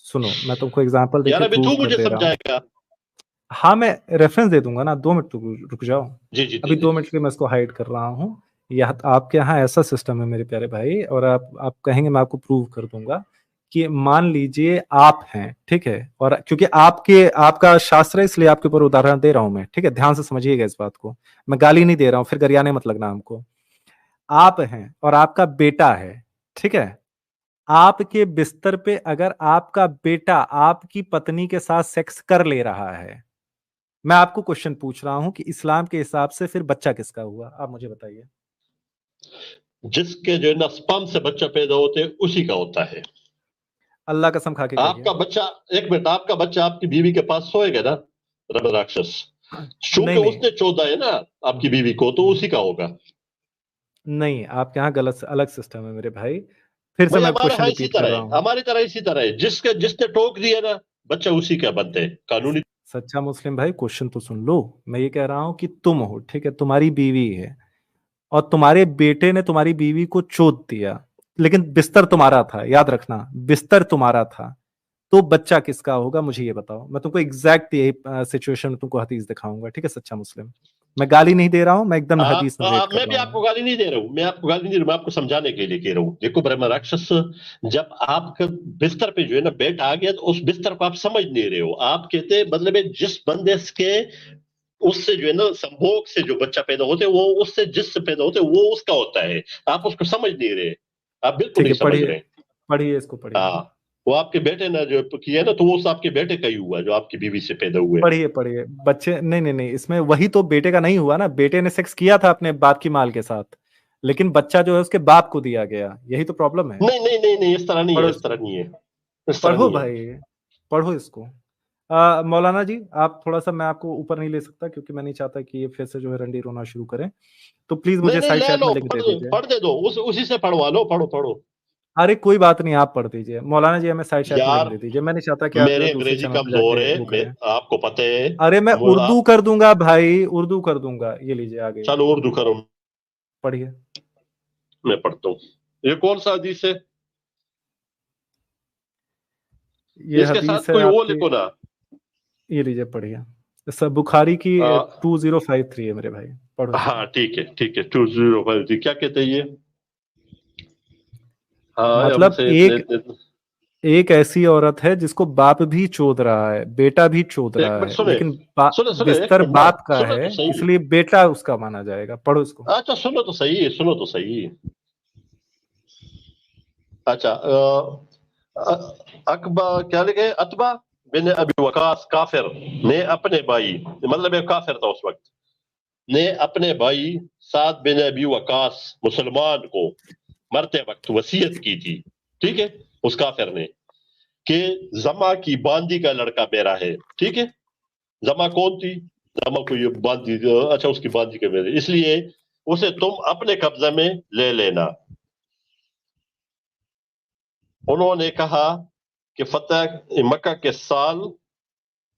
सुनो, मैं तुमको एग्जांपल यार देके अभी प्रूव तू कर मुझे दे रहा हूँ। समझाएगा। हाँ, मैं रेफरेंस दे दूंगा ना, 2 मिनट रुक जाओ। जी जी अभी जी 2 मिनट के लिए मैं इसको हाइड कर रहा हूँ। आपके यहाँ ऐसा सिस्टम है मेरे प्यारे भाई, और आप कहेंगे मैं आपको प्रूव कर दूंगा कि मान लीजिए आप हैं, ठीक है, और क्योंकि आपका शास्त्र है इसलिए आपके ऊपर उदाहरण दे रहा हूं मैं, ठीक है, ध्यान से समझिएगा इस बात को। मैं गाली नहीं दे रहा हूं, फिर गरियाने मत लगना हमको। आप हैं और आपका बेटा है, ठीक है। आपके बिस्तर पे अगर आपका बेटा आपकी पत्नी के साथ सेक्स कर ले रहा है, मैं आपको क्वेश्चन पूछ रहा हूं कि इस्लाम के हिसाब से फिर बच्चा किसका हुआ, आप मुझे बताइए। जिसके जो है ना स्पर्म से बच्चा पैदा होते हैं उसी का होता है। अल्लाह कसम खा के कहिए। आपका बच्चा, एक मिनट, आपका बच्चा आपकी बीवी के पास सोएगा ना रब राक्षस, नहीं चूंकि नहीं उसने चोदा है ना आपकी बीवी को, तो उसी का होगा। नहीं, आपके यहाँ गलत अलग सिस्टम है मेरे भाई। फिर से भाई मैं हमारे क्वेश्चन यहाँ इसी रिपीट कर तरह रहा है, हूँ। हमारी तरह इसी तरह है, जिसने टोक दिया ना बच्चा उसी का बनते है कानूनी। सच्चा मुस्लिम भाई, क्वेश्चन तो सुन लो। मैं ये कह रहा हूं कि तुम हो, ठीक है, तुम्हारी बीवी है, और तुम्हारे बेटे ने तुम्हारी बीवी को चोद दिया, लेकिन बिस्तर तुम्हारा था, याद रखना, बिस्तर तुम्हारा था। तो बच्चा किसका होगा मुझे ये बताओ। मैं तुमको एग्जैक्ट यही सिचुएशन में तुमको हदीस दिखाऊंगा, ठीक है सच्चा मुस्लिम। मैं गाली नहीं दे रहा हूं, मैं एकदम हदीस नरेट कर मैं भी रहा आपको हूँ। गाली नहीं दे रहा हूँ, मैं आपको गाली नहीं दे रहा हूँ, मैं आपको समझाने के लिए कह रहा हूँ। देखो ब्रह्म राक्षस, जब आपके बिस्तर पे जो है ना बेट आ गया, तो उस बिस्तर को आप समझ नहीं रहे हो। आप कहते हैं मतलब है जिस बंदे के उससे जो है ना संभोग से जो बच्चा पैदा होते हैं, वो उससे जिससे पैदा होते हैं वो उसका होता है। आप उसको समझ नहीं रहे, आप बिल्कुल ठीक नहीं है, समझ पढ़िए, रहे। पढ़िए इसको पढ़िए। हाँ, वो आपके बेटे ने जो किया ना, तो वो उस आपके बेटे का ही हुआ जो आपकी बीवी से पैदा हुए। पढ़िए पढ़िए बच्चे, नहीं नहीं नहीं, इसमें वही तो बेटे का नहीं हुआ ना, बेटे ने सेक्स किया था अपने बाप की माल के साथ, लेकिन बच्चा जो है उसके बाप को दिया गया, यही तो प्रॉब्लम है। नहीं नहीं नहीं नहीं, इस तरह नहीं है, पढ़ो इस तरह इसको, नहीं है, इस तरह पढ़ो नहीं है। भाई, पढ़ो इसको। मौलाना जी, आप थोड़ा सा, मैं आपको ऊपर नहीं ले सकता क्योंकि मैं नहीं चाहता कि ये फिर से जो है रंडी रोना शुरू करें, तो प्लीज नहीं मुझे नहीं, साइड ले चैट लो, में लिख दे दीजिए। पढ़ दे दो, उसी से पढ़वा लो, पढ़ो पढ़ो। अरे कोई बात नहीं, आप पढ़ दीजिए मौलाना जी, हमें साइड चैट में लिख यार दे दीजिए, मैं नहीं चाहता कि आप जो है मेरे दूसरे अंग्रेजी चैनल पे कमजोर जाके है, वो करें। आपको पता है। अरे मैं उर्दू आप कर दूंगा भाई, उर्दू कर दूंगा, ये लीजिए आगे चलो उर्दू करो, पढ़िए। मैं पढ़ता हूँ। ये कौन सा हदीस है? ये इसके हदीस साथ है कोई वो आपकी, लिखो ना। ये लीजिए पढ़िए। सब बुखारी की आ, 2053 है मेरे भाई, पढ़ो इसको। हाँ ठीक है, 2053 क्या कहते हैं ये? हाँ, मतलब हमसे इतने एक इतने एक ऐसी औरत है जिसको बाप भी चोद रहा है, बेटा भी चोद एक रहा मिनट है, सुने, लेकिन सुने एक बिस्तर मिनट ना, बाप का सुनो है, तो सही। इसलिए बेटा उसका माना जाएगा। पढ़ो इसको। अच्छा सुनो तो सही, सुनो तो सही। अच्छा, अकबा क्या लिखे, अतबा बिन अबी वकास काफिर ने अपने भाई, मतलब एक काफिर था उस वक्त, ने अपने भाई साद बिन अबी वकास मुसलमान को मरते वक्त वसीयत की थी, ठीक है, उस काफिर ने, कि जमा की बांदी का लड़का मेरा है, ठीक है। जमा कौन थी? जमा को ये बांदी, अच्छा उसकी बांदी के मेरे, इसलिए उसे तुम अपने कब्जे में ले लेना। उन्होंने कहा कि फतेह मक्का के साल,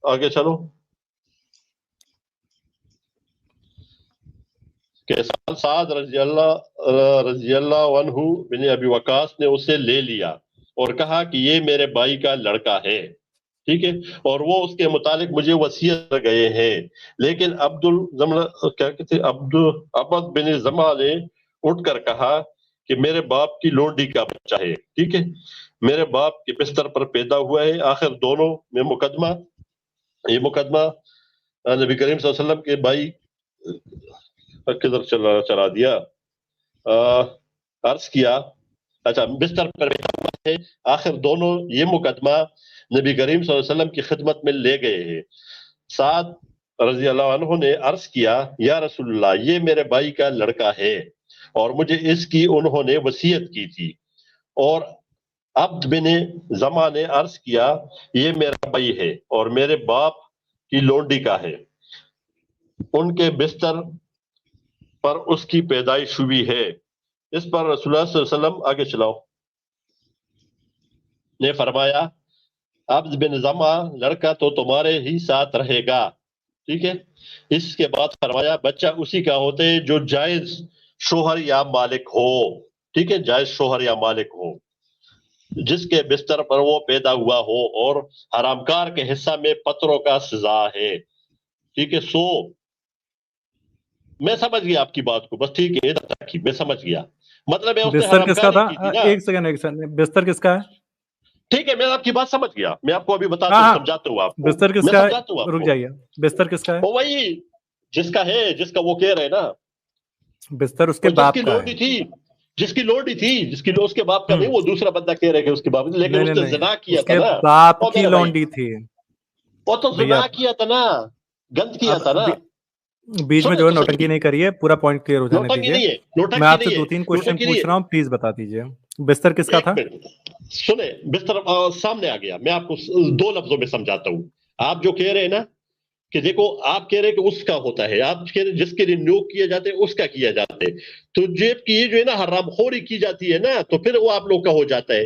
आगे चलो, के साल साद रजी अल्लाह अन्हु बिन अबी वकास ने उसे ले लिया और कहा कि ये मेरे भाई का लड़का है, ठीक है, और वो उसके मुतालिक मुझे वसीयत कर गए हैं। लेकिन अब्दुल जमला क्या कहते, अब्दुल अबद बिन जमा ने उठकर कहा कि मेरे बाप की लोंडी का बच्चा है, ठीक है, मेरे बाप के बिस्तर पर पैदा हुआ है। आखिर दोनों में मुकदमा, ये मुकदमा नबी करीम सल्लल्लाहु अलैहि वसल्लम के भाई किधर चला चला दिया, अर्ज किया, अच्छा बिस्तर पर बैठा हुआ है। आखिर दोनों ये मुकदमा नबी करीम सल्लल्लाहु अलैहि वसल्लम की खिदमत में ले गए हैं। साद रजी अल्लाह अन्हु ने अर्ज किया, या रसूलुल्लाह, ये मेरे भाई का लड़का है और मुझे इसकी उन्होंने वसीयत की थी। और अब्द बिन जमा ने अर्ज किया, ये मेरा भाई है और मेरे बाप की लोंडी का है, उनके बिस्तर पर उसकी पैदाइश हुई है। इस पर रसूलुल्लाह सल्लल्लाहु अलैहि वसल्लम, आगे चलाओ, ने फरमाया, अब्द बिन जमा लड़का तो तुम्हारे ही साथ रहेगा, ठीक है। इसके बाद फरमाया, बच्चा उसी का होते है जो जायज शोहर या मालिक हो, ठीक है, जायज शोहर या मालिक हो। जिसके बिस्तर पर वो पैदा हुआ हो और हरामकार के हिस्सा में पत्थरों का सजा है। ठीक है, सो मैं समझ गया आपकी बात को, बस ठीक है, इधर तक की मैं समझ गया। मतलब है उसने बिस्तर किसका हरामकारी था? की थी ना। एक सेकंड, बिस्तर किसका है? ठीक है, मैं आपकी बात समझ गया, मैं आपको अभी बताता हाँ हूँ, हाँ, समझाता हूँ आपको। बिस्तर मैं किसका है? समझाता हूँ रुक आपको। जाइए, बिस्तर किसका है? वो वही जिसका है, जिसका वो कह रहे हैं ना, बिस्तर उसके वो जिसकी बाप का लोडी है। थी, जिसकी उसके बाप का नहीं, हम्म। वो दूसरा बंदा कह रहे कि उसके बाप, लेकिन नहीं नहीं उसने नहीं, जिना किया था उसके ना। बाप ओ की मेरे भाई, लौंडी थी। वो तो भैया जिना किया था ना, गंद किया अब था ना। बीच में सुने जो है तो नौटंकी सही, नहीं करिए, पूरा पॉइंट क्लियर हो जाने नौटंकी दीजिए। नहीं है, मैं नौटंकी आपसे नहीं है, 2-3 क्वेश्चन नौटंकी नहीं पूछ है। रहा हूँ, प्लीज बता दीजिए। बिस्तर किसका एक था? मिनट सुने, बिस्तर सामने आ गया, मैं आपको दो लफ्जों में समझाता हूँ। आप जो कह रहे हैं ना कि देखो, आप कह रहे हैं कि उसका होता है, आप कह रहे जिसके लिए नियोग किए जाते हैं उसका किया जाता है, तो जेब की ये जो है ना हरामखोरी की जाती है ना, तो फिर वो आप लोग का हो जाता है।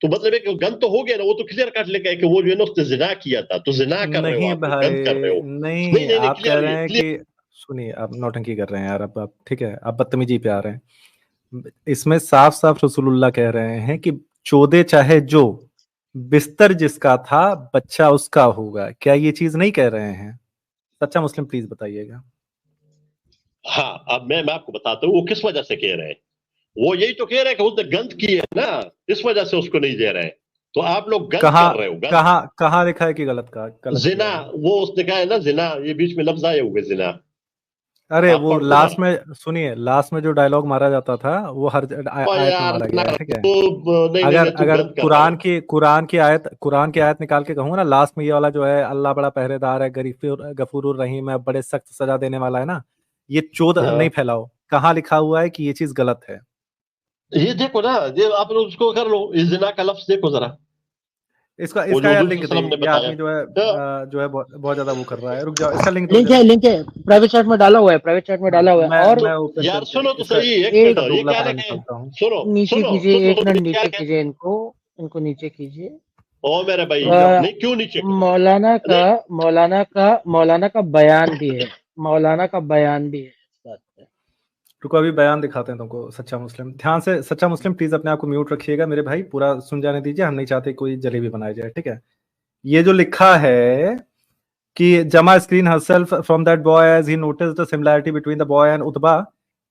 तो मतलब है कि गन तो हो गया ना, वो तो क्लियर कट लेके है कि वो जो है ना उसने जिना किया था, तो जिना कर रहे हो, नहीं आप लोग भाई, गंद कर रहे हो। नहीं नहीं, नहीं नहीं, आप कह क्लियर रहे है, हैं क्लियर। कि सुनिए, आप नौटंकी कर रहे हैं यार। अब आप ठीक है, आप बदतमीजी पे आ रहे हैं। इसमें साफ साफ रसूलुल्लाह कह रहे हैं कि चोदे चाहे जो, बिस्तर जिसका था बच्चा उसका होगा। क्या ये चीज नहीं कह रहे हैं? सच्चा मुस्लिम प्लीज बताइएगा। हाँ, अब मैं आपको बताता हूँ वो किस वजह से कह रहे हैं। वो यही तो कह रहे हैं कि उसने गंद की है ना, इस वजह से उसको नहीं दे रहे हैं। तो आप लोग गंद कहाँ कर रहे हो, गंद। कहाँ कहाँ लिखा है कि गलत जिना, किया है? वो उसने कहा है ना जिना, ये बीच में लफ्ज आए हुए जिना। अरे आप वो पढ़ लो लास्ट जरा। में सुनिए, लास्ट में जो डायलॉग मारा जाता था वो हर ओ आयत में यार मारा ना, गया है, ठीक है। तो नहीं नहीं अगर नहीं, तू अगर गंद कर रहा है। कुरान की आयत निकाल के कहूँ ना, लास्ट में ये वाला जो है, अल्लाह बड़ा पहरेदार है, गफूरुर रहीम है, बड़े सख्त सजा देने वाला है ना, ये चोद नहीं हाँ, फैलाओ। कहाँ लिखा हुआ है कि ये चीज गलत है? ये देखो ना, ये आप लोग उसको कर लो, इस जिना का लफ्ज देखो जरा, इसका वो इसका जो यार हजूर लिंक दे। सल्लल्लाहु अलैहि वसल्लम ने ये बताया। आदमी जो है हाँ, बहुत ज्यादा वो कर रहा है। रुक जाओ, इसका लिंक दो लिंक जरा। है, लिंक है, प्राइवेट चैट में डाला हुआ है, प्राइवेट चैट में हाँ, डाला हुआ है। और मैं ऊपर यार से सुनो तो इसका सही, एक एक मिनट, इसका ये दोगला क्या पना लिखे हैं? निकालता हूँ। सुनो नीचे सुनो कीजिए, सुनो एक सुनो, मिनट ये क्या नीचे लिखे हैं? कीजिए, इनको इनको नीचे कीजिए। ओ मेरे भाई, रुक जाओ। अ, नहीं क्यों नीचे करो? मौलाना का नहीं, मौलाना का बयान भी है, मौलाना का बयान भी है इस बात पे। रुको, अभी बयान दिखाते हैं तुमको। सच्चा मुस्लिम ध्यान से, सच्चा मुस्लिम प्लीज अपने आप को म्यूट रखिएगा मेरे भाई, पूरा सुन जाने दीजिए। हम नहीं चाहते कोई जलेबी बनाई जाए, ठीक है। ये जो लिखा है कि जमा screen herself from that boy as he noticed the similarity between the boy and Utba,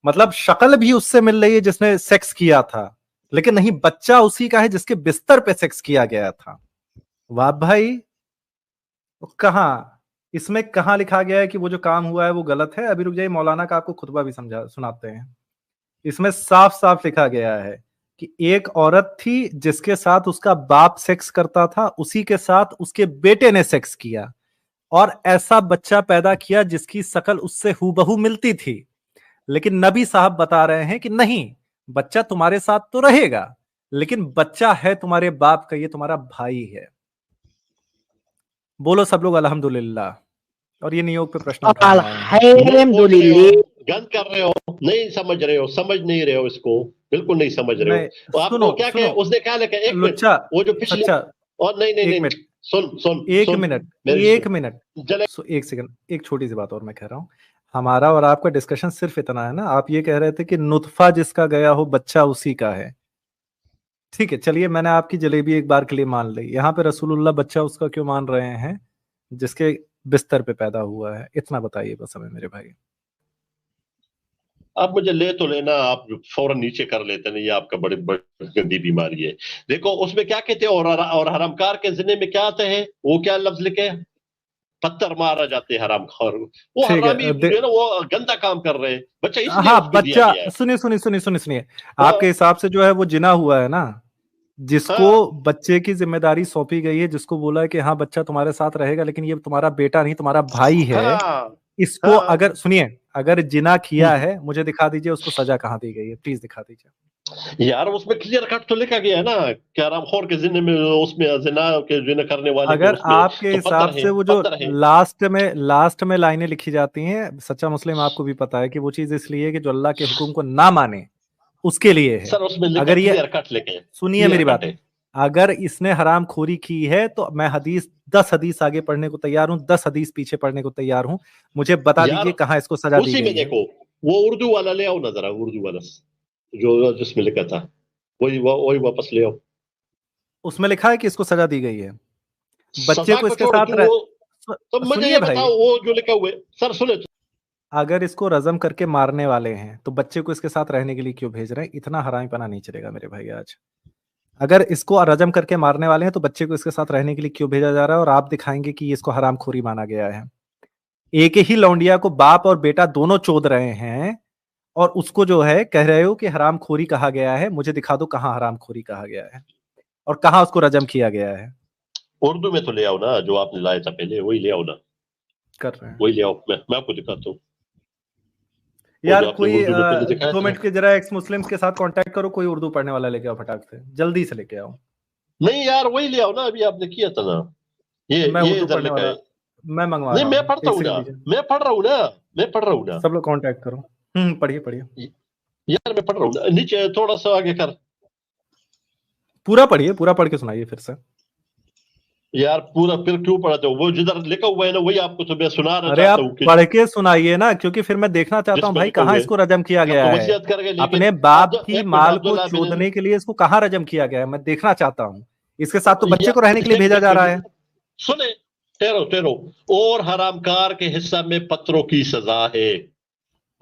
मतलब शक्ल भी उससे मिल रही है जिसने सेक्स किया था, लेकिन नहीं, बच्चा उसी का है जिसके बिस्तर पे सेक्स किया गया था। वाह भाई, कहाँ, इसमें कहाँ लिखा गया है कि वो जो काम हुआ है वो गलत है? अभी रुक जाइए, मौलाना का आपको खुतबा भी समझा सुनाते हैं। इसमें साफ साफ लिखा गया है कि एक औरत थी जिसके साथ उसका बाप सेक्स करता था, उसी के साथ उसके बेटे ने सेक्स किया और ऐसा बच्चा पैदा किया जिसकी शकल उससे हूबहू मिलती थी। लेकिन नबी साहब बता रहे हैं कि नहीं, बच्चा तुम्हारे साथ तो रहेगा, लेकिन बच्चा है तुम्हारे बाप का, ये तुम्हारा भाई है। बोलो सब लोग अल्हम्दुलिल्लाह। और ये नियोग पे प्रश्न उठाने आए हैं। नो बोल रहे हो, अल्हम्दुलिल्लाह। गंद कर रहे हो, नहीं समझ रहे हो, समझ नहीं रहे हो इसको, बिल्कुल नहीं समझ रहे हो। नहीं, तो सुनो आपको क्या कहे, सुनो, उसने क्या लिखा, एक मिनट, लुच्चा, वो जो पिछले, सच्चा, और नहीं नहीं एक नहीं, मिनट, सुन सुन एक सुन, मिनट, मेरी एक सुन, मिनट, जले। एक सेकंड, एक छोटी सी बात और मैं कह रहा हूं। हमारा और आपका डिस्कशन सिर्फ इतना है ना, आप ये कह रहे थे कि नुतफा जिसका गया हो बच्चा उसी का है। ठीक है, चलिए, मैंने आपकी जलेबी एक बार के लिए मान ली। यहाँ पे रसूलुल्लाह बच्चा उसका क्यों मान रहे हैं जिसके बिस्तर पे पैदा हुआ है? इतना बताइए बस हमें मेरे भाई। आप मुझे ले तो लेना, आप फौरन नीचे कर लेते ना, ये आपका बड़ी गंदी बीमारी है। देखो उसमें क्या कहते हैं, और हरामकार के जिने में क्या आते हैं, वो क्या लफ्ज लिखे, पत्थर मारा जाते हैं हरामखोर। वो ठीक हरामी है, जो है ना, वो गंदा काम कर रहे हैं, बच्चा इसलिए हाँ, उसको दिया बच्चा, गया है। सुनिए सुनिए सुनिए सुनिए सुनिए, हाँ आपके हिसाब से जो है वो जिना हुआ है ना, जिसको हाँ बच्चे की जिम्मेदारी सौंपी गई है, जिसको बोला है कि हाँ बच्चा तुम्हारे साथ रहेगा, लेकिन ये तुम्हारा बेटा नहीं, तुम्हारा भाई है। हाँ इसको हाँ। अगर सुनिए, अगर जिना किया हम्म। है, मुझे दिखा दीजिए उसको सजा कहाँ दी गई है, प्लीज दिखा दीजिए। यार उसमें क्लियर कट तो लिखा गया है ना, क्या हरामखोर के जिन्ने में, उसमें जिना के जिना करने वाले के अगर उसमें आपके तो हिसाब पत्थर है, से वो जो पत्थर है। लास्ट में लाइनें लिखी जाती हैं, सच्चा मुस्लिम आपको भी पता है कि वो चीज इसलिए है कि जो अल्लाह के हुक्म को ना माने उसके लिए है। सर उसमें लिखा अगर ये, क्लियर कट लिखे, सुनिए क्लियर मेरी कट बात, है। अगर इसने हराम खोरी की है तो मैं 10 हदीस आगे पढ़ने को तैयार हूं, 10 हदीस पीछे पढ़ने को तैयार हूं। मुझे बता यार दीजिए कहां इसको सजा दी उसी में गई है। देखो, वो उर्दू वाला ले आओ ना जरा, उर्दू वाला जो जिसमें लिखा था, वही वापस ले आओ। उसमें लिखा है कि इसको सजा दी गई है, बच्चे सजा को को इसके छोड़ो, साथ तो मुझे सुनिए ये भाई, बताओ वो जो लिखा हुआ है, सर सुने, अगर इसको रजम करके मारने वाले हैं तो बच्चे को इसके साथ रहने के लिए क्यों भेज रहे हैं? इतना हरामीपना नहीं चलेगा मेरे भाई आज। अगर इसको रजम करके मारने वाले हैं तो बच्चे को इसके साथ रहने के लिए क्यों भेजा जा रहा है? और आप दिखाएंगे कि इसको हरामखोरी माना गया है। एक ही लौंडिया को बाप और बेटा दोनों चोद रहे हैं और उसको जो है कह रहे हो कि हरामखोरी कहा गया है। मुझे दिखा दो कहां हरामखोरी कहा गया है और कहां उसको रजम किया गया है। उर्दू में तो ले आओ ना, जो आपने लाया था पहले वही ले आओ ना, कर रहे हैं वही ले आओ, मैं आपको दिखाता हूँ वो यार। जो आपने कोई उर्दू में पहले दिखाया 2 था। मिनट के जरा एक्स मुस्लिम्स के साथ कांटेक्ट करो, कोई उर्दू पढ़ने वाला लेके आओ फटाक से, जल्दी से लेके आओ। नहीं यार वही ले आओ ना, अभी आपने किया था ना, मैं ये उर्दू इधर पढ़ने लिखा वाला, है। मैं मंगवा नहीं रहा मैं हूँ, पढ़ता एक हूँ सेकंड ना, दीजिए। मैं पढ़ रहा हूँ ना, मैं पढ़ रहा हूँ ना सब लोग कांटेक्ट करो। पढ़िए पढ़िए, यार, मैं पढ़ रहा हूँ ना, नीचे थोड़ा सा आगे कर पूरा पढ़िए, पूरा पढ़ के सुनाइए फिर से। यार, पूरा फिर क्यों पढ़ाते हो? वो जिधर लिखा हुआ है ना वही आपको तो मैं सुनाना अरे चाहता आप हूँ कि पढ़ के सुनाइए ना, क्योंकि फिर मैं देखना चाहता हूँ जिसमें भाई लिखा हुआ कहाँ है इसको रजम किया आप गया तो है। वसीयत करके, लेकिन अपने बाप की एक मिनट माल को अब्दुल्ला बिन, चोदने के लिए इसको कहाँ रजम किया गया है, मैं देखना चाहता हूँ। इसके साथ तो बच्चे या को रहने के लिए भेजा जा रहा है। सुने, ठहरो ठहरो, और हरामकार के हिस्सा में पत्थरों की सजा है,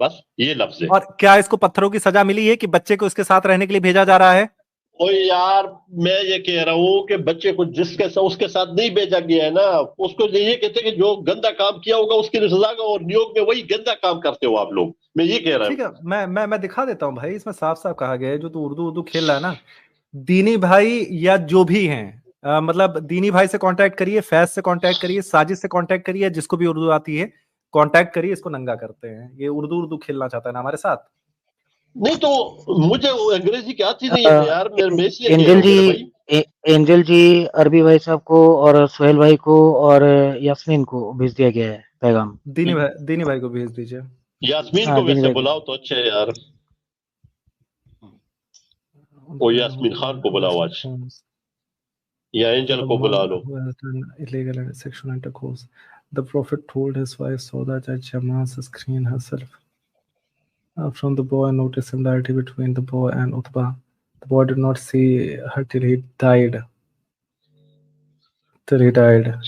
बस ये लफ्ज है। और क्या इसको पत्थरों की सजा मिली है कि बच्चे को इसके साथ रहने के लिए भेजा जा रहा है? ओ यार, मैं ये कह रहा हूँ कि बच्चे को जिसके साथ उसके साथ नहीं भेजा गया है ना, उसको ये कहते हैं कि जो गंदा काम किया होगा उसके लिए सजा, और नियोग में वही गंदा काम करते हो आप लोग, मैं ये कह रहा हूँ। ठीक है, मैं दिखा देता हूँ भाई, इसमें साफ साफ कहा गया है। जो तू उर्दू उर्दू खेल रहा है ना, दीनी भाई या जो भी हैं, मतलब दीनी भाई से कांटेक्ट करिए, फैज से कांटेक्ट करिए, साजिद से कांटेक्ट करिए, जिसको भी उर्दू आती है कांटेक्ट करिए। इसको नंगा करते हैं, ये उर्दू उर्दू खेलना चाहता है ना हमारे साथ। नहीं तो मुझे वो अंग्रेजी की आती नहीं है ना यार, मैं इसलिए कह रहा एंजल हूँ जी, मेरे भाई। एंजल जी, अरबी भाई साहब को और सोहेल भाई को और यास्मीन को भेज दिया गया है पैगाम। दीनी भाई को भेज दीजिए। यास्मीन हाँ, को दीनी वैसे भाई को। बुलाओ तो अच्छा है यार, वो यास्मीन खान को बुलाओ आज, या एंजल को बुला लो। illegal and sexual intercourse. The Prophet told his wife Sauda that Jamas screened herself from the boy and noticed similarity between the boy and Utbah. The boy did not see her till he died.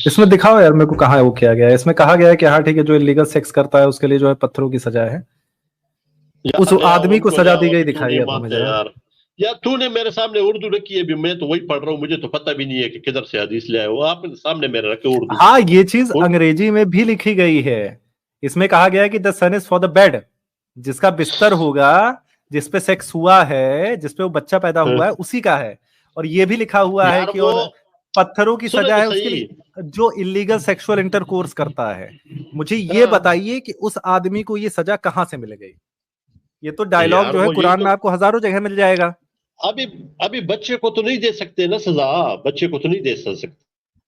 इसमें दिखाओ यार मेरे को कहाँ है वो किया गया है। इसमें कहा गया है कि हाँ ठीक है, जो इलीगल सेक्स करता है उसके लिए जो है पत्थरों की सजा है। उस यार ले आओ, आदमी को उनको ले सजा दी आओ, गई अभी तू नहीं दिखाइए तुम्हें मानते जरा। यार। यार तूने मेरे सामने उर्दू रखी है, अभी मैं तो वही पढ़ रहा हूँ, मुझे तो पता भी नहीं है कि किधर से हदीस ले आए हो आप, सामने मेरे रखे उर्दू। हाँ, ये चीज अंग्रेजी में भी लिखी गई है। इसमें कहा गया है कि the sun is for the bed, जिसका बिस्तर होगा, जिसपे सेक्स हुआ है, जिसपे वो बच्चा पैदा हुआ है, उसी का है। और ये भी लिखा हुआ है यार कि वो और पत्थरों की सुने सजा तो है उसके सही। लिए जो इलीगल सेक्सुअल इंटरकोर्स करता है। मुझे ये बताइए कि उस आदमी को ये सजा कहां से मिल गई? ये तो डायलॉग यार जो है वो यही कुरान तो, में आपको हजारों जगह मिल जाएगा। अभी अभी बच्चे को तो नहीं दे सकते ना सजा, बच्चे को तो नहीं दे सकते।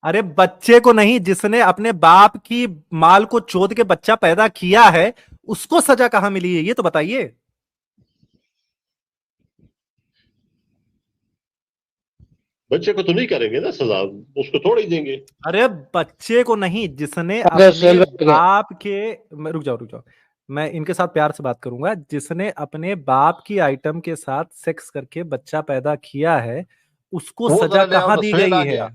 अरे बच्चे को नहीं, जिसने अपने बाप की माल को चोद के बच्चा पैदा किया है उसको सजा कहां मिली है, ये तो बताइए। बच्चे को तो नहीं करेंगे ना सजा, उसको थोड़ा ही देंगे। अरे बच्चे को नहीं, जिसने अगर अपने सोहेल भाई के- बाप के रुक जाओ, मैं इनके साथ प्यार से बात करूंगा। जिसने अपने बाप की आइटम के साथ सेक्स करके बच्चा पैदा किया है उसको वो सजा जरा ले आओ कहां ना, दी सुहेल गई आ है? गया।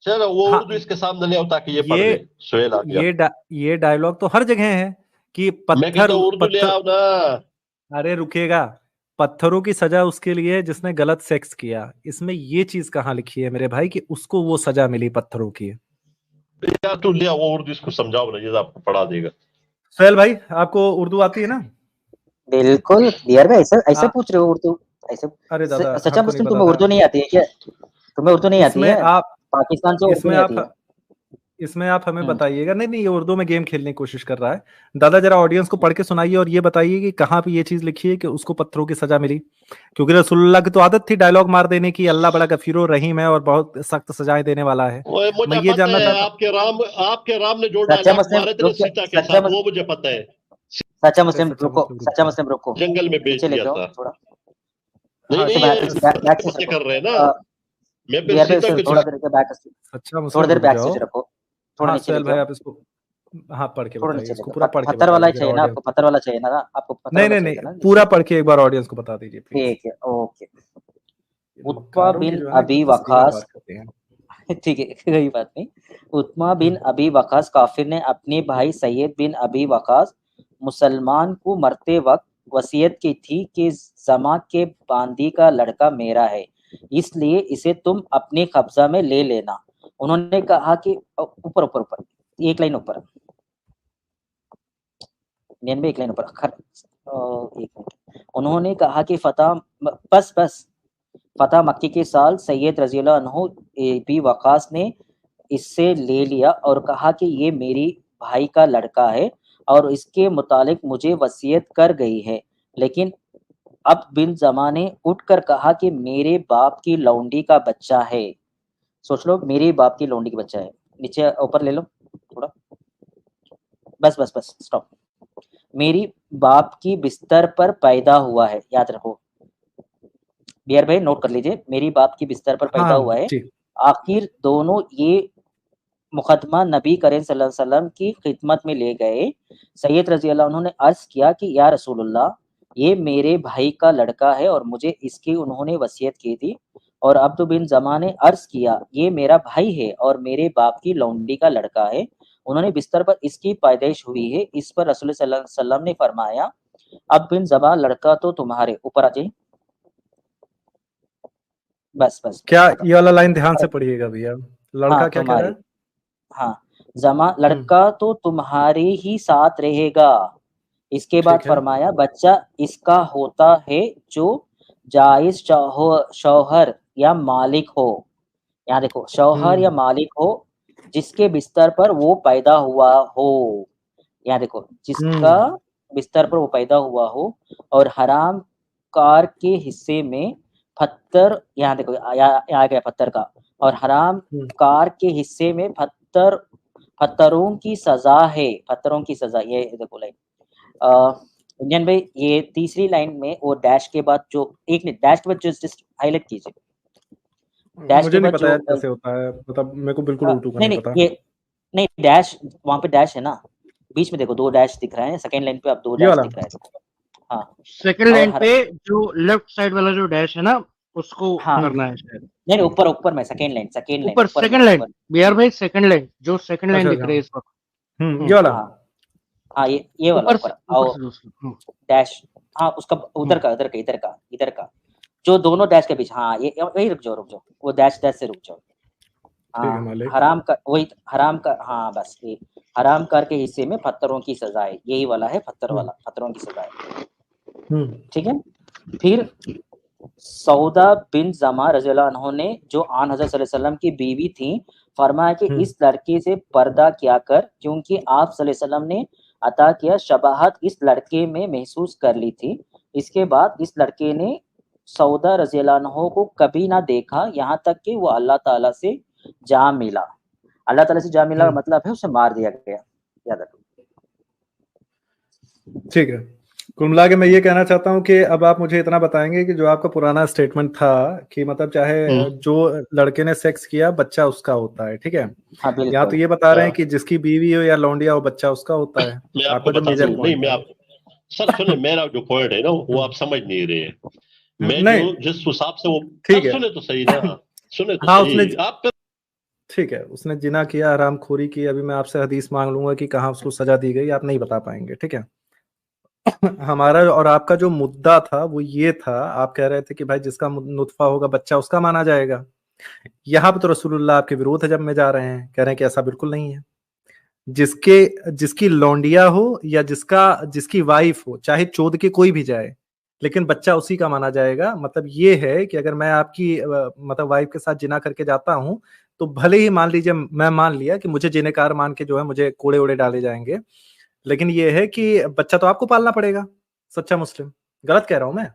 चलो वो हाँ, उर्दू इसके सामने ले आओ ताकि ये पढ़ ये ले। सुहेल आ गया। ये डायलॉग तो हर जगह है कि मैं कहता हूँ उर्दू ले पत्थर। आओ ना। अरे रुकेगा, पत्थरों की सजा उसके लिए है जिसने गलत सेक्स किया। इसमें ये चीज कहाँ लिखी है मेरे भाई कि उसको वो सजा मिली पत्थरों की? यार तू ले आओ वो उर्दू, इसको समझाओ ना, ये आपको पढ़ा देगा। सोहेल भाई, आपको उर्दू आती है ना? बिल्कुल क्लियर भाई, ऐसा ऐसा हाँ। पूछ रहे हो उर्दू? ऐसे अरे दादा, सच्चा हमको नहीं मुस्लिम, पता तुम्हें था। उर्दू नहीं आती है क्या? तुम्हें उर्दू नहीं आती इसमें है? आप पाकिस्तान से उर्दू इसमें नहीं आती है? आप इसमें आप हमें बताइएगा। नहीं नहीं, ये उर्दू में गेम खेलने की कोशिश कर रहा है। दादा जरा ऑडियंस को पढ़ के सुनाइए और ये बताइए कि कहाँ पे ये चीज लिखी है कि उसको पत्थरों की सजा मिली। क्योंकि रसूलुल्लाह की तो आदत थी डायलॉग मार देने की, अल्लाह बड़ा गफीरो रहीम है और बहुत सख्त सजाएं देने वाला है। ओए मैं मुझे ये पता जानना है, चाहता हूँ। आपके राम ने जो सच्चा डायलॉग मुस्लिम मारे थे ना रुक जा, सीता के साथ, वो मुझे पता है। सच्चा अरे मुस्लिम सच्चा रुको, मुस्लिम रुक सच्चा जाओ। मुस्लिम रुको, जंगल में बेच पीछे ले दिया जाओ था। थोड़ा। नहीं हाँ, नहीं, पीछे ये बैक से बातें रखो। कर रहे हैं ना, मैं फिर बिहार भाई सीता के थोड़ा देर के बैक, सच्चा थोड़ी मुस्लिम देर रुक बैक जाओ। से रखो, थोड़ा हाँ नीचे ले सोहेल भाई, जाओ, आप इसको हाँ पढ़ के थोड़ा बताइए, नीचे ले इसको जाओ। पूरा पढ़ के पत्थर वाला बताइए ही जरा चाहिए ना ऑडियंस। आपको? पत्थर वाला चाहिए ना आपको? पत्थर नहीं वाला नहीं चाहिए था नहीं, ना? पूरा पढ़ के एक बार ऑडियंस को बता दीजिए प्लीज। ठीक है, ओके। उत्मा कारों की बिन जो है ना अबी एकदम से सीधा वकास वार करते हैं। ठीक है, कोई बात नहीं। उत्मा बिन अबी वकास काफिर ने अपने भाई सैयद बिन अबी वकास मुसलमान को मरते वक्त वसीयत की थी कि जमा के बांदी का लड़का मेरा है, इसलिए इसे तुम अपने कब्जा में ले लेना। उन्होंने कहा कि ऊपर ऊपर ऊपर एक लाइन ऊपर, में एक लाइन ऊपर एक मिनट। उन्होंने कहा कि बस बस फतह मक्की के साल सैयद रज़ियल्लाहु अन्हु बी वकास ने इससे ले लिया और कहा कि ये मेरी भाई का लड़का है और इसके मुतालिक मुझे वसीयत कर गई है, लेकिन अब बिन जमा ने उठकर कहा कि मेरे बाप की लौंडी का बच्चा है। सोच लो, मेरे बाप की लौंडी का बच्चा है। नीचे ऊपर ले लो थोड़ा, बस बस बस स्टॉप। मेरी बाप की बिस्तर पर पैदा हुआ है, याद रखो बिहार भाई, नोट कर लीजिए, मेरी बाप की बिस्तर पर पैदा हाँ हुआ है। जी। आखिर दोनों ये मुकदमा नबी करीम सल्लल्लाहु अलैहि वसल्लम की खिदमत में ले गए। सैयद रजी अल्लाह अन्हु ने अर्ज किया कि या रसूलुल्लाह, ये मेरे भाई का लड़का है और मुझे इसकी उन्होंने वसीयत की थी। और अब्दु बिन जमा ने अर्ज किया, ये मेरा भाई है और मेरे बाप की लौंडी का लड़का है, उन्होंने बिस्तर पर इसकी पैदाइश हुई है। इस पर रसूल सल्लल्लाहु अलैहि वसल्लम ने फरमाया, अब बिन जमा लड़का तो तुम्हारे ऊपर आ जाइए, बस बस क्या खत्म। ये वाला लाइन ध्यान से पढ़िएगा भैया, लड़का हाँ क्या कह रहा तुम्हारे, है? हाँ जमा लड़का तो तुम्हारे ही साथ रहेगा। इसके बाद ठीक है। फरमाया, बच्चा इसका होता है जो जायज शौहर या मालिक हो। यहाँ देखो, शौहर या मालिक हो जिसके बिस्तर पर वो पैदा हुआ हो। यहाँ देखो, जिसका बिस्तर पर वो पैदा हुआ हो। और हराम कार के हिस्से में पत्थर, यहाँ देखो आ गया पत्थर का, और हराम कार के हिस्से में पत्थरों की सजा है, पत्थरों की सजा। ये देखो लाइन इंडियन भाई, ये तीसरी लाइन में वो डैश के बाद जो एक मिनट, डैश के बाद जस्ट हाईलाइट कीजिए, डैश के मुझे नहीं बाद पता जो यार कैसे होता है, मतलब मेरे को बिल्कुल उर्दू का नहीं नहीं नहीं पता। ये नहीं, डैश वहां पे डैश है ना, बीच में देखो दो डैश दिख रहे हैं, सेकंड लाइन पे अब दो ये डैश वाला दिख रहा है, देखो। हाँ सेकंड और लाइन पे जो लेफ्ट साइड वाला जो डैश है ना, उसको हाँ करना है शायद। नहीं नहीं, ऊपर ऊपर में सेकंड लाइन ऊपर ऊपर में सेकंड लाइन, ऊपर। बिहार भाई सेकंड लाइन, जो सेकंड लाइन अच्छा दिख अच्छा, रही है इस वक्त। ये वाला। हाँ हाँ, ये वाला ऊपर से ऊपर ऊपर आओ से दूसरा। डैश। हाँ उसका उधर का इधर का जो दोनों डैश के बीच, हाँ ये वही, रुक जाओ, वो डैश डैश से रुक जाओ। ठीक है हाँ मालिक। हराम का, वही हराम का, हाँ बस ये हराम कर के हिस्से में पत्थरों की सजा है, यही वाला है पत्थर वाला, पत्थरों की सजा है। ठीक है। फिर सौदा बिन जमा रज़ियल्लाहु अन्हु ने, जो आन हज़रत सल्लल्लाहु अलैहि वसल्लम की बीवी थी, फरमाया कि इस लड़के से पर्दा किया कर, क्योंकि आप सल्लल्लाहु अलैहि वसल्लम ने अता किया शबाहत इस लड़के में महसूस कर ली थी। इसके बाद इस लड़के ने सौदा रज़ियल्लाहु अन्हु को कभी ना देखा, यहाँ तक कि वो अल्लाह ताला से जा मिला। अल्लाह ताला से जा मिला का मतलब है उसे मार दिया गया, याद रखो। ठीक है, कुल मिला के मैं ये कहना चाहता हूँ कि अब आप मुझे इतना बताएंगे कि जो आपका पुराना स्टेटमेंट था कि मतलब चाहे जो लड़के ने सेक्स किया बच्चा उसका होता है, ठीक है। हाँ यहाँ तो ये बता रहे हैं कि जिसकी बीवी हो या लौंडिया हो बच्चा उसका होता है। मैं आपका आपको जो बताता मेजर हूँ, नहीं पॉइंट मैं है। आप सर सुने, मेरा जो पॉइंट है ना वो आप समझ नहीं रहे। मैं नहीं, जो जिस हिसाब से वो ठीक है। सुने तो सही ना, सुने तो हाँ सही उसने, आप। ठीक है, उसने जिना किया, हरामखोरी की। अभी मैं आपसे हदीस मांग लूंगा कि कहाँ उसको सजा दी गई, आप नहीं बता पाएंगे, ठीक है। हमारा और आपका जो मुद्दा था वो ये था, आप कह रहे थे कि भाई जिसका नुत्फा होगा बच्चा उसका माना जाएगा। यहाँ पे तो रसूलुल्लाह आपके विरोध जब में जा रहे हैं, कह रहे हैं कि ऐसा बिल्कुल नहीं है। जिसकी लौंडिया हो या जिसकी वाइफ हो, चाहे चोद के कोई भी जाए, लेकिन बच्चा उसी का माना जाएगा। मतलब ये है कि अगर मैं आपकी मतलब वाइफ के साथ जिना करके जाता हूं, तो भले ही मान लीजिए मैं मान लिया कि मुझे जिनेकार मान के जो है मुझे कोड़े ओड़े डाले जाएंगे, लेकिन ये है कि बच्चा तो आपको पालना पड़ेगा, सच्चा मुस्लिम। गलत कह रहा हूं मैं?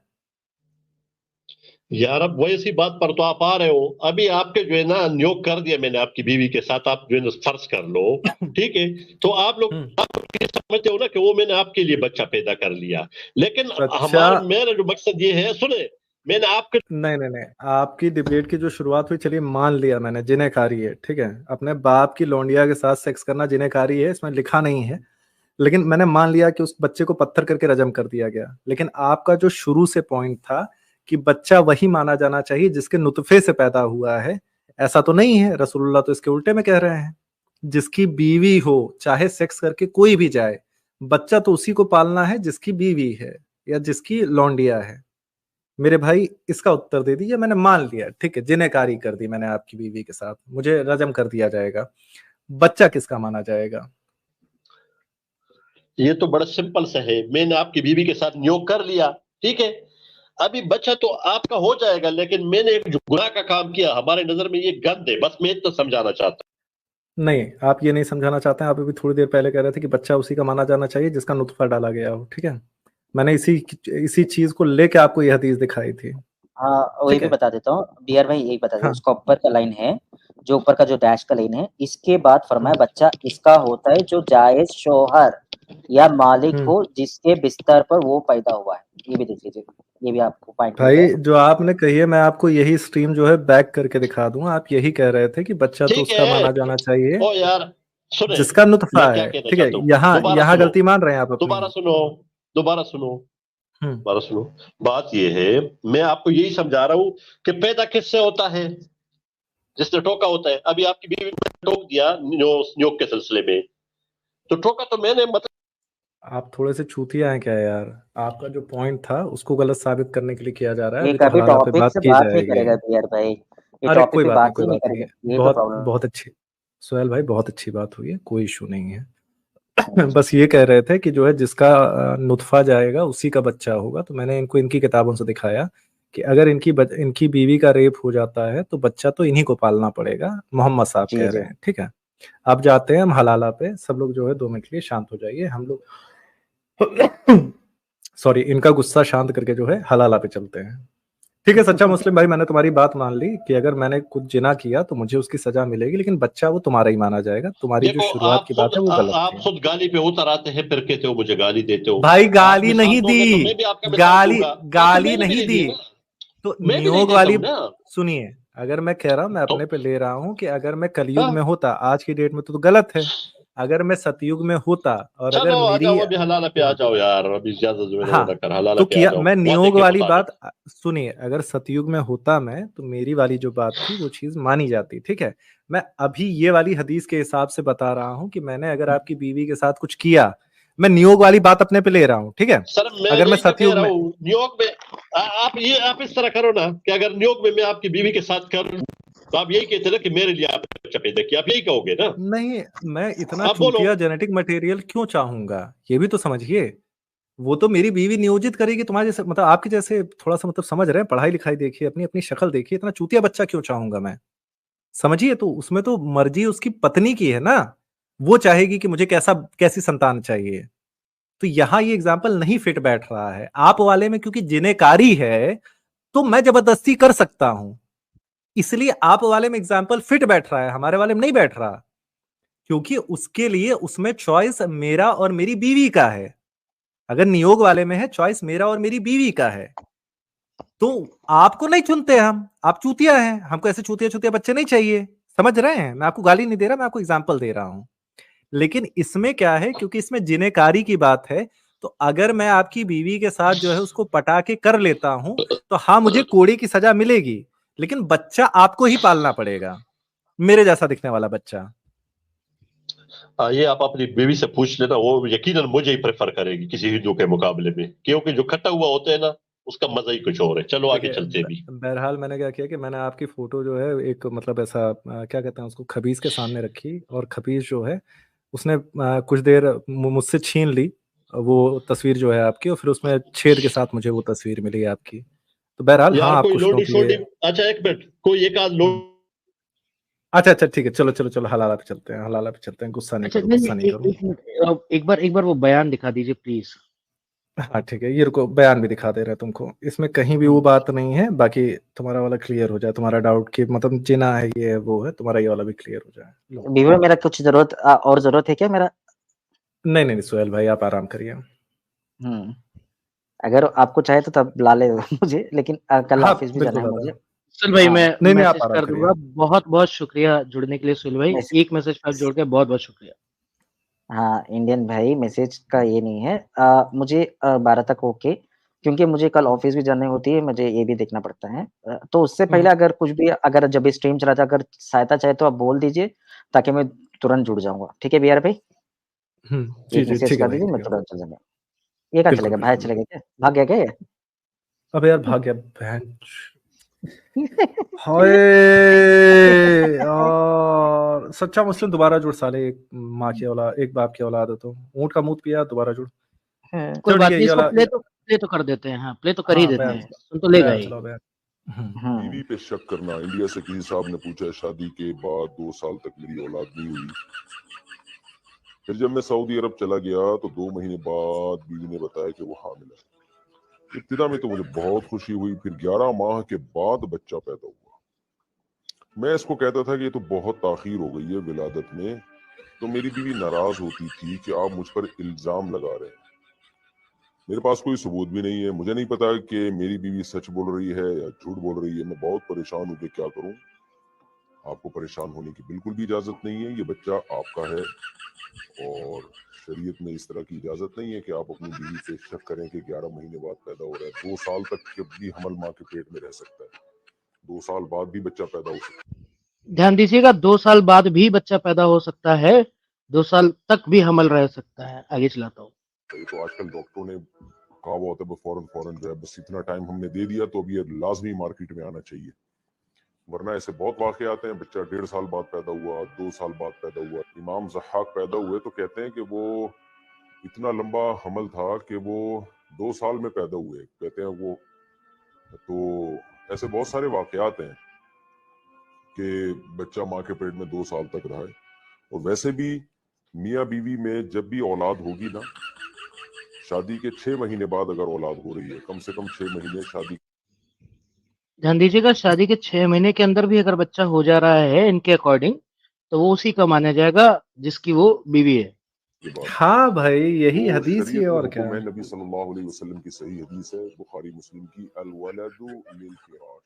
यार अब वैसी बात पर तो आप आ रहे हो। अभी आपके जो है ना नियोग कर दिया मैंने आपकी बीवी के साथ, आप जो है ना फर्ज कर लो, ठीक है। तो आप लोग ये समझते हो ना कि वो मैंने आपके लिए बच्चा पैदा कर लिया, लेकिन अच्छा, मेरा जो मकसद ये है, सुने, मैंने आपके नहीं, आपकी डिबेट की जो शुरुआत हुई, चलिए मान लिया मैंने, जिनेकारी है, ठीक है। अपने बाप की लौंडिया के साथ सेक्स करना जिनेकारी है, इसमें लिखा नहीं है, लेकिन मैंने मान लिया कि उस बच्चे को पत्थर करके रजम कर दिया गया। लेकिन आपका जो शुरू से पॉइंट था कि बच्चा वही माना जाना चाहिए जिसके नुतफे से पैदा हुआ है। ऐसा तो नहीं है, रसूलुल्लाह तो इसके उल्टे में कह रहे हैं। जिसकी बीवी हो, चाहे सेक्स करके कोई भी जाए, बच्चा तो उसी को पालना है जिसकी बीवी है या जिसकी लौंडिया है। मेरे भाई इसका उत्तर दे दीजिए। मैंने मान लिया, ठीक है, जिनेकारी कर दी मैंने आपकी बीवी के साथ, मुझे रजम कर दिया जाएगा, बच्चा किसका माना जाएगा? ये तो बड़ा सिंपल सा है, मैंने आपकी बीवी के साथ नियोग कर लिया, ठीक है, अभी बच्चा तो आपका हो जाएगा, लेकिन मैंने एक जो गुनाह का काम किया, हमारे नजर में ये गंद है, बस मैं इतना समझाना चाहता हूँ। नहीं, आप ये नहीं समझाना चाहते हैं। आप अभी थोड़ी देर पहले कह रहे थे कि बच्चा उसी का माना जाना चाहिए जिसका नुतफा डाला गया हो, ठीक है। मैंने इसी चीज को लेके आपको ये हदीस दिखाई थी। हाँ, वही ठीक भी है। बता देता हूँ बिहार भाई, यही बता देता हूँ। हाँ। उसका ऊपर का लाइन है, जो ऊपर का जो डैश का लाइन है, इसके बाद फरमाया बच्चा इसका होता है जो जायज शौहर या मालिक हो जिसके बिस्तर पर वो पैदा हुआ है। ये भी देख लीजिए, ये भी आपको पॉइंट मिल भाई जाएगा। जो आपने कही है, मैं आपको यही स्ट्रीम जो है बैक करके दिखा दूंगा। आप यही कह रहे थे कि बच्चा तो ठीक उसका है, माना जाना चाहिए ओ यार सुने, जिसका नुतफा मैं क्या है, कहना ठीक है। चाहता हूँ, यहाँ दोबारा यहाँ सुनो, गलती मान रहे हैं आप अपनी। दोबारा सुनो, दोबारा सुनो, हम्म दोबारा सुनो। बात ये है, मैं आपको यही समझा रहा हूँ कि पैदा किससे होता है? जिसने टोका होता है। अभी आपकी बीवी ने टोक दिया नियोग के सिलसिले में, तो टोका तो मैंने, मतलब आप थोड़े से चूतिया हैं क्या यार? आपका जो पॉइंट था उसको गलत साबित करने के लिए किया जा रहा है। ये अभी तो कभी हलाला पे टॉपिक बात से की बात नहीं जाएगी। करेगा बिहार भाई, ये अरे टॉपिक कोई पे बात नहीं, बात कोई ही नहीं बात नहीं, करेगा, ये तो बहुत प्रॉब्लम बहुत अच्छी, सोहेल भाई बहुत अच्छी बात हुई है, कोई इशू नहीं है। बस ये कह रहे थे कि जो है जिसका नुतफा जाएगा उसी का बच्चा होगा। तो मैंने इनको इनकी किताबों से दिखाया कि अगर इनकी बीवी का रेप हो जाता है तो बच्चा तो इन्हीं को पालना पड़ेगा। मोहम्मद साहब जी कह जी। रहे हैं, ठीक है। अब जाते हैं हम हलाला पे। सब लोग जो है 2 मिनट के लिए शांत हो जाइए। हम लोग सॉरी, इनका गुस्सा शांत करके जो है हलाला पे चलते हैं। ठीक है सच्चा मुस्लिम भाई, मैंने तुम्हारी बात मान ली कि अगर मैंने कुछ जिना किया तो मुझे उसकी सजा मिलेगी, लेकिन बच्चा वो तुम्हारा ही माना जाएगा। तुम्हारी जो देखो, शुरुआत की बात है वो गलत आप थी खुद गाली पे उतर आते हैं, फिर कहते हो मुझे गाली देते हो। भाई। आप गाली मिसाल नहीं दोगे तो दी, मैं भी आपका मिसाल दूंगा, लेकिन गाली मैंने भी नहीं नहीं दी। दी ना, तो मैं भी नहीं नियोग देता वाली, हूं ना। सुनिए, अगर मैं कह रहा हूं, मैं तो अपने पे ले रहा हूं कि अगर मैं कलयुग हाँ, में होता, आज की डेट में तो गलत है। अगर मैं सतयुग में होता और अगर चलो आ मेरी, जाओ, अभी हलाला पे आ जाओ यार, अभी ज्यादा जो है ना हाँ, कर, हलाला तो पे आ किया जाओ, मैं वादे नियोग के वाली मुताबिक। बात। सुनिए, अगर सतयुग में होता मैं तो मेरी वाली जो बात थी वो चीज मानी जाती, ठीक है। मैं अभी ये वाली हदीस के हिसाब से बता रहा हूं कि मैंने अगर आपकी बीवी के साथ कुछ किया, मैं नियोग वाली बात अपने पे ले रहा हूं, ठीक है। सर मैं अगर मैं यही तो कह सतयुग रहा में, हूँ, न्यूयॉर्क में आप इस तरह करो ना कि अगर न्यूयॉर्क में मैं आपकी बीवी के साथ करूं, तो आप यही कहते ना कि मेरे लिए आप बच्चा पैदा किया, आप यही कहोगे ना? नहीं, मैं इतना आप बोलो। चूतिया जेनेटिक मटेरियल क्यों चाहूंगा, ये भी तो समझिए। वो तो मेरी बीवी नियोजित करेगी तुम्हारे जैसे, मतलब आपके जैसे थोड़ा सा, मतलब समझ रहे हैं, पढ़ाई लिखाई देखिए, अपनी अपनी शक्ल देखिए। इतना चूतिया बच्चा क्यों चाहूंगा मैं, समझिए। तो उसमें तो मर्जी उसकी पत्नी की है ना, वो चाहेगी कि मुझे कैसी संतान चाहिए। तो यहाँ ये एग्जाम्पल नहीं फिट बैठ रहा है। आप वाले में क्योंकि जिनेकारी है तो मैं जबरदस्ती कर सकता हूं, इसलिए आप वाले में एग्जाम्पल फिट बैठ रहा है, हमारे वाले में नहीं बैठ रहा। क्योंकि उसके लिए उसमें चॉइस मेरा और मेरी बीवी का है। अगर नियोग वाले में है चॉइस मेरा और मेरी बीवी का है, तो आपको नहीं चुनते हम, आप चूतिया हैं। हमको ऐसे चूतिया चूतिया बच्चे नहीं चाहिए, समझ रहे हैं। मैं आपको गाली नहीं दे रहा, मैं आपको एग्जाम्पल दे रहा हूं। लेकिन इसमें क्या है, क्योंकि इसमें जिनेकारी की बात है, तो अगर मैं आपकी बीवी के साथ जो है उसको पटा के कर लेता हूं, तो हाँ, मुझे कोड़े की सजा मिलेगी, लेकिन बच्चा आपको ही पालना पड़ेगा, मेरे जैसा दिखने वाला बच्चा। ये आप अपनी बीवी से पूछ लेना, वो यकीनन मुझे ही प्रेफर करेगी किसी हिंदू के मुकाबले में, क्योंकि जो खट्टा हुआ होता है ना, उसका मजा ही कुछ और है। चलो आगे देखिए, चलते हैं भी। बहरहाल मैंने क्या किया कि मैंने आपकी फोटो जो है एक, मतलब ऐसा क्या कहते हैं उसको, खबीज के सामने रखी, और खबीज जो है उसने कुछ देर मुझसे छीन ली वो तस्वीर जो है आपकी, और फिर उसमें छेद के साथ मुझे वो तस्वीर मिली आपकी। तो बहरहाल हाँ, यार आप कोई कुछ लोगों लोडी के शोडी, लिए, अच्छा एक मिनट, कोई एक आध लोड। अच्छा अच्छा ठीक है, चलो चलो चलो, हलाला पे चलते हैं, हलाला पे चलते हैं। गुस्सा नहीं अच्छा करो, नहीं गुस्सा नहीं नहीं, करो। एक मिनट, एक बार वो बयान दिखा दीजिए प्लीज। हाँ ठीक है, ये रुको, बयान भी दिखा दे रहे हैं तुमको। इसमें कहीं भी वो बात नहीं है। बाकी तुम्हारा वाला क्लियर हो जाए, तुम्हारा डाउट कि मतलब जिना है ये है वो है, तुम्हारा ये वाला भी क्लियर हो जाए। लो। बिहार मेरा कुछ और जरूरत है क्या मेरा? नहीं नहीं सोहेल भाई, आप आराम करिए। अगर आपको चाहे तो तब ला ले मुझे, लेकिन कल हाँ ऑफिस भी जाना बिल्कुल है दादा। मुझे। सुल भाई हाँ, मैं नहीं नहीं, आप मैसेज आराम कर करिए। दूंगा। बहुत बहुत शुक्रिया जुड़ने के लिए सुल भाई, मैसेज, एक मैसेज पर जोड़ के बहुत बहुत शुक्रिया। हाँ इंडियन भाई, मैसेज का ये नहीं है। मुझे 12 तक ओके, क्योंकि मुझे कल ऑफिस भी जानी होती है, मुझे ये भी देखना पड़ता है। तो उससे पहले हम्म, अगर कुछ भी, अगर जब भी स्ट्रीम चला जाए, अगर सहायता चाहे तो आप बोल दीजिए, ताकि मैं तुरंत जुड़ जाऊँगा। ठीक है बीआर भाई? जी एक जी मैसेज ठीक है कर भाई, दीजिए, ठीक मैं है, तुरंत चल जाऊँगा। ये कहाँ चला बिल्कुल गया? बाहर बिल्कुल। चला गया क्या? भाग गया क्या ये? अबे यार भाग गया बहन। हाय यार, सच्चा मुस्लिम दोबारा जुड़ साले, एक माँ की औलाद, एक बाप की औलाद है तो ऊँट का मुंह पिया, दोबारा जुड़। हाँ, कोई चलो ठीक बात है, नहीं, ये इसको वाला प्ले तो कर देते हैं। हाँ, प्ले तो कर ही हाँ देते बयान, हैं, सुन तो लेगा बयान ही। चलाओ बयान। हाँ। बीवी पे शक करना। इंडिया से किसी साहब ने पूछा, शादी के बाद 2 साल तक मेरी औलाद नहीं हुई। फिर जब मैं सऊदी अरब चला गया तो 2 महीने बाद बीवी ने बताया कि वो हामिल है। इब्तिदा में तो मुझे बहुत खुशी हुई, फिर 11 माह के बाद बच्चा पैदा हुआ। मैं इसको कहता था कि ये तो बहुत ताखीर हो गई है विलादत में, तो मेरी बीवी नाराज होती थी कि आप मुझ पर इल्जाम लगा रहे हैं। मेरे पास कोई सबूत भी नहीं है, मुझे नहीं पता कि मेरी बीवी सच बोल रही है या झूठ बोल रही है। मैं बहुत परेशान हूँ कि क्या करूं। आपको परेशान होने की बिल्कुल भी इजाजत नहीं है, ये बच्चा आपका है और शरीयत में इस तरह की इजाजत नहीं है कि आप अपनी बीवी पे शक करें कि 11 महीने बाद पैदा हो रहा है। 2 साल तक जब भी हमल माँ के पेट में रह सकता है, 2 साल बाद भी बच्चा पैदा हो सकता है। ध्यान दीजिएगा, 2 साल बाद भी बच्चा पैदा हो सकता है, 2 साल तक भी हमल रह सकता है। आगे चलाता हूँ। तो आजकल डॉक्टरों ने कहा हुआ होता है फौरन जो है, बस इतना टाइम हमने दे दिया तो अब ये लाजमी मार्केट में आना चाहिए, वरना ऐसे बहुत वाकये आते हैं। बच्चा 1.5 साल बाद पैदा हुआ, 2 साल बाद पैदा हुआ। इमाम ज़हाक पैदा हुए तो कहते हैं कि वो इतना लंबा हमल था कि वो 2 साल में पैदा हुए, कहते हैं वो। तो ऐसे बहुत सारे वाकयात हैं कि बच्चा माँ के पेट में 2 साल तक रहा है। और वैसे भी मियाँ बीवी में जब भी औलाद होगी ना, शादी के 6 महीने बाद अगर औलाद हो रही है, कम से कम 6 महीने शादी। ध्यान दीजिएगा, शादी के 6 महीने के अंदर भी अगर बच्चा हो जा रहा है इनके अकॉर्डिंग, तो वो उसी का माना जाएगा जिसकी वो बीवी है। हाँ भाई, यही तो हदीस ही शरीयत है में और क्या हुक्म है, है। नबी सल्लल्लाहु अलैहि वसल्लम की सही हदीस है, बुखारी मुस्लिम की, अल वलदु लिल फिराश।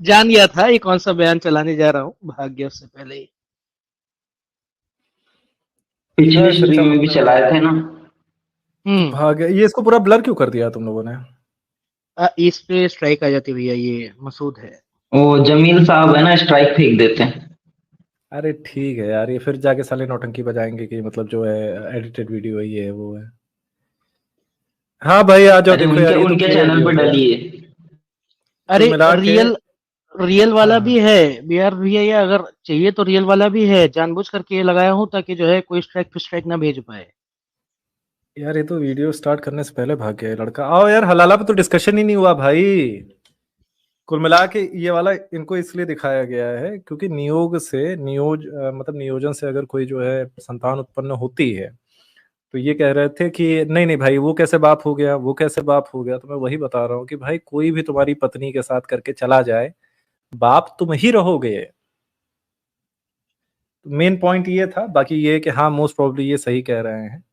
जान गया था ये कौन सा बयान चलाने जा रहा हूँ, भाग गया उससे पहले ही। पिछले सच्चा स्ट्रीम में भी मुस्लिम चलाए थे ना। तो भाग गया। ये इसको पूरा ब्लर क्यों कर दिया तुम लोगों ने? इस पे स्ट्राइक आ जाती भैया, ये मसूद है। वो जमील साहब है ना, स्ट्राइक फेंक देते हैं। अरे ठीक है यार, ये फिर जाके साले नौटंकी बजाएंगे कि मतलब जो है एडिटेड वीडियो है, ये है वो है। हाँ भाई आ जाओ, अरे देखो उनके यार ये तो उनके क्लियर भी चैनल हो पे गया। डली है। अरे कुल मिला के रियल वाला हाँ भी है बिहार भैया, ये अगर चाहिए तो रियल वाला भी है, जानबूझ करके ये लगाया हूँ ताकि जो है कोई स्ट्राइक ना भेज पाए। यार, ये तो वीडियो स्टार्ट करने से पहले भाग गया ये लड़का। आओ यार, हलाला पे तो डिस्कशन ही नहीं हुआ भाई। कुल मिला के ये वाला इनको इसलिए दिखाया गया है क्योंकि मतलब नियोजन से अगर कोई जो है संतान उत्पन्न होती है, तो ये कह रहे थे कि नहीं नहीं भाई, वो कैसे बाप हो गया, वो कैसे बाप हो गया। तो मैं वही बता रहा हूँ कि भाई कोई भी तुम्हारी पत्नी के साथ करके चला जाए, बाप तुम ही रहोगे। मेन पॉइंट ये था। बाकी ये कि हाँ, मोस्ट प्रोबेबली ये सही कह रहे हैं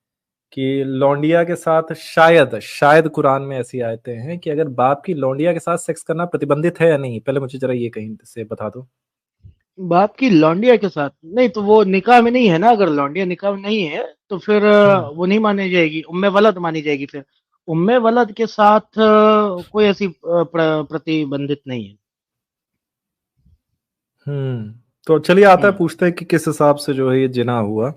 कि लौंडिया के साथ शायद शायद कुरान में ऐसी आयतें हैं कि अगर बाप की लौंडिया के साथ सेक्स करना प्रतिबंधित है या नहीं। पहले मुझे जरा ये कहीं से बता दो। बाप की लौंडिया के साथ नहीं, तो वो निकाह में नहीं है ना। अगर लौंडिया निकाह में नहीं है तो फिर वो नहीं मानी जाएगी, उम्मे वलद मानी जाएगी। फिर उम्मे वलद के साथ कोई ऐसी प्रतिबंधित नहीं है। तो चलिए आता है, हम्म पूछते हैं कि किस हिसाब से जो है ये जिना हुआ।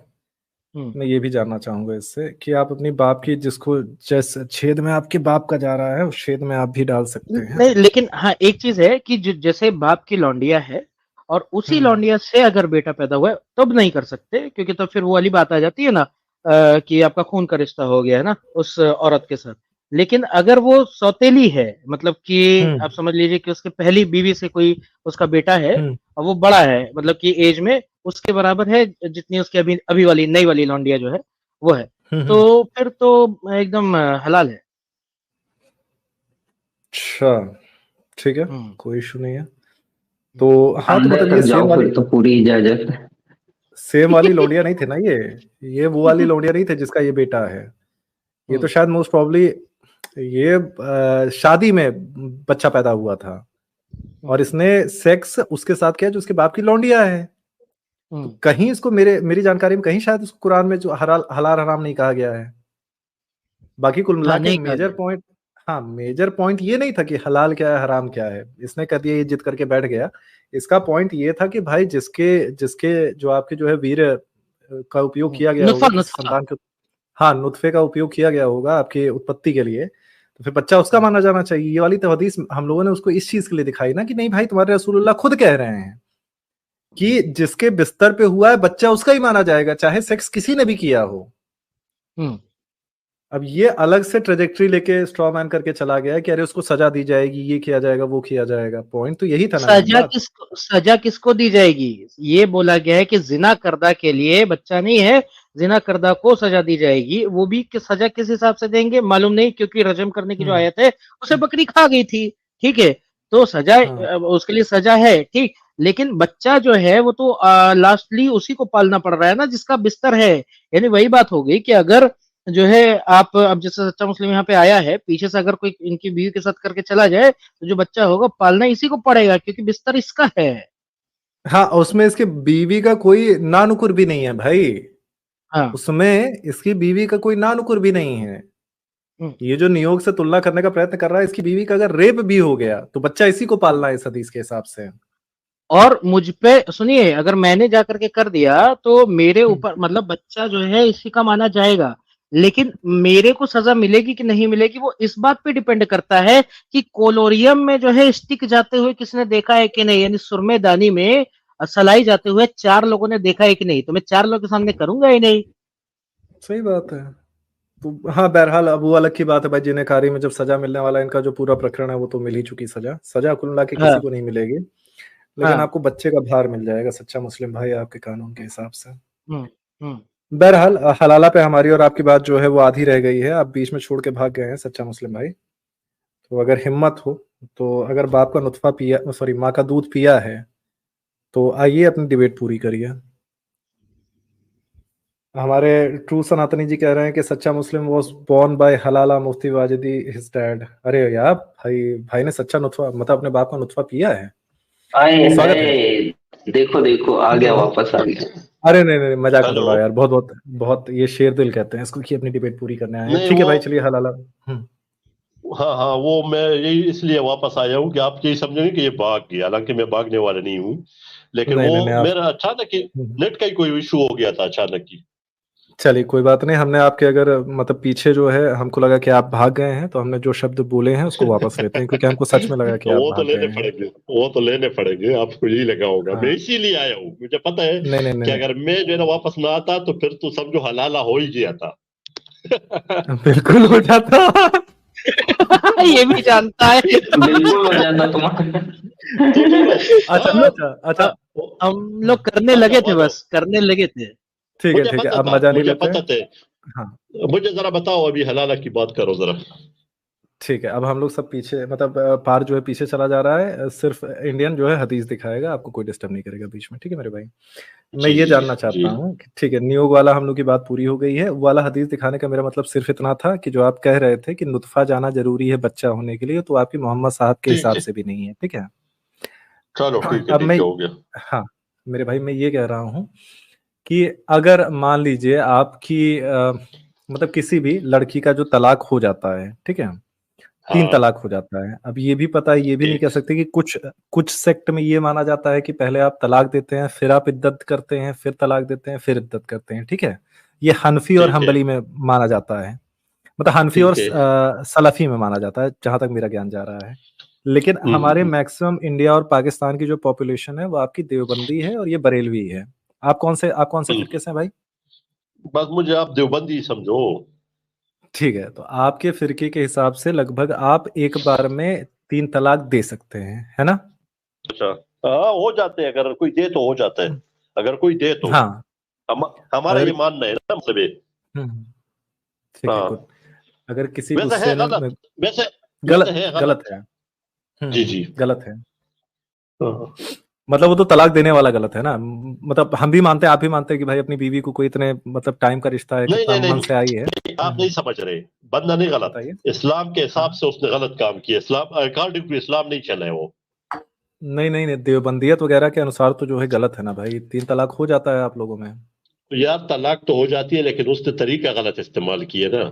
हम्म मैं ये भी जानना चाहूंगा इससे कि आप अपनी बाप की, जिसको जिस छेद में आपके बाप का जा रहा है, उस छेद में आप भी डाल सकते हैं। नहीं, लेकिन हाँ एक चीज है कि जैसे बाप की लौंडिया है और उसी लौंडिया से अगर बेटा पैदा हुआ है तब नहीं कर सकते, क्योंकि तब फिर वो वाली बात आ जाती है ना, कि आपका खून का रिश्ता हो गया है ना उस औरत के साथ। लेकिन अगर वो सौतेली है, मतलब कि हम्म आप समझ लीजिए कि उसके पहली बीवी से कोई उसका बेटा है हम्म और वो बड़ा है, मतलब कि एज में उसके बराबर है जितनी उसकी अभी अभी वाली नई वाली लौंडिया जो है वो है, हम्म। तो फिर तो एकदम हलाल है। अच्छा ठीक है, हम्म कोई इशू नहीं है। तो हाँ, तो अंदर मतलब ये तक जाओ फिर तो पूरी इजाजत है। सेम वाली लौंडिया नहीं थे ना ये वो वाली लौंडिया नहीं थे जिसका ये बेटा है। ये तो शायद मोस्ट प्रॉब्ली ये शादी में बच्चा पैदा हुआ था। और इसने सेक्स उसके साथ किया जो उसके बाप की लौंडिया है। तो कहीं इसको मेरी जानकारी में कहीं शायद उसको कुरान में जो हलाल हराम नहीं कहा गया है। बाकी कुल मिला के मेजर पॉइंट, हाँ मेजर पॉइंट ये नहीं था कि हलाल क्या है हराम क्या है, इसने कर दिया ये जिद करके बैठ गया। इसका पॉइंट ये था कि भाई जिसके जो आपके जो है वीर का उपयोग किया गया होगा किसी संतान के, हाँ नुत्फे का उपयोग किया गया होगा आपके उत्पत्ति के लिए, तो फिर बच्चा उसका माना जाना चाहिए। ये वाली तो हदीस हम लोगों ने उसको इस चीज के लिए दिखाई ना कि नहीं भाई तुम्हारे रसूलुल्लाह खुद कह रहे हैं कि जिसके बिस्तर पे हुआ है बच्चा उसका ही माना जाएगा चाहे सेक्स किसी ने भी किया हो। अब ये अलग से ट्रेजेक्टरी लेके स्ट्रॉ मैन करके चला गया कि अरे उसको सजा दी जाएगी, ये किया जाएगा, वो किया जाएगा। पॉइंट तो यही था ना। सजा किसको दी जाएगी? ये बोला गया है कि जिना करदा के लिए बच्चा नहीं है, जिना करदा को सजा दी जाएगी। वो भी कि सजा किस हिसाब से देंगे मालूम नहीं, क्योंकि रजम करने की जो आयत है उसे बकरी खा गई थी, ठीक है, तो सजा उसके लिए सजा है, ठीक। लेकिन बच्चा जो है वो तो लास्टली उसी को पालना पड़ रहा है ना जिसका बिस्तर है। यानी वही बात हो गई कि अगर जो है आप अब जैसे सच्चा मुस्लिम यहाँ पे आया है, पीछे से अगर कोई इनकी बीवी के साथ करके चला जाए तो जो बच्चा होगा पालना इसी को पड़ेगा क्योंकि बिस्तर इसका है। हाँ उसमें इसके बीवी का कोई नानुकुर भी नहीं है भाई। हाँ उसमें इसकी बीवी का कोई नानुकुर भी नहीं है। ये जो नियोग से तुलना करने का प्रयत्न कर रहा है, इसकी बीवी का अगर रेप भी हो गया तो बच्चा इसी को पालना है इस हदीस के हिसाब से। और मुझ पे सुनिए, अगर मैंने जाकर के कर दिया तो मेरे ऊपर मतलब बच्चा जो है इसी का माना जाएगा, लेकिन मेरे को सजा मिलेगी कि नहीं मिलेगी वो इस बात पे डिपेंड करता है कि कोलोरियम में जो है स्टिक जाते हुए किसने देखा है कि नहीं, यानी सुरमेदानी में सलाई जाते हुए 4 लोगों ने देखा है कि नहीं, तो मैं 4 लोगों के सामने करूंगा ही नहीं। सही बात है। तो हाँ बहरहाल अब वो अलग की बात है भाई, जिन्हेकारी में जब सजा मिलने वाला इनका जो पूरा प्रकरण है वो तो मिल ही चुकी सजा कुल मिला के किसी को नहीं मिलेगी, लेकिन आपको बच्चे का भार मिल जाएगा सच्चा मुस्लिम भाई आपके कानून के हिसाब से। बहरहाल हलाला पे हमारी और आपकी बात जो है वो आधी रह गई है, आप बीच में छोड़ के भाग गए हैं सच्चा मुस्लिम भाई। तो अगर हिम्मत हो तो अगर बाप का नुत्फा पिया, सॉरी माँ का दूध पिया है तो आइए अपनी डिबेट पूरी करिए। हमारे ट्रू सनातनी जी कह रहे हैं कि सच्चा मुस्लिम वाज बोर्न बाय हलाला मुफ्ती वाजिदी हिज डैड। अरे यार भाई ने सच्चा नुत्फा मतलब अपने बाप का नुत्फा पिया है। देखो आ गया, वापस आ गया। अरे नहीं मजाक कर रहा यार, बहुत ये शेर दिल कहते हैं इसको कि अपनी डिबेट पूरी करने आए हैं। ठीक है भाई चलिए हलाला। हाँ वो मैं यही इसलिए वापस आया हूँ कि आप यही समझेंगे कि ये भाग गया, हालांकि मैं भागने वाला नहीं हूँ, लेकिन वो मेरा अचानक नेट का ही कोई इशू हो गया था अचानक ही। चलिए कोई बात नहीं, हमने आपके अगर मतलब पीछे जो है हमको लगा कि आप भाग गए हैं तो हमने जो शब्द बोले हैं उसको वापस लेते हैं क्योंकि हमको सच में लगा कि वो तो लेने पड़ेंगे आपको, यही लगा होगा। मैं इसीलिए आया हूँ, मुझे पता है कि अगर मैं जो है ना वापस ना आता तो फिर तो समझो हलाला हो ही गया था। बिल्कुल हो जाता। ये भी जानता है। बिल्कुल हो जाता तुम्हारा। अच्छा हम लोग करने लगे थे, बस करने लगे थे। ठीक है अब मजा नहीं लेते। पता थे। हाँ मुझे जरा बताओ, अभी हलाला की बात करो जरा। ठीक है अब हम लोग सब पीछे मतलब पार जो है पीछे चला जा रहा है, सिर्फ इंडियन जो है हदीस दिखाएगा, आपको कोई डिस्टर्ब नहीं करेगा बीच में। ठीक है मेरे भाई, मैं ये जानना चाहता हूँ। ठीक है नियोग वाला हम लोग की बात पूरी हो गई है, वो वाला हदीस दिखाने का मेरा मतलब सिर्फ इतना था कि जो आप कह रहे थे कि नुत्फा जाना जरूरी है बच्चा होने के लिए, तो आपकी मोहम्मद साहब के हिसाब से भी नहीं है। ठीक है चलो ठीक है, अब मैं हो गया। हाँ मेरे भाई मैं ये कह रहा हूँ कि अगर मान लीजिए आपकी मतलब किसी भी लड़की का जो तलाक हो जाता है, ठीक है 3 तलाक हो जाता है। अब ये भी पता है, ये भी नहीं कह सकते कि कुछ सेक्ट में ये माना जाता है कि पहले आप तलाक देते हैं फिर आप इद्दत करते हैं, फिर तलाक देते हैं फिर इद्दत करते हैं। ठीक है ये हनफी और हम्बली में माना जाता है, मतलब हनफी और सलफी में माना जाता है जहां तक मेरा ज्ञान जा रहा है। लेकिन हमारे मैक्सिमम इंडिया और पाकिस्तान की जो पॉपुलेशन है वो आपकी देवबंदी है और ये बरेलवी है। आप कौन से फिरके से हैं भाई? बस मुझे आप देवबंदी समझो। ठीक है तो आपके फिरके के हिसाब से लगभग आप एक बार में 3 तलाक दे सकते हैं, है ना? अच्छा हाँ हो जाते हैं, अगर कोई दे तो हो जाता है, अगर कोई दे तो। हाँ हमारा ये मानना है ना, मतलब ठीक है अगर किसी गुस्से में वैसे गलत है जी गलत है मतलब वो तो तलाक देने वाला गलत है ना। मतलब हम भी मानते हैं, आप भी मानते हैं कि भाई अपनी बीवी को कोई इतने मतलब टाइम का रिश्ता है, कितना मन से आई है। आप नहीं समझ रहे, बंदा नहीं गलत, इस्लाम के हिसाब से उसने गलत काम किया। इस्लाम अकॉर्डिंग टू इस्लाम नहीं चला है वो। नहीं नहीं नहीं, देवबंदियत वगैरह के अनुसार तो जो है गलत है ना भाई, 3 तलाक हो जाता है आप लोगों में। तो यार तलाक तो हो जाती है, लेकिन उसने तरीका गलत इस्तेमाल किया ना।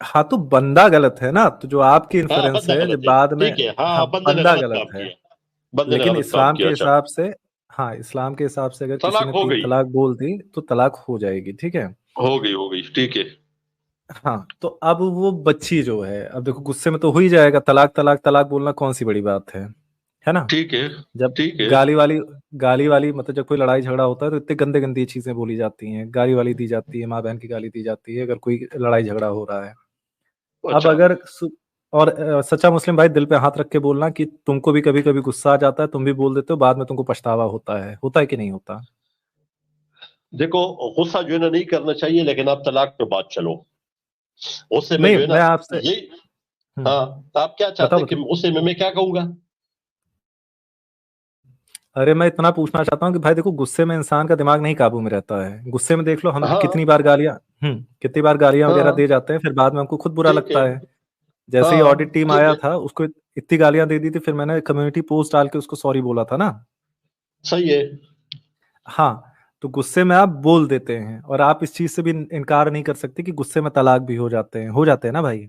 हाँ तो बंदा गलत है ना, तो जो आपकी हाँ इन्फ्लुएंस बंदा है जो गलत है, बाद में, ठीक है, हाँ हाँ बंदे ने बंदा गलत गलत काम है। किया, बंदे ने लेकिन गलत काम इस्लाम किया। के अच्छा, हिसाब से, हाँ इस्लाम के हिसाब से अगर किसी तलाक ने हो 3 गई, तलाक बोल दी तो तलाक हो जाएगी, ठीक है। हो गई, ठीक है। हाँ तो अब वो बच्ची जो है, अब देखो गुस्से में तो हो ही जाएगा, तलाक तलाक तलाक बोलना कौन सी बड़ी बात है ना। ठीक है, जब ठीक है। गाली वाली मतलब जब कोई लड़ाई झगड़ा होता है तो इतने गंदे गंदी चीजें बोली जाती हैं, गाली वाली दी जाती है, माँ बहन की गाली दी जाती है अगर कोई लड़ाई झगड़ा हो रहा है। अब अच्छा, अगर और सच्चा मुस्लिम भाई दिल पे हाथ रख के बोलना कि तुमको भी कभी कभी गुस्सा आ जाता है, तुम भी बोल देते हो, बाद में तुमको पछतावा होता है कि नहीं होता। देखो गुस्सा जो है ना नहीं करना चाहिए, लेकिन आप तलाक पे बात चलो, उससे में नहीं जो है ना मैं आपसे, ये। हाँ, तो आप क्या चाहते बताओ हैं कि बताओ। उससे में मैं क्या कहूंगा? अरे मैं इतना पूछना चाहता हूँ कि भाई देखो, गुस्से में इंसान का दिमाग नहीं काबू में रहता है, गुस्से में देख लो हम हाँ, कितनी बार गालियां वगैरह हाँ, दे जाते हैं, फिर बाद में हमको खुद बुरा ठीक है, लगता है। जैसे ही हाँ, ऑडिट टीम ठीक आया है, था उसको इतनी गालियां दे दी थी, फिर मैंने कम्युनिटी पोस्ट डाल के उसको सॉरी बोला था ना। सही है। हाँ तो गुस्से में आप बोल देते हैं, और आप इस चीज से भी इनकार नहीं कर सकते कि गुस्से में तलाक भी हो जाते हैं ना भाई।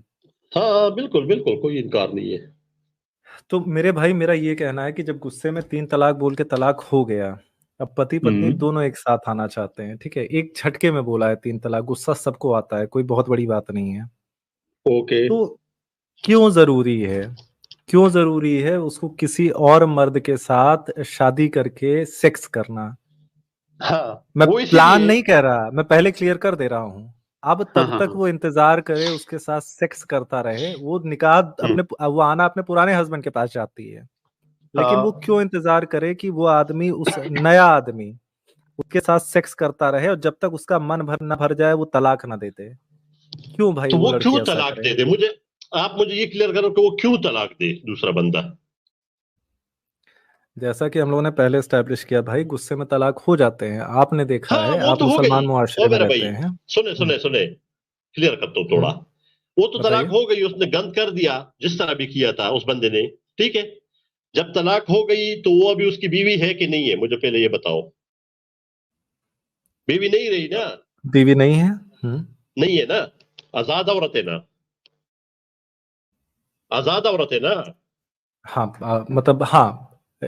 हाँ, हाँ, बिल्कुल बिल्कुल, कोई इनकार नहीं है। तो मेरे भाई मेरा ये कहना है कि जब गुस्से में 3 तलाक बोल के तलाक हो गया, अब पति पत्नी हम्म। दोनों एक साथ आना चाहते हैं, ठीक है, एक झटके में बोला है 3 तलाक, गुस्सा सबको आता है, कोई बहुत बड़ी बात नहीं है। ओके। तो क्यों जरूरी है, क्यों जरूरी है उसको किसी और मर्द के साथ शादी करके सेक्स करना। हाँ, मैं वो प्लान इसीलिए। नहीं कह रहा, मैं पहले क्लियर कर दे रहा हूं। अब हाँ, तब हाँ, तक हाँ। वो इंतजार करे, उसके साथ सेक्स करता रहे, वो निकाह हम्म, अपने, वो आना अपने पुराने हस्बैंड के पास जाती है। लेकिन वो हाँ, क्यों इंतजार करे कि वो आदमी, उस नया आदमी उसके साथ सेक्स करता रहे, और जब तक उसका मन भर ना भर जाए वो तलाक ना दे दे। क्यों भाई तो वो वो लड़की क्यों ऐसा तलाक करे। दे दे मुझे? आप मुझे ये क्लियर करो कि वो क्यों तलाक दे दूसरा बंदा? जैसा कि हम लोगों ने पहले स्टैब्लिश किया भाई, गुस्से में तलाक हो जाते हैं, आपने देखा हाँ, है, वो आप तो हो गई। मुसलमान ओ मुआशरे में मेरे रहते भाई, हैं। सुने हम्म सुने सुने, क्लियर करता हूँ थोड़ा। हम्म, वो तो तलाक बताइए। हो गई, उसने गंद कर दिया जिस तरह भी किया था उस बंदे ने। ठीक है, जब तलाक हो गई तो वो अभी उसकी बीवी है कि नहीं है, मुझे पहले ये बताओ। बीवी नहीं रही ना? बीवी नहीं है। नहीं है ना? आजाद औरत है ना? आजाद औरत है ना? हाँ मतलब हाँ,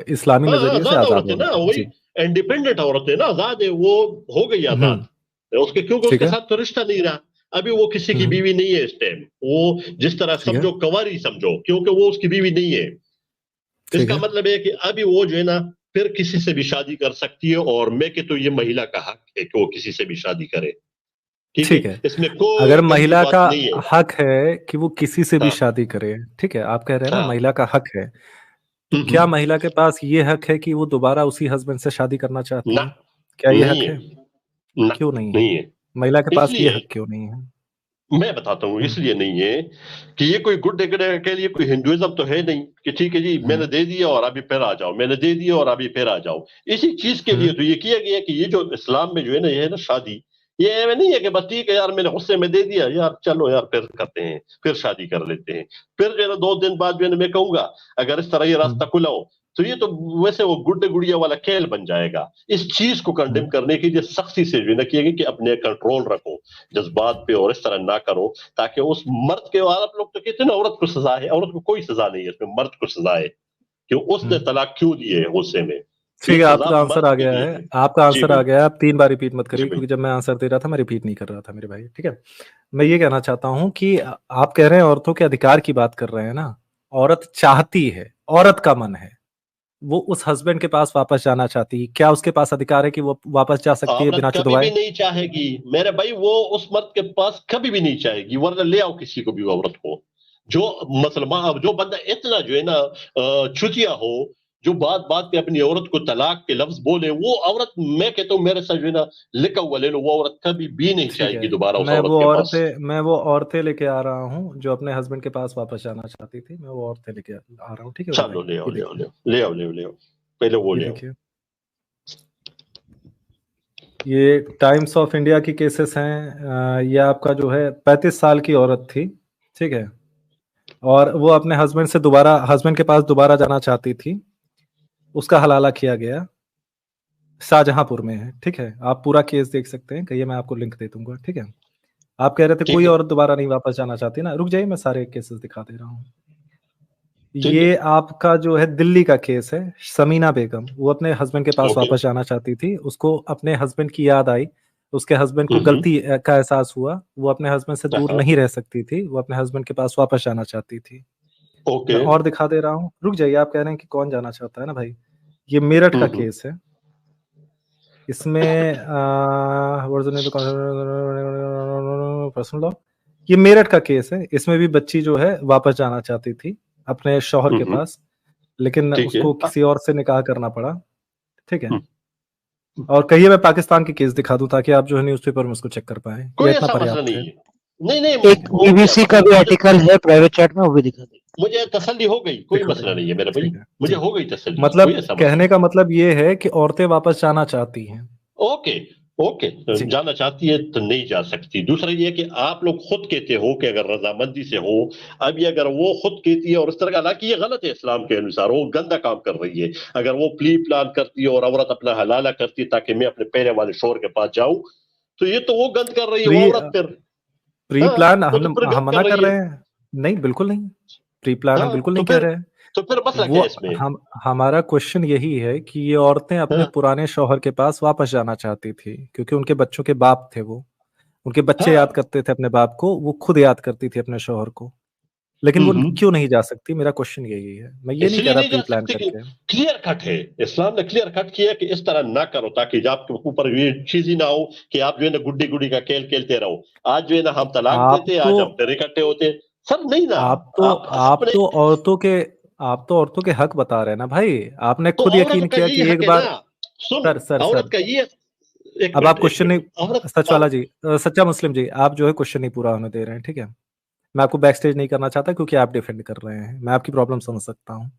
इस्लामी हाँ, हाँ, नजरिए से आजाद आजाद औरत है औरत ना, है वही। जी। इंडिपेंडेंट औरत है ना, आजाद है वो। हो गई आजाद। हम्म उसके क्योंकि ठीक उसके है। साथ तो रिश्ता नहीं रहा। अभी वो किसी की हम्म बीवी नहीं है इस टाइम, वो जिस तरह ठीक है। समझो कंवारी समझो, क्योंकि वो उसकी बीवी नहीं है। ठीक इसका है। मतलब है कि अभी वो जो है ना, फिर किसी से भी शादी कर सकती है, और मैं कि तो ये महिला का हक है कि वो किसी से भी शादी करे। ठीक है, ठीक है। इसमें अगर कोई गंदी महिला बात का नहीं है। हक है कि वो किसी से भी हाँ, शादी करे, ठीक है, आप कह रहे हैं ना हाँ। महिला का हक है, तो क्या हम्म। महिला के पास ये हक है कि वो दोबारा उसी हस्बैंड से शादी करना चाहती ना, है। क्या ये नहीं हक है, है। ना, क्यों नहीं है। नहीं है। महिला के पास ये इसलिए हक क्यों नहीं है। मैं बताता हूँ, हम्म इसलिए नहीं है कि ये कोई गुड डे के लिए कोई हिंदुइज्म तो है नहीं कि ठीक है जी मैंने हम्म दे दिया और अभी फिर आ जाओ, मैंने दे दिया और अभी फिर आ जाओ। इसी चीज के लिए हम्म तो ये किया गया कि ये जो इस्लाम में जो है ना, ये है ना शादी। ये ऐਵੇਂ नहीं है कि बस ठीक है यार, मैंने गुस्से में दे दिया यार, चलो यार फिर करते हैं, फिर शादी कर लेते हैं। फिर जो है ना 2 दिन बाद जो है ना मैं कहूंगा, अगर इस तरह ये रास्ता हम्म खुला हो, तो ये तो वैसे वो गुड्डे गुड़िया वाला खेल बन जाएगा। इस चीज को कंडेम हम्म करने के लिए सख्ती से जो है ना किया गया कि अपने कंट्रोल रखो जज्बात पे, और इस तरह ना करो, ताकि उस मर्द के, और आप लोग तो कहते हैं ना औरत को सजा है, औरत को कोई सजा नहीं है इसमें, मर्द को सजा है कि उसने हम्म। तलाक क्यों दिए है गुस्से में। ये ठीक है, सजा आपका आंसर मर्द आ के गया लिए है, है। आपका जी आंसर आ भाई, गया है, आप 3 बार रिपीट मत जी करिए, भाई। क्योंकि जब मैं आंसर दे रहा था मैं रिपीट नहीं कर रहा था मेरे भाई, ठीक है। मैं ये कहना चाहता हूँ कि आप कह रहे हैं औरतों के अधिकार की बात कर रहे हैं ना। औरत चाहती है, औरत का मन है, वो उस हस्बैंड के पास वापस जाना चाहती है, क्या उसके पास अधिकार है कि वो वापस जा सकती है औरत बिना कभी भी चुदवाए। नहीं चाहेगी मेरे भाई, वो उस मर्द के पास कभी भी नहीं चाहेगी, वरना ले आओ किसी को भी औरत को। जो मुसलमान, जो बंदा इतना जो है ना छुतिया हो, जो बात बात पे अपनी औरत को तलाक के लफ्ज बोले, वो औरत, मैं कहता हूँ मेरे साथ जो है ना लिखा हुआ ले लो, वो औरत कभी भी नहीं ठीक है। चाहेगी दोबारा उस मैं औरत वो के पास। औरतें मैं वो औरतें लेके आ रहा हूँ जो अपने हस्बैंड के पास वापस जाना चाहती थी, मैं वो औरतें लेके आ रहा हूँ, ठीक है मेरे भाई। चलो ले आओ, ये ले आओ, देखिए, ले आओ, ले आओ, ले आओ, ले आओ, पहले वो ये ले आओ। देखिए, ये टाइम्स ऑफ इंडिया की केसेस हैं। ये आपका जो है 35 साल की औरत थी, ठीक है, और वो अपने हस्बैंड के पास दोबारा जाना चाहती थी। उसका हलाला किया गया, शाहजहांपुर में है, ठीक है। आप पूरा केस देख सकते हैं, कहिए मैं आपको लिंक दे दूंगा, ठीक है। आप कह रहे थे ठीक कोई है, औरत दोबारा नहीं वापस जाना चाहती ना, रुक जाइए मैं सारे केसेस दिखा दे रहा हूँ। ठीक ये है, आपका जो है दिल्ली का केस है, समीना बेगम, वो अपने हस्बैंड के पास ओके, वापस जाना चाहती थी, उसको अपने हस्बैंड की याद आई, उसके हस्बैंड को हम्म, गलती का एहसास हुआ, वो अपने हस्बैंड से दूर हाँ, नहीं रह सकती थी, वो अपने हस्बैंड के पास वापस जाना चाहती थी। ओके, मैं और दिखा दे रहा हूँ, रुक जाइए, आप कह रहे हैं कि कौन जाना चाहता है ना भाई। ये मेरठ का हम्म, केस है, इसमें पर्सनल लॉ, ये मेरठ का केस है, इसमें भी बच्ची जो है वापस जाना चाहती थी अपने शौहर के हम्म, पास, लेकिन ठीक है, उसको किसी और से निकाह करना पड़ा, ठीक है। हम्म, और कहिए मैं पाकिस्तान के केस दिखा दूं ताकि आप जो है न्यूज़पेपर में उसको चेक कर पाए, या कोई इतना ऐसा मसला पर्याप्त नहीं है? है। नहीं नहीं, ठीक एक है, हो गया बीबीसी का मतलब भी मुझे, आर्टिकल है प्राइवेट चैट में, वो भी दिखा देंगे। मुझे तसल्ली हो गई, कोई दिखा मसला देंगे, नहीं है मेरे भाई, ठीक है मुझे जी। हो गई तसल्ली, कोई मतलब ऐसा मसला कहने नहीं। का मतलब ये है कि औरतें वापस जाना चाहती हैं। ओके, ओके, जी, जाना चाहती है तो नहीं जा सकती। दूसरा ये कि आप लोग खुद कहते हो कि अगर रजामंदी से हो, अब ये अगर वो खुद कहती है और इस तरह का, हालांकि ये गलत है इस्लाम के अनुसार, वो गंदा काम कर रही है। अगर वो प्री प्लान करती है और औरत अपना हलाला करती है ताकि मैं अपने पहले वाले शोर के पास जाऊं, तो ये तो वो गंद कर रही है, प्री वो औरत फिर, प्री हाँ, प्लान वो तो फिर हम गंद मना कर कर रही है। रहे हैं? नहीं, बिल्कुल नहीं, प्री प्लान हम हाँ, बिल्कुल नहीं कह रहे हैं। तो फिर मसला वो क्या है इसमें? हम हमारा क्वेश्चन यही है कि ये औरतें अपने हाँ, पुराने शौहर के पास वापस जाना चाहती थी, क्योंकि उनके बच्चों के बाप थे वो, उनके बच्चे याद हाँ, करते थे अपने बाप को, वो खुद याद करती थी अपने शौहर को, लेकिन वो हम्म, क्यों नहीं जा सकती? मेरा क्वेश्चन यही है, मैं ये नहीं कह इसलिए रहा नहीं प्री जा प्लान सकती कि करके। क्लियर कट है, इस्लाम ने क्लियर कट किया कि इस तरह ना करो, ताकि जब आपके ऊपर ये चीज ही ना हो कि आप जो है ना गुड्डी गुड्डी का खेल खेलते रहो। आज जो है ना हम तलाक आप देते, तो आज हम फिर इकट्ठे होते। सर नहीं ना, आप तो आप आप अपने, तो औरतों के आप तो औरतों के हक बता रहे हैं ना भाई, आपने तो खुद औरत यकीन का किया यही कि हक एक है ना। बार। सुन, सर सर औरत सर का ये, अब आप एक क्वेश्चन नहीं, मिनट, औरत सच वाला जी, सच्चा मुस्लिम जी, आप जो है क्वेश्चन नहीं पूरा होने दे रहे हैं, ठीक है। मैं आपको बैक स्टेज नहीं करना चाहता क्योंकि आप डिफेंड कर रहे हैं, मैं आपकी प्रॉब्लम समझ सकता हूँ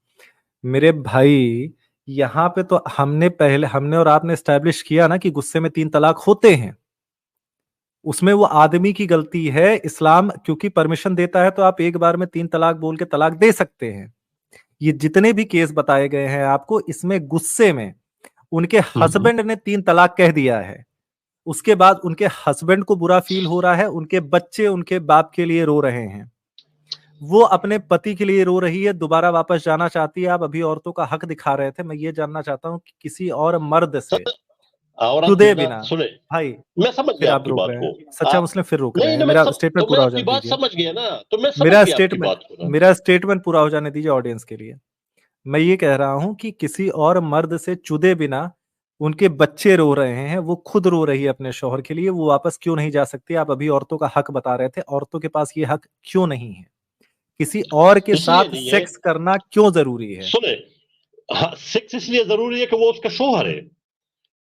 मेरे भाई। यहाँ पे तो हमने और आपने स्टैब्लिश किया ना कि गुस्से में 3 तलाक होते हैं, उसमें वो आदमी की गलती है। इस्लाम क्योंकि परमिशन देता है तो आप एक बार में 3 तलाक बोल के तलाक दे सकते हैं। ये जितने भी केस बताए गए हैं आपको, इसमें गुस्से में उनके हम्म, हस्बैंड ने 3 तलाक कह दिया है, उसके बाद उनके हस्बैंड को बुरा फील हो रहा है, उनके बच्चे उनके बाप के लिए रो रहे हैं, वो अपने पति के लिए रो रही है, दोबारा वापस जाना चाहती है। आप अभी औरतों का हक दिखा रहे थे, मैं ये जानना चाहता हूं कि किसी और मर्द से सर औरत जो चुदे है ना, बिना। सुने, भाई मैं समझ फिर गया आप आपकी रोक बात रहे को। हैं, सच्चा आप, मुस्लिम फिर रोक रहे नहीं हैं, ना, मेरा तो स्टेटमेंट मैं पूरा हो आपकी जाने बात दीजिए। समझ गया ना, तो मैं समझ मेरा गया आपकी स्टेटमेंट बात को ना। मेरा स्टेटमेंट पूरा हो जाने दीजिए ऑडियंस के लिए। मैं ये कह रहा हूं कि किसी और मर्द से चुदे बिना उनके बच्चे रो रहे हैं, वो खुद रो रही है अपने शौहर के लिए, वो वापस क्यों नहीं जा सकती? आप अभी औरतों का हक बता रहे थे, औरतों के पास ये हक क्यों नहीं है? किसी और के इसलिए साथ नहीं है, सेक्स करना क्यों जरूरी है? सुने, हाँ, सेक्स इसलिए जरूरी है कि वो उसका शोहर है,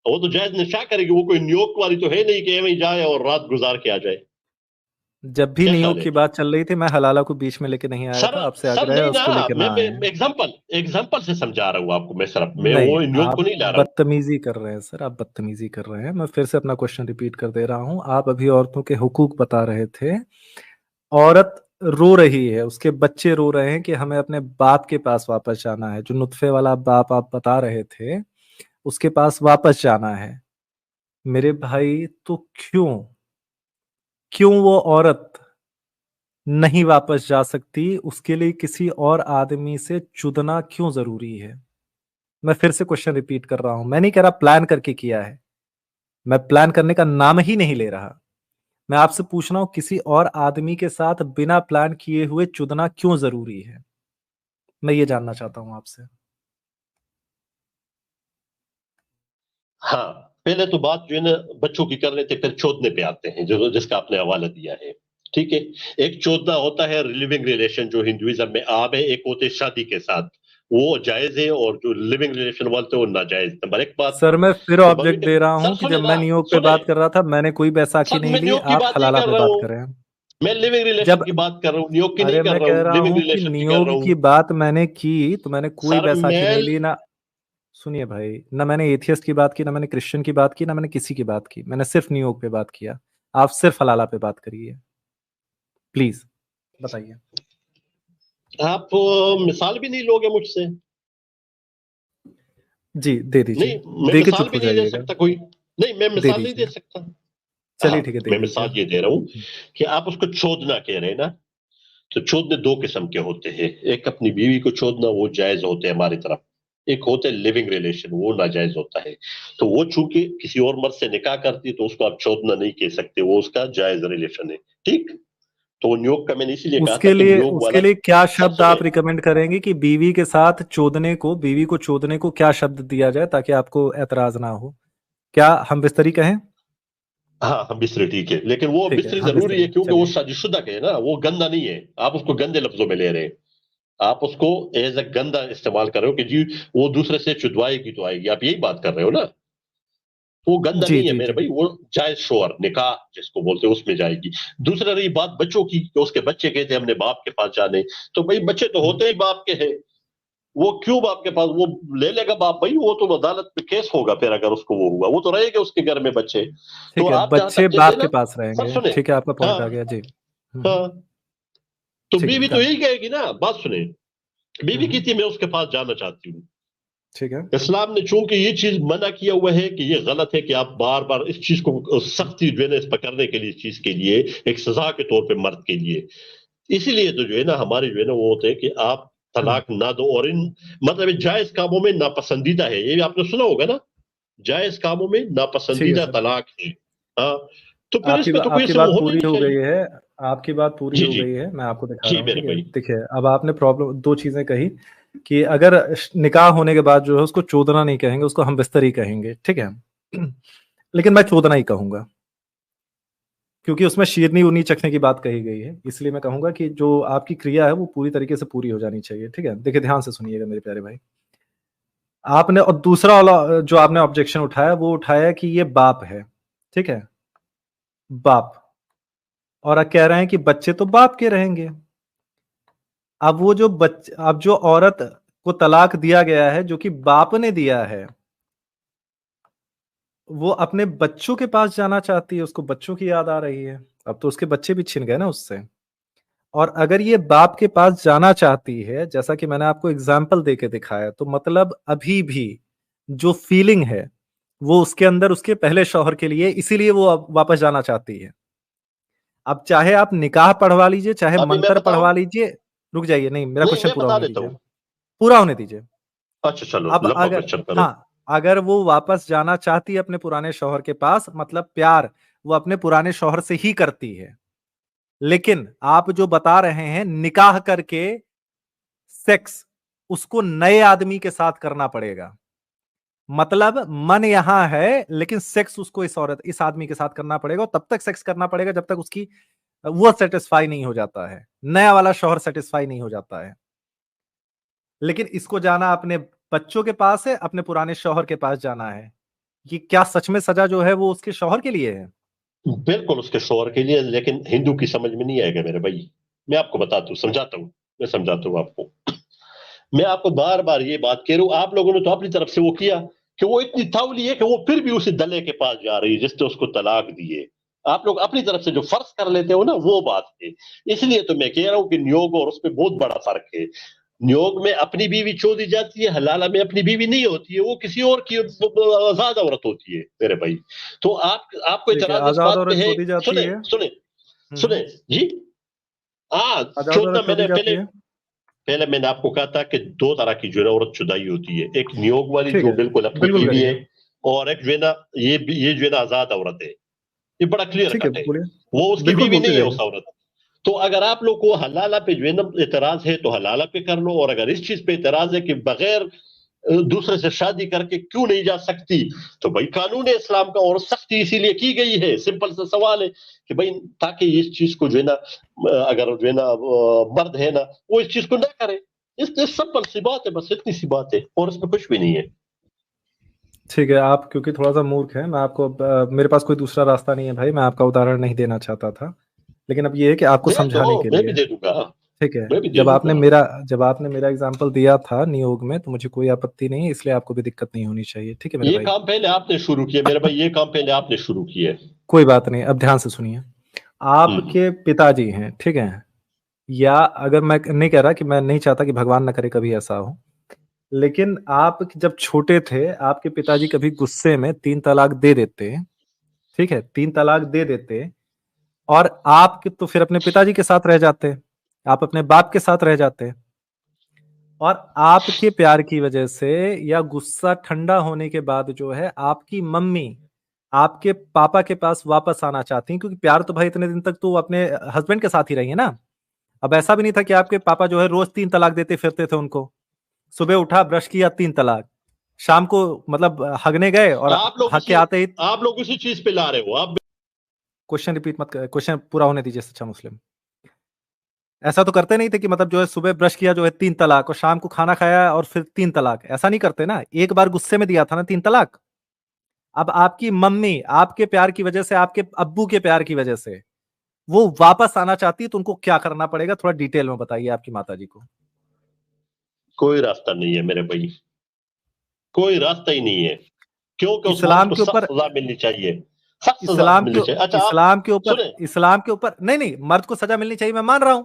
वो तो जायज निशा करेगी, वो कोई न्यूयॉर्क वाली तो है नहीं कि एवं ही जाए और रात गुजार के आ जाए। जब भी क्या ख्याल न्यूयॉर्क है? की बात चल रही थी, मैं हलाला को बीच में लेके नहीं आया सर, था, आपसे सर आग्रह है नहीं ना, उसको लेके मैं ना आए हैं। एग्जांपल एग्जांपल से समझा रहा हूँ आपको, मैं सर मैं नहीं, वो न्यूयॉर्क को आप नहीं ला रहा हूँ। बदतमीजी कर रहे हैं सर, आप बदतमीजी कर रहे हैं। मैं फिर से अपना क्वेश्चन रिपीट कर दे रहा हूं, आप अभी औरतों के हुकूक बता रहे थे। औरत रो रही है, उसके बच्चे रो रहे हैं कि हमें अपने बाप के पास वापस जाना है, जो नुत्फे वाला बाप आप बता रहे थे, उसके पास वापस जाना है। मेरे भाई तो क्यों क्यों वो औरत नहीं वापस जा सकती? उसके लिए किसी और आदमी से चुदना क्यों जरूरी है? मैं फिर से क्वेश्चन रिपीट कर रहा हूं, मैं नहीं कह रहा प्लान करके किया है, मैं प्लान करने का नाम ही नहीं ले रहा। मैं आपसे पूछ रहा हूं किसी और आदमी के साथ बिना प्लान किए हुए चुदना क्यों जरूरी है? मैं ये जानना चाहता हूं आपसे। हाँ, पहले तो बात जो है ना बच्चों की कर रहे थे, फिर चोदने पे आते हैं, जो जिसका आपने हवाला दिया है। ठीक है, एक चोदना होता है लिविंग रिलेशन जो हिंदुइज्म में आम है, एक होते शादी के साथ, वो जायज है, और जो लिविंग रिलेशन बोलते हैं वो नाजायज। नंबर एक बात। सर मैं फिर नंबर ऑब्जेक्ट दो, दे रहा सर हूं कि सुने जब मैं ना, नियोग पे सुने, बात कर रहा था, मैंने कोई बैसाखी सर नहीं मैं ली, नियोग की आप बात नहीं हलाला कर पे रहा बात हूँ, कर रहे हैं। मैं लिविंग रिलेशन जब की बात कर रहा हूँ, नियोग की नहीं अरे कर मैं रहा कह हूँ, रहा लिविंग हूं कि रिलेशन की कर नियोग रहा की हूँ। बात मैंने की तो मैंने कोई सर बैसाखी नहीं मैं, ली ना। सुनिए भाई, ना मैंने एथियस्ट की बात की, ना मैंने क्रिश्चियन की बात की, ना मैंने किसी की बात की, मैंने सिर्फ न्यूयॉर्क पे बात किया। आप सिर्फ हलाला पे बात करिए, प्लीज बताइए। आप मिसाल भी नहीं लोगे मुझसे? जी दे दीजिए, नहीं, मैं दे के मिसाल चुप भी हो नहीं दे जाइएगा। सकता कोई। नहीं, मैं दे मिसाल नहीं दे दीजिए, सकता। चलिए हाँ, ठीक है, दे मैं दीजिए। मिसाल ये दे रहा हूँ कि आप उसको चोदना कह रहे हैं ना, तो चोदने दो किस्म के होते हैं। एक अपनी बीवी को चोदना, वो जायज होते हैं हमारी तरफ। एक होते हैं लिविंग रिलेशन, वो नाजायज होता है। तो वो चूंकि किसी और मर्द से निकाह करती है, तो उसको आप चोदना नहीं कह सकते, वो उसका जायज रिलेशन है। ठीक। तो वो नियोग का मैंने इसीलिए कहा था कि नियोग उसके वाला। लिए क्या सब शब्द सुने। आप रिकमेंड करेंगे कि बीवी को चोदने को क्या शब्द दिया जाए ताकि आपको ऐतराज ना हो? क्या हम बिस्तरी कहें? हाँ, हम बिस्तरी ठीक है, लेकिन वो ठीक है, बिस्तरी हम जरूरी है बिस्तरी, क्योंकि वो चलिए। शादीशुदा के है ना, वो गंदा नहीं है। आप उसको गंदे लफ्जों में ले रहे हैं। आप उसको एज अ गंदा इस्तेमाल कर रहे हो कि जी वो दूसरे से चुदवाएगी तो आएगी, आप यही बात कर रहे हो ना। वो गंदा जी नहीं है जी मेरे जी। भाई, वो जायज शोहर निकाह जिसको बोलते हैं उसमें जाएगी। दूसरा रही बात बच्चों की, कि उसके बच्चे कहते हैं हमने बाप के पास जाने, तो भाई बच्चे तो होते ही बाप के हैं। वो क्यों बाप के पास, वो ले लेगा बाप भाई, वो तो अदालत में केस होगा फिर अगर उसको वो हुआ, वो तो रहेगा उसके घर में बच्चे। तो ठीक है, आप जहां बच्चे तक कहते हैं बाप के ना। पास सब रहेंगे, सुने। ठीक है, आपका हाँ। पॉइंट आ गया जी। हाँ। तो ठीक है, बीवी तो डन। यही कहेगी ना, बात सुने। बीवी कहती है मैं उसके पास जाना चाहती हूँ। ठीक है। इस्लाम ने चूंकि ये चीज मना किया हुआ है कि ये गलत है कि आप बार बार इस चीज को सख्ती जो है ना इस पकड़ने के लिए, इस चीज के लिए एक सजा के तौर पे मर्द के लिए, इसीलिए तो जो है ना हमारे जो है ना वो होते हैं कि आप हम्म, तलाक ना दो। और इन मतलब ये जायज कामों में नापसंदीदा है, ये भी आपने सुना होगा ना, जायज कामों में ठीक है नापसंदीदा सर, तलाक है। हाँ। तो फिर इस पे तो कोई आपकी ऐसे बात वो होना ही पूरी नहीं हो गई चाहिए। है। आपकी बात पूरी जी हो जी। गई है, मैं आपको दिखा जी रहा हूँ, मेरे ठीक है। भाई। देखिए, अब आपने प्रॉब्लम दो चीजें कही कि अगर निकाह होने के बाद जो है उसको चोदना नहीं कहेंगे, उसको हम बिस्तरी कहेंगे, ठीक है। लेकिन मैं चोदना ही कहूंगा, क्योंकि उसमें शीरनी उनी चखने की बात कही गई है, इसलिए मैं कहूंगा कि जो आपकी क्रिया है वो पूरी तरीके से पूरी हो जानी चाहिए, ठीक है। देखिए, ध्यान से सुनिएगा मेरे प्यारे भाई। आपने, और दूसरा वाला जो आपने ऑब्जेक्शन उठाया वो उठाया कि ये बाप है, ठीक है, बाप, और आप कह रहे हैं कि बच्चे तो बाप के रहेंगे। अब जो औरत को तलाक दिया गया है, जो कि बाप ने दिया है, वो अपने बच्चों के पास जाना चाहती है, उसको बच्चों की याद आ रही है। अब तो उसके बच्चे भी छिन गए ना उससे। और अगर ये बाप के पास जाना चाहती है, जैसा कि मैंने आपको एग्जाम्पल देके दिखाया, तो मतलब अभी भी जो फीलिंग है वो उसके अंदर उसके पहले शौहर के लिए, इसीलिए वो अब वापस जाना चाहती है। अब चाहे आप निकाह पढ़वा लीजिए, चाहे अभी मैं मंतर बताऊं। पढ़वा लीजिए। रुक जाइए, नहीं, मेरा नहीं, क्वेश्चन मैं पूरा बता होने देता दीजिए, हूँ। पूरा होने दीजिए। अच्छा चलो, अब लंबा अगर, क्वेश्चन करो। हाँ, अगर वो वापस जाना चाहती है अपने पुराने शौहर के पास, मतलब प्यार वो अपने पुराने शौहर से ही करती है। लेकिन आप जो बता रहे हैं निकाह करके सेक्स उसको नए आदमी के साथ करना पड़ेगा, मतलब मन यहां है लेकिन सेक्स उसको इस आदमी के साथ करना पड़ेगा, और तब तक सेक्स करना पड़ेगा जब तक उसकी वो सेटिस्फाई नहीं हो जाता है, नया वाला शौहर सेटिस्फाई नहीं हो जाता है। लेकिन इसको जाना अपने बच्चों के पास है, अपने पुराने शौहर के पास जाना है। ये क्या सच में सजा जो है वो उसके शौहर के लिए है? बिल्कुल उसके शोहर के लिए, लेकिन हिंदू की समझ में नहीं आएगा मेरे भाई। मैं आपको बताता हूँ, समझाता हूँ। मैं समझाता हूँ आपको। मैं आपको बार बार ये बात कह रहा हूँ, आप लोगों ने तो अपनी तरफ से वो किया कि वो इतनी तावली है कि वो फिर भी उसी दले के पास जा रही है जिसने उसको तलाक दिए। आप लोग अपनी तरफ से जो फर्ज कर लेते हो ना, वो बात है। इसलिए तो मैं कह रहा हूँ कि नियोग और उसमें बहुत बड़ा फर्क है। नियोग में अपनी बीवी चोदी जाती है, हलाला में अपनी बीवी नहीं होती है, वो किसी और की आजाद औरत होती है मेरे भाई। तो आपको ठीक है, इतराज इस आजाद बात पे औरत है। चोदी जाती सुने है। सुने सुने जी। हाँ। आजाद चोदना औरत चोदी मैंने जाती पहले है। पहले मैंने आपको कहा था कि दो तरह की जो है ना औरत जुदाई होती है, एक नियोग वाली ठीक जो है, बिल्कुल अपनी बिल्कुल बीवी है, करिए। और एक जो है ना ये जो है ना आजाद औरत है। ये बड़ा क्लियर ठीक है, कट है। बोलिए। वो उसकी बिल्कुल बीवी बोलते नहीं है जाइए। उस औरत। तो अगर आप लोग को हलाला पे जो है ना एतराज है तो हलाला पे कर लो, और अगर इस चीज पे एतराज है कि बगैर दूसरे से शादी करके क्यों नहीं जा सकती, तो भाई कानून इस्लाम का और सख्ती इसीलिए की गई है। सिंपल सा सवाल है कि भाई ताकि इस चीज को जो है ना अगर जो है ना मर्द है ना वो इस चीज को ना करे। इसलिए सिंपल सी बात है, बस इतनी सी बात है और इसमें कुछ भी नहीं है। ठीक है, आप क्योंकि थोड़ा सा मूर्ख है, मैं आपको मेरे पास कोई दूसरा रास्ता नहीं है भाई, मैं आपका उदाहरण नहीं देना चाहता था, लेकिन अब ये है कि आपको दे दो, समझाने के मैं भी लिए। दे दूंगा। ठीक है, मैं भी दे दूंगा। जब आपने मेरा एग्जांपल दिया था नियोग में, तो मुझे कोई आपत्ति नहीं है, इसलिए आपको भी दिक्कत नहीं होनी चाहिए, ठीक है मेरे ये भाई। काम पहले आपने शुरू किया मेरे भाई, ये काम पहले आपने शुरू किया है। कोई बात नहीं, अब ध्यान से सुनिए। हम्म। आपके पिताजी हैं, ठीक है, या अगर मैं नहीं कह रहा कि मैं नहीं चाहता कि भगवान ना करे कभी ऐसा हो, लेकिन आप जब छोटे थे, आपके पिताजी कभी गुस्से में 3 तलाक दे देते, ठीक है, 3 तलाक दे देते, और आप तो फिर अपने पिताजी के साथ रह जाते, आप अपने बाप के साथ रह जाते, और आपके प्यार की वजह से या गुस्सा ठंडा होने के बाद जो है आपकी मम्मी आपके पापा के पास वापस आना चाहती हैं, क्योंकि प्यार तो भाई इतने दिन तक तो अपने हस्बैंड के साथ ही रही है ना। अब ऐसा भी नहीं था कि आपके पापा जो है रोज 3 तलाक देते फिरते थे उनको। सुबह उठा, ब्रश किया, 3 तलाक, शाम को मतलब हगने गए और हग के आते ही। आप लोग उसी चीज पे ला रहे हो आप। क्वेश्चन रिपीट मत, क्वेश्चन पूरा होने दीजिए सच्चा मुस्लिम। ऐसा तो करते नहीं थे कि मतलब जो है सुबह ब्रश किया जो है 3 तलाक, और शाम को खाना खाया और फिर 3 तलाक, ऐसा नहीं करते ना। एक बार गुस्से में दिया था ना 3 तलाक। अब आपकी मम्मी आपके प्यार की वजह से, आपके अब्बू के प्यार की वजह से वो वापस आना चाहती है, तो उनको क्या करना पड़ेगा, थोड़ा डिटेल में बताइए आपकी माताजी को। कोई रास्ता नहीं है मेरे भाई, कोई रास्ता ही नहीं है, क्योंकि उस इस्लाम मर्द के को ऊपर, सख्त सजा मिलनी चाहिए, सख्त सजा मिलनी चाहिए। अच्छा इस्लाम के ऊपर, सुने, इस्लाम के ऊपर नहीं नहीं, मर्द को सजा मिलनी चाहिए, मैं मान रहा हूं।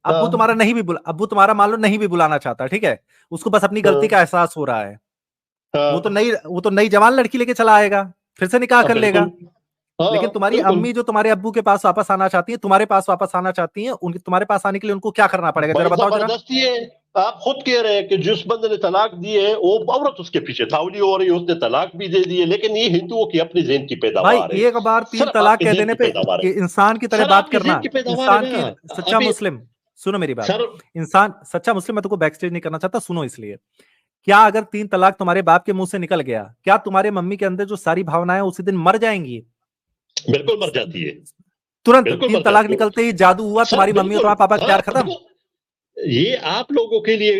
अब्बू हाँ, तुम्हारा नहीं भी अब्बू तुम्हारा मान लो नहीं भी बुलाना चाहता, ठीक है, उसको बस अपनी गलती हाँ, का एहसास हो रहा है, वो तो हाँ, नई जवान लड़की लेके चला आएगा, फिर से निकाह कर लेगा। बिल्कुल, हाँ, लेकिन तुम्हारी बिल्कुल। अम्मी जो तुम्हारे अब्बू के पास वापस आना चाहती है, तुम्हारे पास वापस आना चाहती है, उनके तुम्हारे पास आने के लिए उनको क्या करना पड़ेगा, जरा भाई बताओ जरा। जबरदस्ती है। आप खुद कह रहे हैं कि जिस बंदे ने तलाक दी है वो औरत उसके पीछे थावली हो रही है, उसने तलाक भी दे दी है, लेकिन ये हिंदुओं की अपनी ज़हन की भाई पैदावार है। एक बार 3 सिर्फ तलाक आपके कह ज़हन देने की पे पैदावार है, इंसान की तरह सर बात आपके ज़हन करना, की पैदावार है इंसान की, ना। सच्चा अभी मुस्लिम सुनो मेरी बात, सर, इंसान सच्चा मुस्लिम, मैं तुमको बैक स्टेज नहीं करना चाहता, सुनो इसलिए। क्या अगर 3 तलाक तुम्हारे बाप के मुंह से निकल गया, क्या तुम्हारे मम्मी के अंदर जो सारी भावनाएं उसी दिन मर जाएंगी? बिल्कुल मर जाती है, तुरंत बिल्कुल 3 मर तलाक जाती है निकलते ही जादू हुआ, सर, तुम्हारी मम्मी और बिल्कुल। तुम्हारे पापा का हाँ, प्यार खत्म। ये आप लोगों के लिए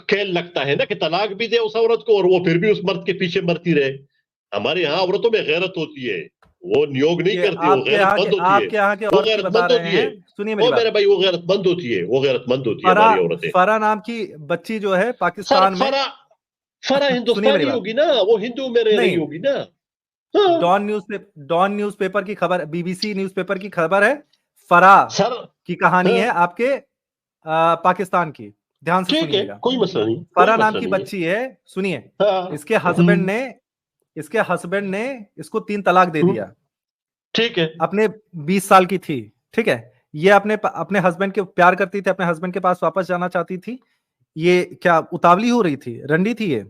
खेल लगता है ना कि तलाक भी दे उस औरत को और वो फिर भी उस मर्द के पीछे मरती रहे। हमारे यहाँ औरतों में गैरत होती है, वो नियोग नहीं ये करती, वो गैरतमंद होती है, आपके यहाँ के वो औरत की बता गैरतमंद रहे होती है। हैं, सुनिए मेरी वो बात। मेरे भाई वो गैरतमंद होती है, वो गैरतमंद होती है फरा हमारी औरतें। फरा नाम की बच्ची जो है सर पाकिस्तान में। फरा फरा सुनिए मेरी हिंदुस्तानी बात। होगी ना, वो हिंदू में रह रही नहीं, होगी ना। हाँ, डॉन न्यूज़पेपर की खबर, बीबीसी न्यूज़पेपर की खबर है, फरा सर, की कहानी हाँ, है आपके पाकिस्तान की, ध्यान से ठीक है, सुनिएगा। कोई मसला नहीं, कोई फरा नाम मसला की नहीं है। बच्ची है, सुनिए। हाँ, इसके हस्बैंड ने इसके हस्बैंड ने इसको 3 तलाक दे दिया, ठीक है। अपने 20 साल की थी, ठीक है। ये अपने अपने हस्बैंड के प्यार करती थी, अपने हस्बैंड के पास वापस जाना चाहती थी। ये क्या उतावली हो रही थी, रंडी थी ये?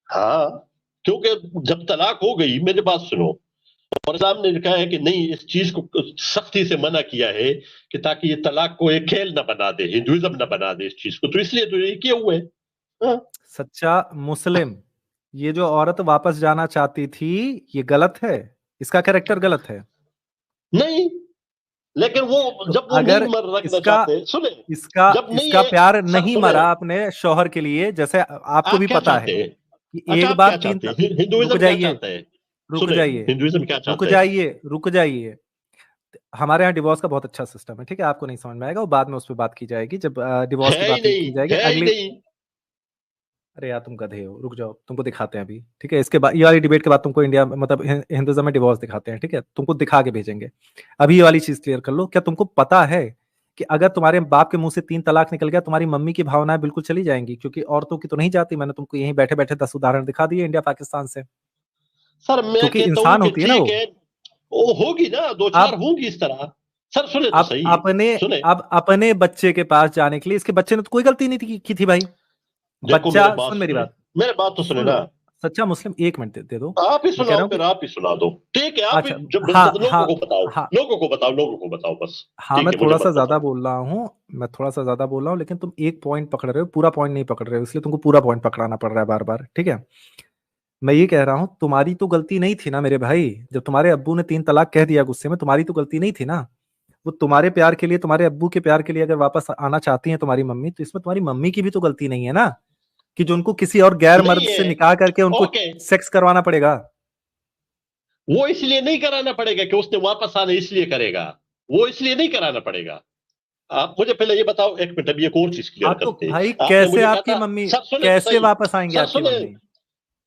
हाँ, क्योंकि जब तलाक हो गई, मेरी बात सुनो, और इस्लाम ने कहा है कि नहीं, इस चीज को सख्ती से मना किया है कि ताकि ये तलाक को एक खेल न बना दे, हिंदुइज्म न बना दे इस चीज को, तो इसलिए तो ये किए हुए हैं। हाँ, सच्चा मुस्लिम, ये जो औरत वापस जाना चाहती थी, ये गलत है, इसका कैरेक्टर गलत है। नहीं, लेकिन वो तो जब वो नहीं अगर मर रखना इसका चाहते, सुने, इसका जब नहीं इसका है, प्यार सर नहीं सुने, मरा अपने शौहर के लिए, जैसे आपको आप भी क्या पता है चाहते हैं? कि अच्छा, एक आप बार क्या चाहते हैं? रुक हिंदुइज्म क्या जाइए, चाहता है? रुक सुने, जाइए, हिंदुइज्म क्या रुक चाहता है? जाइए, रुक जाइए। हमारे यहाँ डिवोर्स का बहुत अच्छा सिस्टम है, ठीक है, आपको नहीं समझ में आएगा, वो बाद में उस पर बात की जाएगी, जब डिवोर्स की है ही बात नहीं, की जाएगी है ही अगली। नहीं। अरे यार तुम गधे हो, रुक जाओ, तुमको दिखाते हैं अभी, ठीक है, इसके बाद ये वाली डिबेट के बाद तुमको इंडिया मतलब हिंदुइज्म में डिवोर्स दिखाते हैं, ठीक है, तुमको दिखा के भेजेंगे। अभी ये वाली चीज क्लियर कर लो, क्या तुमको पता है कि अगर तुम्हारे बाप के मुंह से 3 तलाक निकल गया, तुम्हारी मम्मी की भावनाएं बिल्कुल चली जाएंगी, क्योंकि औरतों की तो नहीं जाती। मैंने तुमको यहीं बैठे बैठे 10 उदाहरण दिखा दिए इंडिया पाकिस्तान से, सर मैं क्योंकि कहता हूं इंसान कि होती है ना ठीक वो। है, वो होगी ना, दो चार आप होंगी इस तरह। सर सुने तो आप सही, अपने सुने, आप अपने बच्चे के पास जाने के लिए, इसके बच्चे ने तो कोई गलती नहीं की थी भाई। देखो मेरे बच्चा, बात सुन मेरी सुने, बात, मेरे बात तो सुने सुन ना। लो, सच्चा मुस्लिम, 1 मिनट दे दो। आप ही मैं कह रहा सुनाओ, हूँ फिर कि आप ही सुना दो, ठीक है, आप ही अच्छा, जब हाँ लोगों हाँ को बताओ, हाँ लोगों को बताओ, लोगों को बताओ बस। हाँ, ठीक मैं है, मुझे थोड़ा सा मत ज्यादा बताओ। बोल रहा हूँ, मैं थोड़ा सा ज्यादा बोल रहा हूँ, लेकिन तुम एक पॉइंट पकड़ रहे हो, पूरा पॉइंट नहीं पकड़ रहे हो, इसलिए तुमको पूरा पॉइंट पकड़ाना पड़ रहा है बार बार, ठीक है। मैं ये कह रहा हूँ, तुम्हारी तो गलती नहीं थी ना मेरे भाई, जब तुम्हारे अब्बू ने 3 तलाक कह दिया गुस्से में, तुम्हारी तो गलती नहीं थी ना। वो तुम्हारे प्यार के लिए, तुम्हारे अब्बू के प्यार के लिए अगर वापस आना चाहती है तुम्हारी मम्मी, तो इसमें तुम्हारी मम्मी की भी तो गलती नहीं है ना, कि जो उनको किसी और गैर मर्द नहीं से है, निकाह करके उनको ओके, सेक्स करवाना पड़ेगा। वो इसलिए नहीं कराना पड़ेगा कि उसने वापस आना इसलिए करेगा, वो इसलिए नहीं कराना पड़ेगा। आप मुझे पहले ये बताओ, एक मिनट, अभी एक और चीज क्लियर हाँ तो करते भाई, हैं। आपने कैसे मुझे कहा आपकी था, मम्मी, सर सुने तो कैसे सही, वापस आएंगे सर आपकी सुने, मम्मी?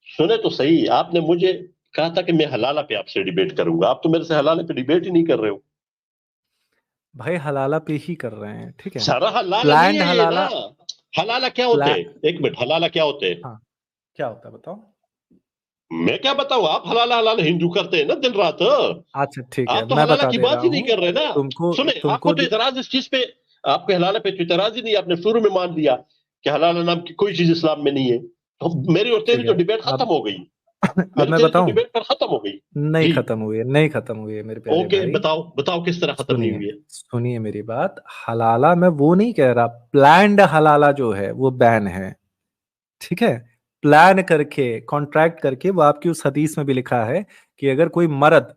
सुने तो सही, आपने मुझे कहा था कि मैं हलाला पे आपसे डिबेट करूंगा, आप तो मेरे से हलाले पे डिबेट ही नहीं कर रहे हो। भाई हलाला पे ही कर रहे हैं, ठीक है, सारा हलाला नहीं प्लान्ड है ये ना, हलाला। हलाला क्या होते हैं? एक मिनट, हलाला क्या होते हैं? हाँ, क्या होता है बताओ? मैं क्या बताऊं? आप हलाला हलाला हिंदू करते हैं ना दिन रात। अच्छा ठीक है, आप तो मैं हलाला बता की दे बात रहा ही नहीं हूँ कर रहे ना। तुमको। सुने, आपको तुमको तो इतराज इस चीज पे, आपके हलाला पे तो इतराज ही नहीं, आपने शुरू में मान लिया कि हलाला नाम की कोई चीज इस्लाम में नहीं है। तो मेरी और तेरी ठीक तो है, डिबेट खत्म अब हो गई। अब मेरी मैं तेरी तो बताऊं। डिबेट पर खत्म हो गई। नहीं जी, खत्म हुई है, नहीं खत्म हुई है मेरे प्यारे ओके, भाई। बताओ बताओ किस तरह खत्म नहीं सुनिए, हुई है? सुनिए मेरी बात। हलाला मैं वो नहीं कह रहा, प्लान्ड हलाला जो है वो बैन है, ठीक है। प्लान करके, कॉन्ट्रैक्ट करके, वो आपकी उस हदीस में भी लिखा है कि अगर कोई मर्द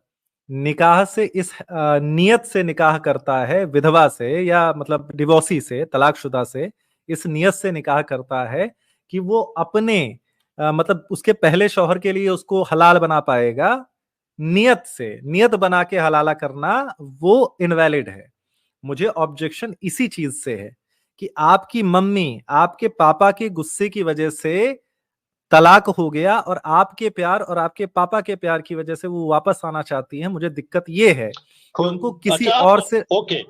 निकाह से इस नियत से निकाह करता है विधवा से, या मतलब डिवोर्सी से, तलाकशुदा से, इस नियत से निकाह करता है कि वो अपने मतलब उसके पहले शौहर के लिए उसको हलाल बना पाएगा, नियत से, नियत बना के हलाला करना, वो इनवैलिड है। मुझे ऑब्जेक्शन इसी चीज से है कि आपकी मम्मी आपके पापा के गुस्से की वजह से तलाक हो गया, और आपके प्यार और आपके पापा के प्यार की वजह से वो वापस आना चाहती हैं। मुझे दिक्कत ये है कि उनको किसी अच्छा, और आप से। ओके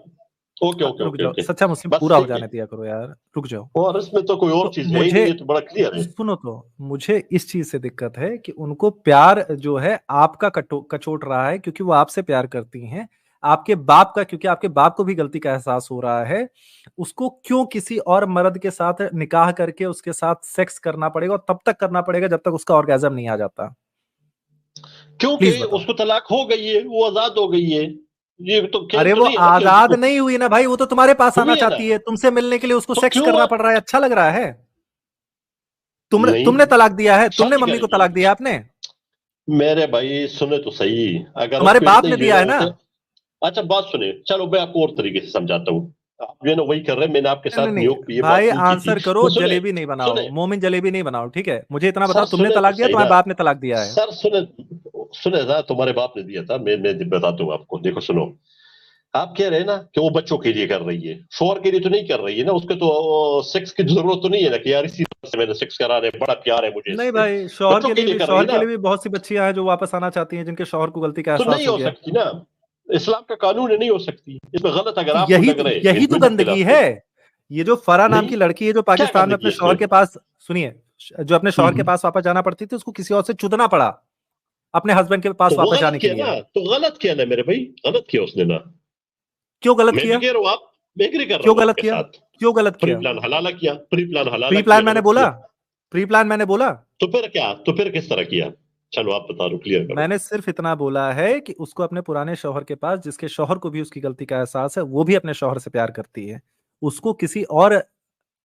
ओके ओके रुक ओके जाओ, ओके, सच्चा मुस्लिम बस पूरा हो ठीक है। जाने दिया करो यार, रुक जाओ। और इसमें तो कोई और तो चीज है ही नहीं, मुझे, ये तो बड़ा क्लियर है। सुनो तो, मुझे इस चीज से दिक्कत है कि उनको प्यार जो है आपका कचोट रहा है, क्योंकि वो आपसे प्यार करती हैं। आपके बाप का, क्योंकि आपके बाप को भी गलती का एहसास हो रहा है, उसको क्यों किसी और मर्द के साथ निकाह करके उसके साथ सेक्स करना पड़ेगा, और तब तक करना पड़ेगा जब तक उसका ऑर्गेजम नहीं आ जाता? क्योंकि प्लीज बताओ। उसको तलाक हो गई है, वो आजाद हो गई है। ये तो खेल अरे तो वो नहीं है ना कि आजाद उसको नहीं हुई ना भाई, वो तो तुम्हारे पास आना हुई है ना, चाहती है, तुमसे मिलने के लिए उसको तो सेक्स क्यों करना पड़ रहा है। अच्छा लग रहा है? तुमने नहीं तुमने तलाक दिया है? तुमने शादी मम्मी को करेगी? तलाक दिया आपने? मेरे भाई सुने तो सही, अगर तुम्हारे उसको बाप इतने ने ही लेना दिया है ना? होते। अच्छा बात सुने, चलो मैं आपको और तरीके से समझाता हूँ। आप जो है ना वही कर रहे हैं, मैंने आपके नहीं नहीं साथ नियोग पे नहीं ये बात भाई, नहीं की थी। आंसर करो। तो सुने, जलेबी नहीं बनाओ, सुने मोमिन जलेबी नहीं बनाओ, ठीक है। मुझे इतना सर, बताओ, तुमने सुने तो तलाक दिया, सही तुम्हारे ना बाप ने तलाक दिया है? सर, सुने सुने ना, तुम्हारे बाप ने दिया था, मैं बताता हूँ आपको। देखो सुनो, आप कह रहे हैं ना कि वो बच्चों के लिए कर रही है, शोहर के लिए तो नहीं कर रही है ना। उसके तो सेक्स की जरूरत तो नहीं है ना कि यार इसी तरह से मैंने सेक्स करा रहे, बड़ा प्यार है मुझे नहीं इससे। भाई, शौहर बच्चों के के लिए लिए भी, कर रही शौहर है के ना, लिए भी बहुत सी बच्चियां हैं जो वापस आना चाहती हैं, जिनके शौहर को गलती का तो एहसास नहीं हो हो गया। सकती ना। इस्लाम का कानून है, नहीं हो सकती। इसमें गलत अगर तो आपको लग रहा है यही तो हिंदू के गंदगी है। रास्ते, ये जो फरा नाम नहीं की लड़की है, जो क्या पाकिस्तान में गंदगी अपने है शौहर इसमें? के पास, सुनिए, जो अपने शौहर के पास वापस जाना पड़ती थी, उसको किसी और से चुदना पड़ा अपने हस्बैंड के पास तो वो वापस गलत जाने के किया लिए। ना, तो गलत किया ना मेरे भाई, गलत किया उसने ना। क्यों गलत मैं भी किया? कह रहा हूँ, आप, मैं एग्री कर रहा क्यों हूँ गलत आपके किया? साथ। क्यों गलत प्री किया? प्लान हलाला किया, प्री प्लान प्री हलाला किया, प्लान मैंने गलत बोला? किया। प्री प्लान मैंने बोला? तो फिर क्या, तो फिर किस तरह किया? चलो आप बता दो, क्लियर करो। मैंने सिर्फ इतना बोला है कि उसको अपने पुराने शौहर के पास, जिसके शौहर को भी उसकी गलती का एहसास है, वो भी अपने शौहर से प्यार करती है, उसको किसी और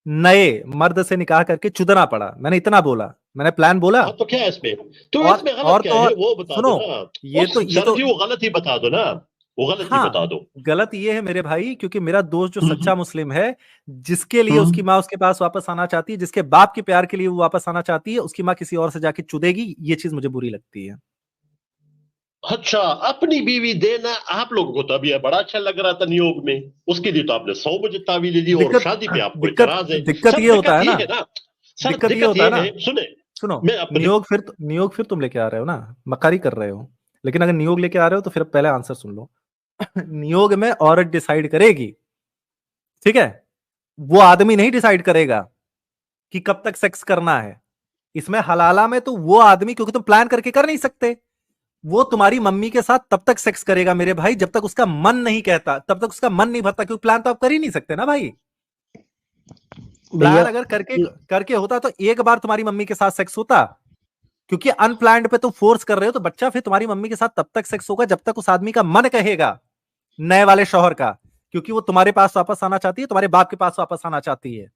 नए मर्द से निकाह करके चुदना पड़ा। मैंने इतना बोला, मैंने प्लान बोला। हाँ तो क्या है इसमें, तो और इसमें गलत और क्या तो है और, वो बता दो सुनो, ना। ये तो ये सर तो जी वो गलत ही बता दो ना, वो गलत ही हाँ, बता दो। गलत ये है मेरे भाई, क्योंकि मेरा दोस्त जो हम्म, सच्चा मुस्लिम है, जिसके लिए उसकी हम्म। माँ उसके पास वापस आना चाहती है, जिसके बाप के प्यार के लिए वो वापस आना चाहती है, उसकी माँ किसी और से जाके चुदेगी, ये चीज मुझे बुरी लगती है। अच्छा, अपनी बीवी देना आप लोगों को तो अभी बड़ा अच्छा लग रहा था नियोग में, उसके लिए तो आपने 100 मुझे तावीले दी, और दिक्कत शादी पे आपको दिक्कत इतराज है। दिक्कत सर ये होता दिक्कत है ये ना, है ना, सर दिक्कत ये दिक्कत होता ये है ना। है, सुने, सुनो, मैं अपनी, नियोग फिर तुम लेके आ रहे हो ना, मक्कारी कर रहे हो। लेकिन अगर नियोग लेके आ रहे हो तो फिर पहले आंसर सुन लो। नियोग में औरत डिसाइड करेगी, ठीक है। वो आदमी नहीं डिसाइड करेगा कि कब तक सेक्स करना है। इसमें हलाला में तो वो आदमी, क्योंकि तुम प्लान करके कर नहीं सकते, वो तुम्हारी मम्मी के साथ तब तक सेक्स करेगा मेरे भाई, जब तक उसका मन नहीं कहता, तब तक उसका मन नहीं भरता, क्योंकि प्लान तो आप कर ही नहीं सकते ना भाई। भैया प्लान अगर करके करके होता तो एक बार तुम्हारी मम्मी के साथ सेक्स होता, क्योंकि अनप्लान्ड पे तुम फोर्स कर रहे हो, तो बच्चा फिर तुम्हारी मम्मी के साथ तब तक सेक्स होगा जब तक उस आदमी का मन कहेगा, नए वाले शौहर का, क्योंकि वो तुम्हारे पास वापस आना चाहती है, तुम्हारे बाप के पास वापस आना चाहती है।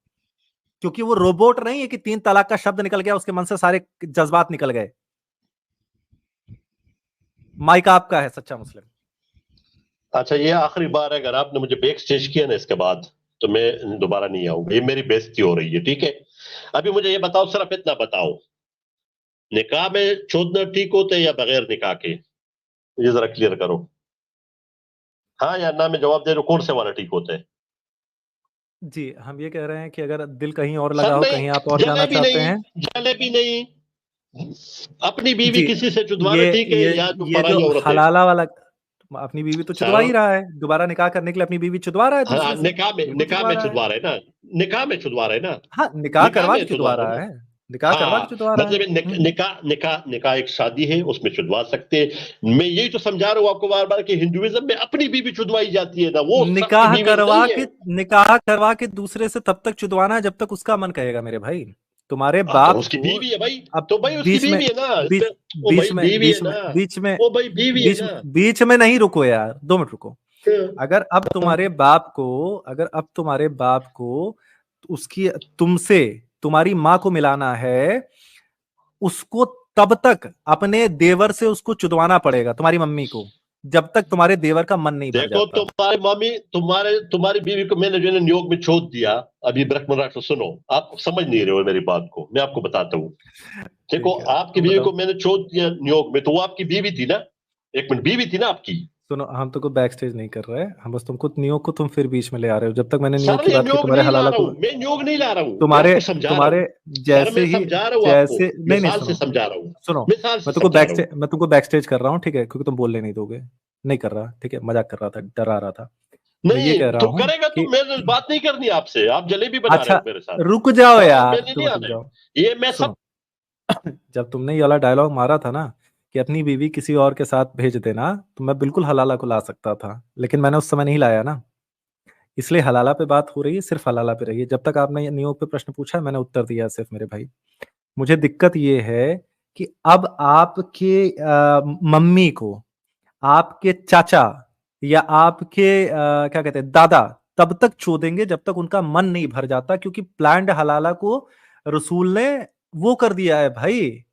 क्योंकि वो रोबोट नहीं है कि 3 तलाक का शब्द निकल गया उसके मन से सारे जज्बात निकल गए। माइक आपका है सच्चा मुस्लिम। अच्छा ये आखिरी बार है, अगर आपने मुझे बैक स्टेज किया ना इसके बाद, तो मैं दोबारा नहीं आऊंगा, ये मेरी बेइज्जती हो रही है, ठीक है। अभी मुझे ये बताओ, सिर्फ इतना बताओ, निकाह में चोदना ठीक होता है या बगैर निकाह के? ये जरा क्लियर करो, हाँ या ना में जवाब दे दो, कौन से वाला ठीक होता है? जी, हम ये कह रहे हैं कि अगर दिल कहीं और सर लगा हो, नहीं, कहीं आप और जाना जलेबी चाहते नहीं, हैं। जलेबी नहीं, अपनी बीवी जी, किसी से चुदवाना ठीक है, या जो ये जो पराई औरत है? हलाला वाला, अपनी बीवी तो चुदवा ही रहा है, दोबारा निकाह करने के लिए अपनी बीवी चुदवा रहा है हाँ, दूसरे से, निकाह में बिल्कुल निकाह में रहा है। छुड़वा रहे ना, निकाह में छुड़वा रहे ना, हाँ, निकाह निकाह करवा में के छुड़वा चुदवा रहे रहा ना। है, निकाह करवा के हाँ, चुदवा रहा है। मतलब निकाह एक शादी है, उसमें छुड़वा सकते हैं। मैं यही तो समझा रहा हूँ आपको बार बार कि हिंदुइज्म में अपनी बीवी छुड़वाई जाती है ना, वो सबकी निकाह बीवी करवा नहीं के है। निकाह करवा के दूसरे से तब तक चुदवाना है जब तक उसका मन कहेगा मेरे भाई। तुम्हारे हाँ, तो बाप उसकी को बीवी है भाई, अब तो भाई उसकी बीच में बीवी है ना, बीच ओ बीच भाई में बीवी है बीच में ना, बीच में ओ भाई बीवी है बीच में ना। बीच में नहीं, रुको यार, 2 मिनट रुको। अगर अब तुम्हारे बाप को उसकी तुमसे तुम्हारी माँ को मिलाना है, उसको तब तक अपने देवर से उसको चुदवाना पड़ेगा, तुम्हारी मम्मी को, जब तक तुम्हारे देवर का मन नहीं भर देखो जाता। तुम्हारी मम्मी, तुम्हारी बीवी को मैंने जो है नियोग में छोड़ दिया, अभी ब्रह्मराज तो सुनो, आप समझ नहीं रहे हो मेरी बात को, मैं आपको बताता हूँ। देखो ठीक है, आपकी तुम बीवी बताओ। को मैंने छोड़ दिया नियोग में, तो वो आपकी बीवी थी ना, एक मिनट, बीवी थी ना आपकी। सुनो, हम तो कोई बैक स्टेज नहीं कर रहे हैं, हम बस तुमको नियोग को तुम फिर बीच में ले आ रहे हो। जब तक मैंने नियोग सर की ये बात की नियोग तुम्हारे नहीं ला हलाला रहा को, हूँ, मैं नियोग नहीं ला रहा हूँ, मैं तुम्हारे आपको समझा रहा तुम्हारे हूँ। सर जैसे मैं ही समझा रहा हूँ आपको, जैसे नहीं नहीं मिसाल से सुनो समझा रहा हूँ, सुनो, मिसाल से मैं तुमको समझा रहा हूँ। मैं तुमको बैक स्टेज कर रहा हूँ, ठीक है, क्योंकि तुम बोलने नहीं दोगे। नहीं कर रहा, ठीक है, मजाक कर रहा था, डरा रहा था। मैं ये नहीं कह रहा तुम हूँ करेगा तो कि मैं बात नहीं करनी आपसे, आप जलेबी बना रहे अच्छा, हो मेरे साथ। रुक जाओ हाँ, यार, मैंने 2 नहीं मिनट रुक आना है, जाओ। ये मैं सब। सुनो, जब तुमने ये वाला डायलॉग मारा था ना कि अपनी बीवी किसी और के साथ भेज देना, तो मैं बिल्कुल हलाला को ला सकता था, लेकिन मैंने उस समय नहीं लाया ना, इसलिए हलाला पे बात हो रही है, सिर्फ हलाला पे रही है। जब तक आपने ये नियोग पे प्रश्न पूछा, मैंने उत्तर दिया सिर्फ मेरे भाई। मुझे दिक्कत ये है कि अब आपके मम्मी को आपके चाचा या आपके क्या कहते हैं दादा तब तक चोदेंगे जब तक उनका मन नहीं भर जाता, क्योंकि प्लान्ड हलाला को रसूल ने वो कर दिया है भाई,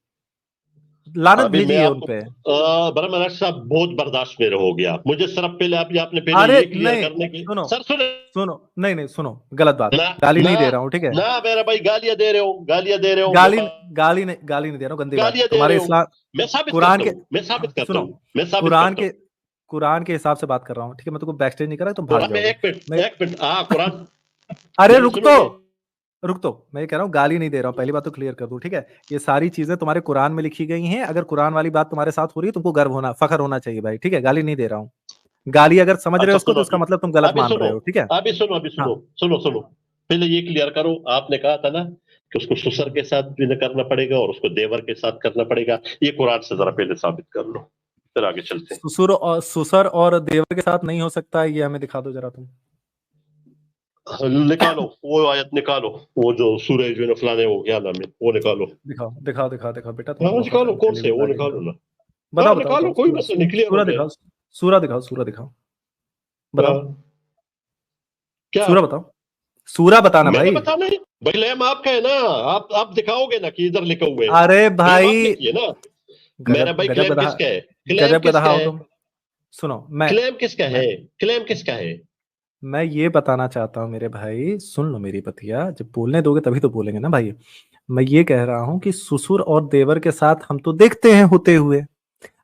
लानत अभी भेजी मैं है आपको उनपे। ब्रह्मराज साहब बहुत बर्दाश्त मेरे हो गया, मुझे सिर्फ पहले आपने पहले अरे ये क्लियर नहीं, करने की। सुनो सर सुने सुनो, नहीं नहीं सुनो, गलत बात, ना, गाली ना नहीं दे रहा हूँ, ठीक है, ना मेरा भाई, गालियां दे रहे हो, गालियां दे रहे हो, गाली गाली नहीं दे रहा हूँ, गंदी बात। गालियां दे तुम्हारे रहे हो। इस्लाम, मैं साबित कुरान करता के, हूँ, मैं साबित करता सुनो, हूँ, मैं साबित कुरान करता के हूँ। कुरान के हिसाब से बात कर रहा हूँ, ठीक है, मैं तुमको बैक स्टेज नहीं कर रहा, तुम भाग कुरान में जाओगे। मैं एक मिनट, हाँ कुरान अरे मेरी सुनोगे? रुक तो, मैं ये कह रहा हूँ, गाली नहीं दे रहा हूँ, पहली बात तो क्लियर कर दूं, ठीक है। ये सारी चीजें तुम्हारे कुरान में लिखी गई हैं, अगर कुरान वाली बात तुम्हारे साथ हो रही है, तुमको गर्व होना, फखर होना चाहिए भाई, ठीक है, गाली नहीं दे रहा हूँ। गाली अगर समझ रहे हो अच्छा उसको, तो सुनो, इसका अभी मतलब तुम गलत अभी मान सुनो, रहे हो, ठीक है। अभी सुनो, अभी हाँ, सुनो, सुनो पहले ये क्लियर करो, आपने कहा था ना कि उसको ससुर के साथ भी करना पड़ेगा और उसको देवर के साथ करना पड़ेगा, ये कुरान से जरा पहले साबित कर लो, फिर आगे चलते हैं। ससुर और देवर के साथ नहीं हो सकता है, ये हमें दिखा दो जरा तुम। निकालो वो आयत, निकालो वो जो सूरज जो है ना फलाने, वो क्या नाम है, वो निकालो। दिखाओ दिखाओ दिखाओ दिखाओ बेटा, हाँ तुमको बहुत निकालो, कौन से, जलेबी वो बना के निकालो दिखाओ। ना। हाँ बताओ बताओ निकालो, बताओ, कोई मसला नहीं, क्लियर हो सूरा गया। दिखाओ, सूरा दिखाओ, सूरा दिखाओ, बताओ, हाँ, क्या सूरा बताओ, सूरा बताना मैंने भाई। बताना है भाई, क्लेम आपका है ना, आप दिखाओगे ना कि इधर लिखा हुआ है, अरे क्लेम आपने भाई, किया ना। मेरा गजब भाई गजब क्लेम गधा, किसका है, क्लेम गजब गधा किसका हो है, तुम। सुनो, मैं क्लेम किसका मैं है, क्लेम किसका है? मैं ये बताना चाहता हूँ मेरे भाई, सुन लो मेरी बतिया, जब बोलने दोगे तभी तो बोलेंगे ना भाई। मैं ये कह रहा हूँ कि ससुर और देवर के साथ हम तो देखते हैं होते हुए,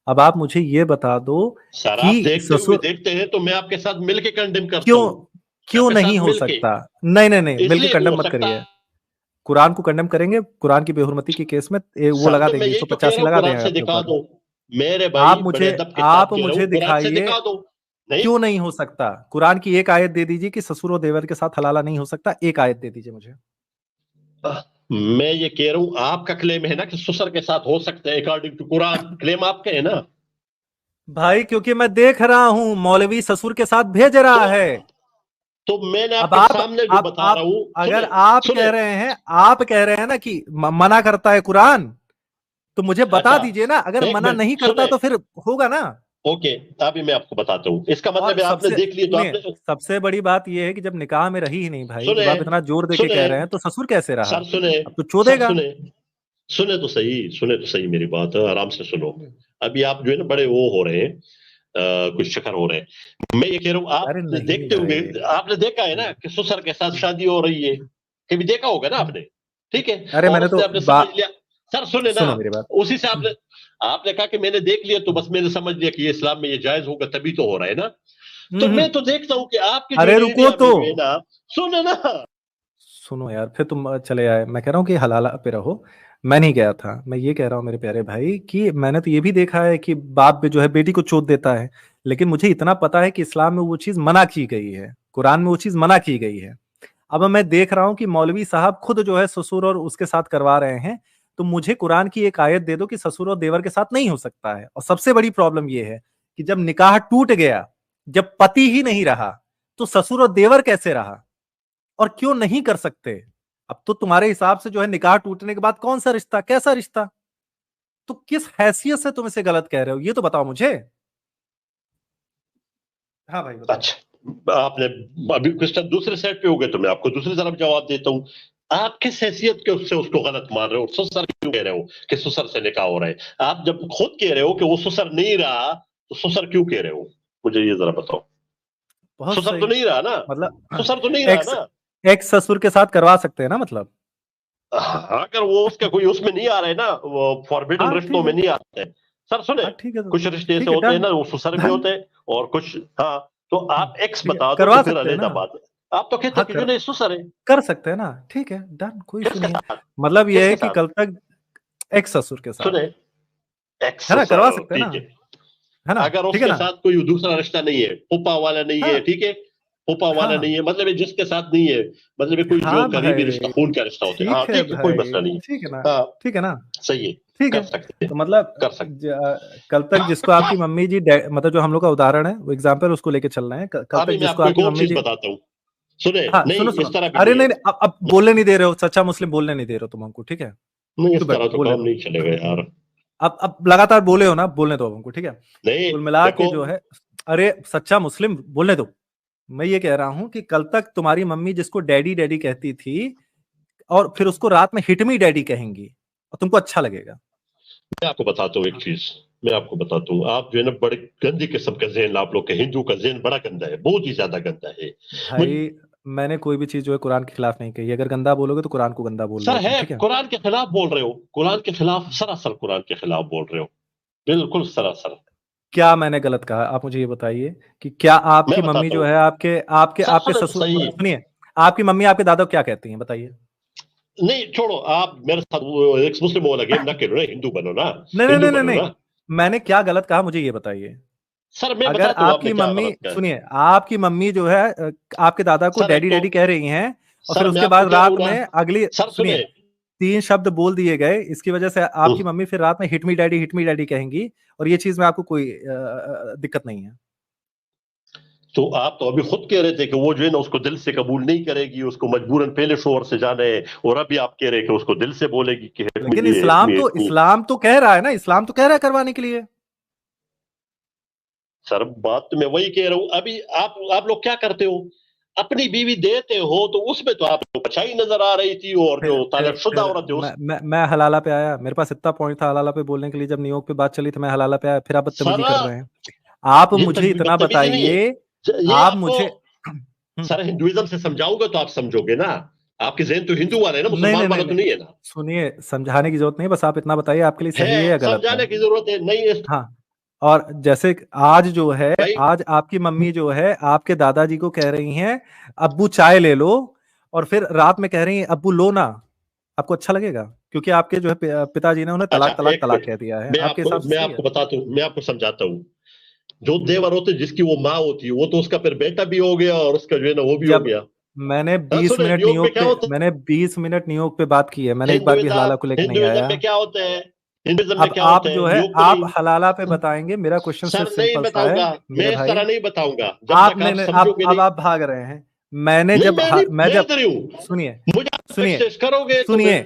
अब आप मुझे ये बता दो सर आप कि ससुर देखते हैं तो मैं आपके साथ मिलके कंडेम करता क्यों, हूँ, क्यों आपके नहीं साथ हो मिलके, सकता। नहीं नहीं नहीं, मिलके इसलिए नहीं कंडेम हो मत सकता। करिए, कुरान को कंडेम करेंगे, कुरान की बेहुरमती के केस में वो सर लगा तो मैं देंगे, यही तो कह 185 रहा हूँ, लगा कुरान देंगे से आपके दिखा ऊपर। दो मेरे भाई, बड़े अदब के साथ आप कह रहा हूँ, मुझे कुरान से दिखाइए, दिखा दो। नहीं, क्यों नहीं हो सकता। कुरान की एक आयत दे दीजिए कि ससुर और देवर के साथ हलाला नहीं हो सकता, एक आयत दे दीजिए मुझे। मैं ये कह रहा हूँ, आपका क्लेम है ना कि ससुर के साथ हो सकता है, अकॉर्डिंग टू कुरान क्लेम आपका है ना। भाई क्योंकि मैं देख रहा हूं मौलवी ससुर के साथ भेज रहा तो है। तो मैंने अब आपके सामने जो बता रहा आप हूँ, अगर सुने आप सुने। कह रहे हैं, आप कह रहे हैं ना कि मना करता है कुरान, तो मुझे बता अच्छा दीजिए ना, अगर एक मना मिनट नहीं करता सुने, तो फिर होगा ना। ओके अभी मैं आपको बताता हूँ, इसका मतलब और है आपने सबसे देख लिया तो सुनिए, आपने। सबसे बड़ी बात यह है कि जब निकाह में रही ही नहीं भाई, सुने जब आप इतना जोर देके सुने कह रहे हैं, तो ससुर कैसे रहा। सर सुने अब तो सर चोदेगा। सुने सुने तो सही, सुने तो सही मेरी बात, आराम से सुनो। अभी आप जो है ना बड़े वो हो रहे हैं, कुछ शकर हो रहे हैं। मैं ये कह रहा हूँ, आप अरे नहीं देखते भाई, होंगे, आपने देखा है ना कि ससुर के साथ शादी हो रही है, कभी देखा होगा ना आपने, ठीक है, अरे और मैंने उसने तो आपने समझ लिया। सर सुने ना, सुनो मेरी बात। उसी से आपने आपने कहा कि मैंने देख लिया तो बस मैंने समझ लिया कि ये इस्लाम में ये जायज होगा, तभी तो हो रहा है ना। तो मैं तो देखता हूँ कि आपके जो अरे रुको एरिया में तो, जो है ना, सुने ना, सुनो यार, फिर तुम चले आए। मैं कह रहा हूँ कि हलाला पे रहो, मैं नहीं गया था। मैं ये कह रहा हूँ मेरे प्यारे भाई कि मैंने तो ये भी देखा है कि बाप भी जो है बेटी को चोट देता है, लेकिन मुझे इतना पता है कि इस्लाम में वो चीज मना की गई है, कुरान में वो चीज मना की गई है। अब मैं देख रहा हूँ कि मौलवी साहब खुद जो है ससुर और उसके साथ करवा रहे हैं, तो मुझे कुरान की एक आयत दे दो कि ससुर और देवर के साथ नहीं हो सकता है। और सबसे बड़ी प्रॉब्लम ये है कि जब निकाह टूट गया, जब पति ही नहीं रहा, तो ससुर और देवर कैसे रहा, और क्यों नहीं कर सकते? अब तो तुम्हारे हिसाब से जो है निकाह टूटने के बाद कौन सा रिश्ता, कैसा रिश्ता? तो किस हैसियत से तुम इसे गलत कह रहे हो, ये तो बताओ मुझे। हाँ भाई बताओ। अच्छा, आपने अभी क्वेश्चन दूसरे सेट पे हो गए तो मैं आपको दूसरी तरफ जवाब देता हूँ। आप किस हैसियत के उससे उसको गलत मान रहे हो? ससुर क्यों कह रहे हो कि ससुर से निकाह हो रहा है? आप जब खुद कह रहे हो कि वो ससुर नहीं रहा, तो ससुर क्यों कह रहे हो? मुझे ये जरा बताओ। बहुत ससुर तो सही। नहीं रहा ना, मतलब ससुर तो नहीं रहा एक्स ना। एक्स ससुर के साथ करवा सकते हैं ना, मतलब। हाँ, अगर वो उसका कोई उसमें नहीं आ रहा है ना, वो फॉरबिडन हाँ रिश्तों ठीक में है। नहीं आते हैं। सर सुने, हाँ ठीक है, तो कुछ रिश्ते ऐसे ठीक है, होते हैं डन ना, वो ससुर भी डन। होते हैं और कुछ, हाँ। तो आप एक्स ठीक है, बता दो तो करवा फिर सकते हैं अलग ना। बात है। आप तो कहते हाँ हैं कि जो नहीं ससुर है। कर सकते हैं ना, ठीक है, डन, कोई इशू किसके नहीं है। साथ? मतलब ये किसके है कि साथ? कल तक एक्स ससुर के साथ, सुने, एक्स है ना, करवा ससुर सकते हैं ना, ठीक है। है ना, अगर ठीक है उसके ना। साथ कोई दूसरा रिश्ता नहीं है, फूफा वाला नहीं है, हाँ ठीक है, फूफा वाला नहीं हाँ है, मतलब ये जिसके साथ नहीं है, मतलब ये कोई जो हाँ करीबी रिश्ता, भाई, खून का रिश्ता होता है, हाँ ठीक है ठीक है, कोई भाई, मसला नहीं ठीक है ना, है। हाँ, ठीक है ना, सही है। ठीक है। कर सकते हैं, तो मतलब कर सकते कल तक जिसको आपकी मम्मी जी मतलब जो हम लोग का उदाहरण है वो एग्जाम्पल उसको लेके चल रहे हैं, कल हैं। तक अभी मैं जिसको आपको एक आपकी और मम्मी चीज जी। बताता हूँ। सुने, हाँ नहीं सुनो सुनो। इस तरह भी अरे नहीं नहीं है। नहीं, अब बोलने नहीं दे रहे हो, सच्चा मुस्लिम बोलने नहीं दे रहे हो तुम हमको, ठीक है। नहीं, चुप इस तरह बैठो, तो बोलने काम दो। नहीं चलेगा यार। अब लगातार बोले हो ना, बोलने दो अब हमको, ठीक है। नहीं, कुल मिला के देखो, जो है, अरे सच्चा मुस्लिम बोलने दो। मैं ये कह रहा हूं कि कल तक तुम्हारी मम्मी जिसको डैडी डैडी कहती थी, और फिर उसको रात में हिट मी डैडी कहेंगी, और तुमको अच्छा लगेगा। मैं आपको बताता हूँ एक चीज। मैं आपको बताता हूँ, आप जो है ना बड़े गंदी किस्म का जहन, आप लोग के हिंदू का जहन बड़ा गंदा है, बहुत ही ज्यादा गंदा है। मुझे भाई मैंने कोई भी चीज जो है कुरान के खिलाफ नहीं कही, अगर गंदा बोलोगे तो कुरान को गंदा बोल रहे सर हो तुम, है, ठीक है। कुरान के खिलाफ बोल रहे हो, कुरान के खिलाफ, सरासर कुरान के खिलाफ बोल रहे हो, बिल्कुल सरासर। क्या मैंने गलत कहा, आप मुझे ये बताइए कि क्या आपकी मैं मम्मी बताता जो हूँ। है आपके आपके सर आपके सुने तो ससुर, सही। सुनिए, आपकी मम्मी आपके दादा को क्या कहती हैं, बताइए। नहीं छोड़ो, आप मेरे साथ वो एक मुस्लिम वाला गेम ना खेलो ना, हिंदू बनो ना। नहीं नहीं हिंदू नहीं नहीं बनो नहीं, ना। मैंने क्या गलत कहा मुझे ये बताइए। सर मैं अगर बताता हूँ आपने आपकी क्या मम्मी, गलत किया है। सुनिए, आपकी मम्मी जो है आपके दादा को सर एक डैडी तो, डैडी कह रही हैं, और फिर सर मैं उसके आपको बाद कह रहा हूँ रात ना, में अगली, सर सुनिए, सुने। 3 शब्द बोल दिए गए, इसकी वजह से आपकी मम्मी फिर रात में हिट मी डैडी कहेंगी, और ये चीज में आपको कोई दिक्कत नहीं है। तो आप तो अभी खुद कह रहे थे कि वो जो है ना उसको दिल से कबूल नहीं करेगी, उसको मजबूरन पहले शोहर से जाना है, और अभी आप कह रहे हैं कि उसको दिल से बोलेगी कि हिट मी, लेकिन हिट मी, हिट मी। इस्लाम तो कह रहा है ना, इस्लाम तो कह रहा है करवाने के लिए। सर बात तो मैं वही कह रहा हूँ। अभी आप लोग क्या करते हो, अपनी बीवी देते हो तो उसमें तो आपको अच्छाई नजर आ रही थी, और जो ताल्लुकशुदा औरत है उस, मैं हलाला पे आया, मेरे पास इतना पॉइंट था हलाला पे बोलने के लिए, जब न्यूयॉर्क पे बात चली तो मैं हलाला पे आया, फिर आप सर बदतमीजी कर रहे हैं। आप ये मुझे इतना बदतमीजी नहीं है। बताइए, ये आप आपको, मुझे सर हिंदुइज्म से समझाऊंगा तो आप समझोगे ना। आपके जहन तो हिंदू वाला है ना, नहीं मुसलमान नहीं नहीं वाला तो नहीं, नहीं है ना। सुनिए, समझाने की जरूरत नहीं, बस आप इतना बताइए आपके लिए सही है या है, गलत है। समझाने की जरूरत है नहीं है। हाँ, और जैसे आज जो है, भाई, आज आपकी मम्मी जो है आपके दादाजी को कह रही हैं अब्बू चाय ले लो, और फिर रात में कह रही हैं अब्बू लो ना, आपको अच्छा लगेगा? क्योंकि आपके जो है पिताजी ने उन्हें अच्छा तलाक तलाक एक तलाक मिनट, कह दिया है, आपके हिसाब से मैं सही है? आपको बताता हूँ, मैं आपको समझाता हूँ। जो हम्म। देवर होते जिसकी वो माँ होती है, वो तो उसका फिर बेटा भी हो गया और उसका जो है ना वो भी हो जब गया। मैंने हाँ 20 सुने, मिनट न्यूयॉर्क में न्यूयॉर्क क्या पे होता मैंने 20 मिनट न्यूयॉर्क पे बात की है, है, मैंने एक बार भी हलाला को लेके नहीं हिंदुइज्म आया। में क्या होता है, हिंदुइज्म में अब क्या आप होता है, जो है न्यूयॉर्क को आप नहीं। हलाला पे बताएंगे, मेरा क्वेश्चन सिर्फ सर नहीं सिंपल सा है बताऊंगा, मेरे मैं इस भाई। तरह नहीं बताऊंगा जब आप तक नहीं आप नहीं, समझोगे अब नहीं। आप भाग रहे हैं। मैंने नहीं, जब नहीं, मैं मैं जब इधर ही हूँ। सुनिए, मुझे आप सुनिए, क्रिटिसाइज करोगे तो सुनिए,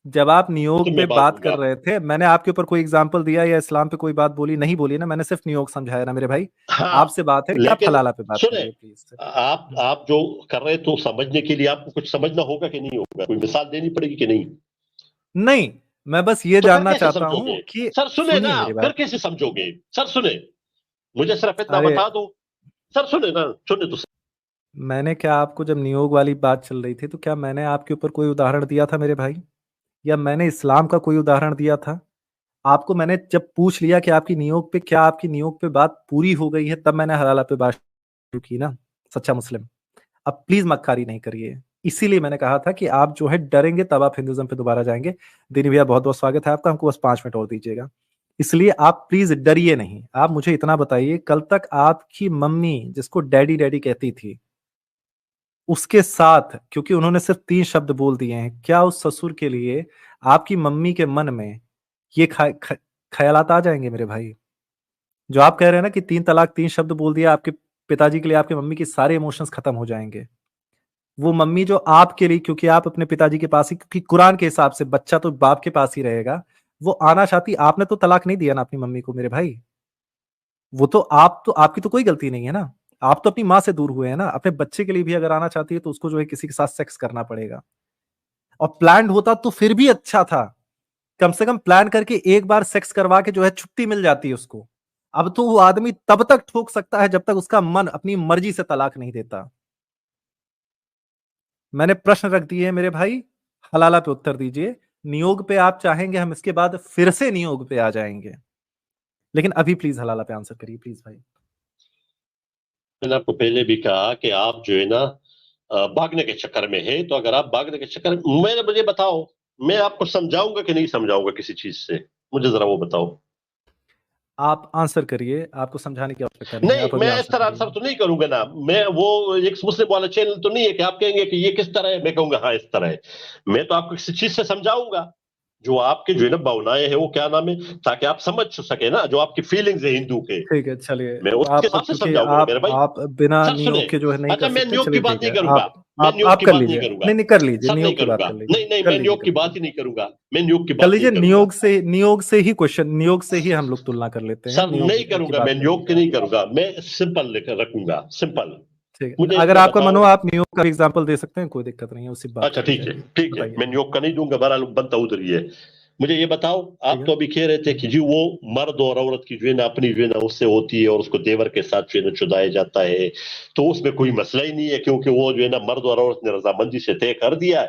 जब आप तो न्यूयॉर्क पे मैं बात भागूंगा। कर रहे थे, मैंने आपके ऊपर कोई एग्जांपल दिया या इस्लाम पे कोई बात बोली नहीं, बोली ना, मैंने सिर्फ न्यूयॉर्क समझाया ना मेरे भाई। हाँ, आपसे बात है कि आप लेकिन हलाला पे बात सुने, करिए प्लीज से। आप जो कर रहे तो समझने के लिए आपको कुछ समझना होगा कि नहीं होगा, कोई मिसाल देनी पड़ेगी कि नहीं? नहीं, मैं बस ये तो फिर जानना कैसे चाहता हूं समझोगे? कि, सर सुने सुनिए ना, मेरी फिर बात। कैसे समझोगे? सर सुने, मुझे सिर्फ इतना अरे, बता दो। सर सुने ना, सुने तो। मैंने क्या आपको, जब नियोग वाली बात चल रही थी, तो क्या मैंने आपके ऊपर कोई उदाहरण दिया था मेरे भाई, या मैंने इस्लाम का कोई उदाहरण दिया था? आपको मैंने जब पूछ लिया कि आपकी नियोग पे, क्या आपकी नियोग पे बात पूरी हो गई है, तब मैंने हलाला पे बात शुरू की ना, सच्चा मुस्लिम। अब प्लीज मक्कारी नहीं करिए, इसीलिए मैंने कहा था कि आप जो है डरेंगे तब आप हिंदुज्म पे दोबारा जाएंगे। दिनी भैया बहुत बहुत स्वागत है आपका, हमको बस 5 मिनट और दीजिएगा। इसलिए आप प्लीज डरिए नहीं। आप मुझे इतना बताइए, कल तक आपकी मम्मी जिसको डैडी डैडी कहती थी, उसके साथ, क्योंकि उन्होंने सिर्फ 3 शब्द बोल दिए हैं, क्या उस ससुर के लिए आपकी मम्मी के मन में ये ख्यालात आ जाएंगे मेरे भाई? जो आप कह रहे हैं ना कि 3 तलाक 3 शब्द बोल दिया आपके पिताजी के लिए, आपकी मम्मी की सारे इमोशंस खत्म हो जाएंगे। वो मम्मी जो आपके लिए, क्योंकि आप अपने पिताजी के पास ही, क्योंकि कुरान के हिसाब से बच्चा तो बाप के पास ही रहेगा, वो आना चाहती। आपने तो तलाक नहीं दिया ना अपनी मम्मी को मेरे भाई, वो तो आपकी तो कोई गलती नहीं है ना। आप तो अपनी माँ से दूर हुए हैं ना। अपने बच्चे के लिए भी अगर आना चाहती है तो उसको जो है किसी के साथ सेक्स करना पड़ेगा। और प्लान्ड होता तो फिर भी अच्छा था, कम से कम प्लान करके एक बार सेक्स करवा के जो है छुट्टी मिल जाती है उसको। अब तो वो आदमी तब तक ठोक सकता है जब तक उसका मन अपनी मर्जी से तलाक नहीं देता। मैंने प्रश्न रख दिए मेरे भाई, हलाला पे उत्तर दीजिए। नियोग पे आप चाहेंगे हम इसके बाद फिर से नियोग पे आ जाएंगे, लेकिन अभी प्लीज हलाला पे आंसर करिए प्लीज भाई। मैंने आपको पहले भी कहा कि आप जो है ना भागने के चक्कर में है। तो अगर आप भागने के चक्कर में, मुझे बताओ, मैं आपको समझाऊंगा कि नहीं समझाऊंगा किसी चीज से, मुझे जरा वो बताओ। आप आंसर करिए, आपको समझाने की आवश्यकता नहीं है, नहीं, आप अभी मैं इस आंसर तरह करिए। आंसर तो नहीं करूंगा ना। मैं वो एक मुस्लिम वाला चैनल तो नहीं है कि आप कहेंगे कि ये किस तरह है, मैं कहूंगा हाँ इस तरह है। मैं तो आपको किसी चीज से समझाऊंगा जो आपके जो है ना भावनाएं है, वो क्या नाम है, ताकि आप समझ सके ना, जो आपकी फीलिंग्स है हिंदू के, ठीक है, चलिए। मैं उसके आप हिसाब से क्योंकि समझाऊंगा मेरे भाई। आप बिना सर सुने, नियोग के जो है नहीं अच्छा कर मैं सकते। नियोग की चलिए बात ठीक नहीं है, करूंगा, मैं नियोग आप की कर बात नहीं लीजिए। करूंगा, नहीं नहीं, कर लीजिए, सर नहीं नियोग की बात करूंगा, कर लीजिए, नहीं नहीं, कर मैं लीजिए, नियोग कर की बात लीजिए, ही नहीं करूंगा, मैं नियोग की कर बात नहीं लीजिए। करूंगा। नियोग से ही हम लोग तुलना कर लेते हैं। सर नियोग नहीं की करूंगा, बात मैं कर नियोग की लीजिए आप। नहीं करूंगा, मैं सिंपल लेकर रखूंगा, सिंपल। ठीक है, मुझे अगर इतना आपका मन बताओ। हो आप नियोग का एग्जाम्पल दे सकते हैं, कोई दिक्कत नहीं है, उससे बात अच्छा कर ली ठीक है, जाएगी। ठीक है, बताइए। मैं नियोग का नहीं दूंगा, बहरहाल बनता उधर ही है। मुझे ये बताओ, ठीक आप है। तो अभी कह रहे थे कि जी वो मर्द और औरत की जो है ना अपनी जो है ना उससे होती है और उसको देवर के साथ जो है ना चुदाया जाता है, तो उसमें कोई मसला ही नहीं है, क्योंकि वो जो है ना मर्द और औरत ने रजामंदी से तय कर दिया है,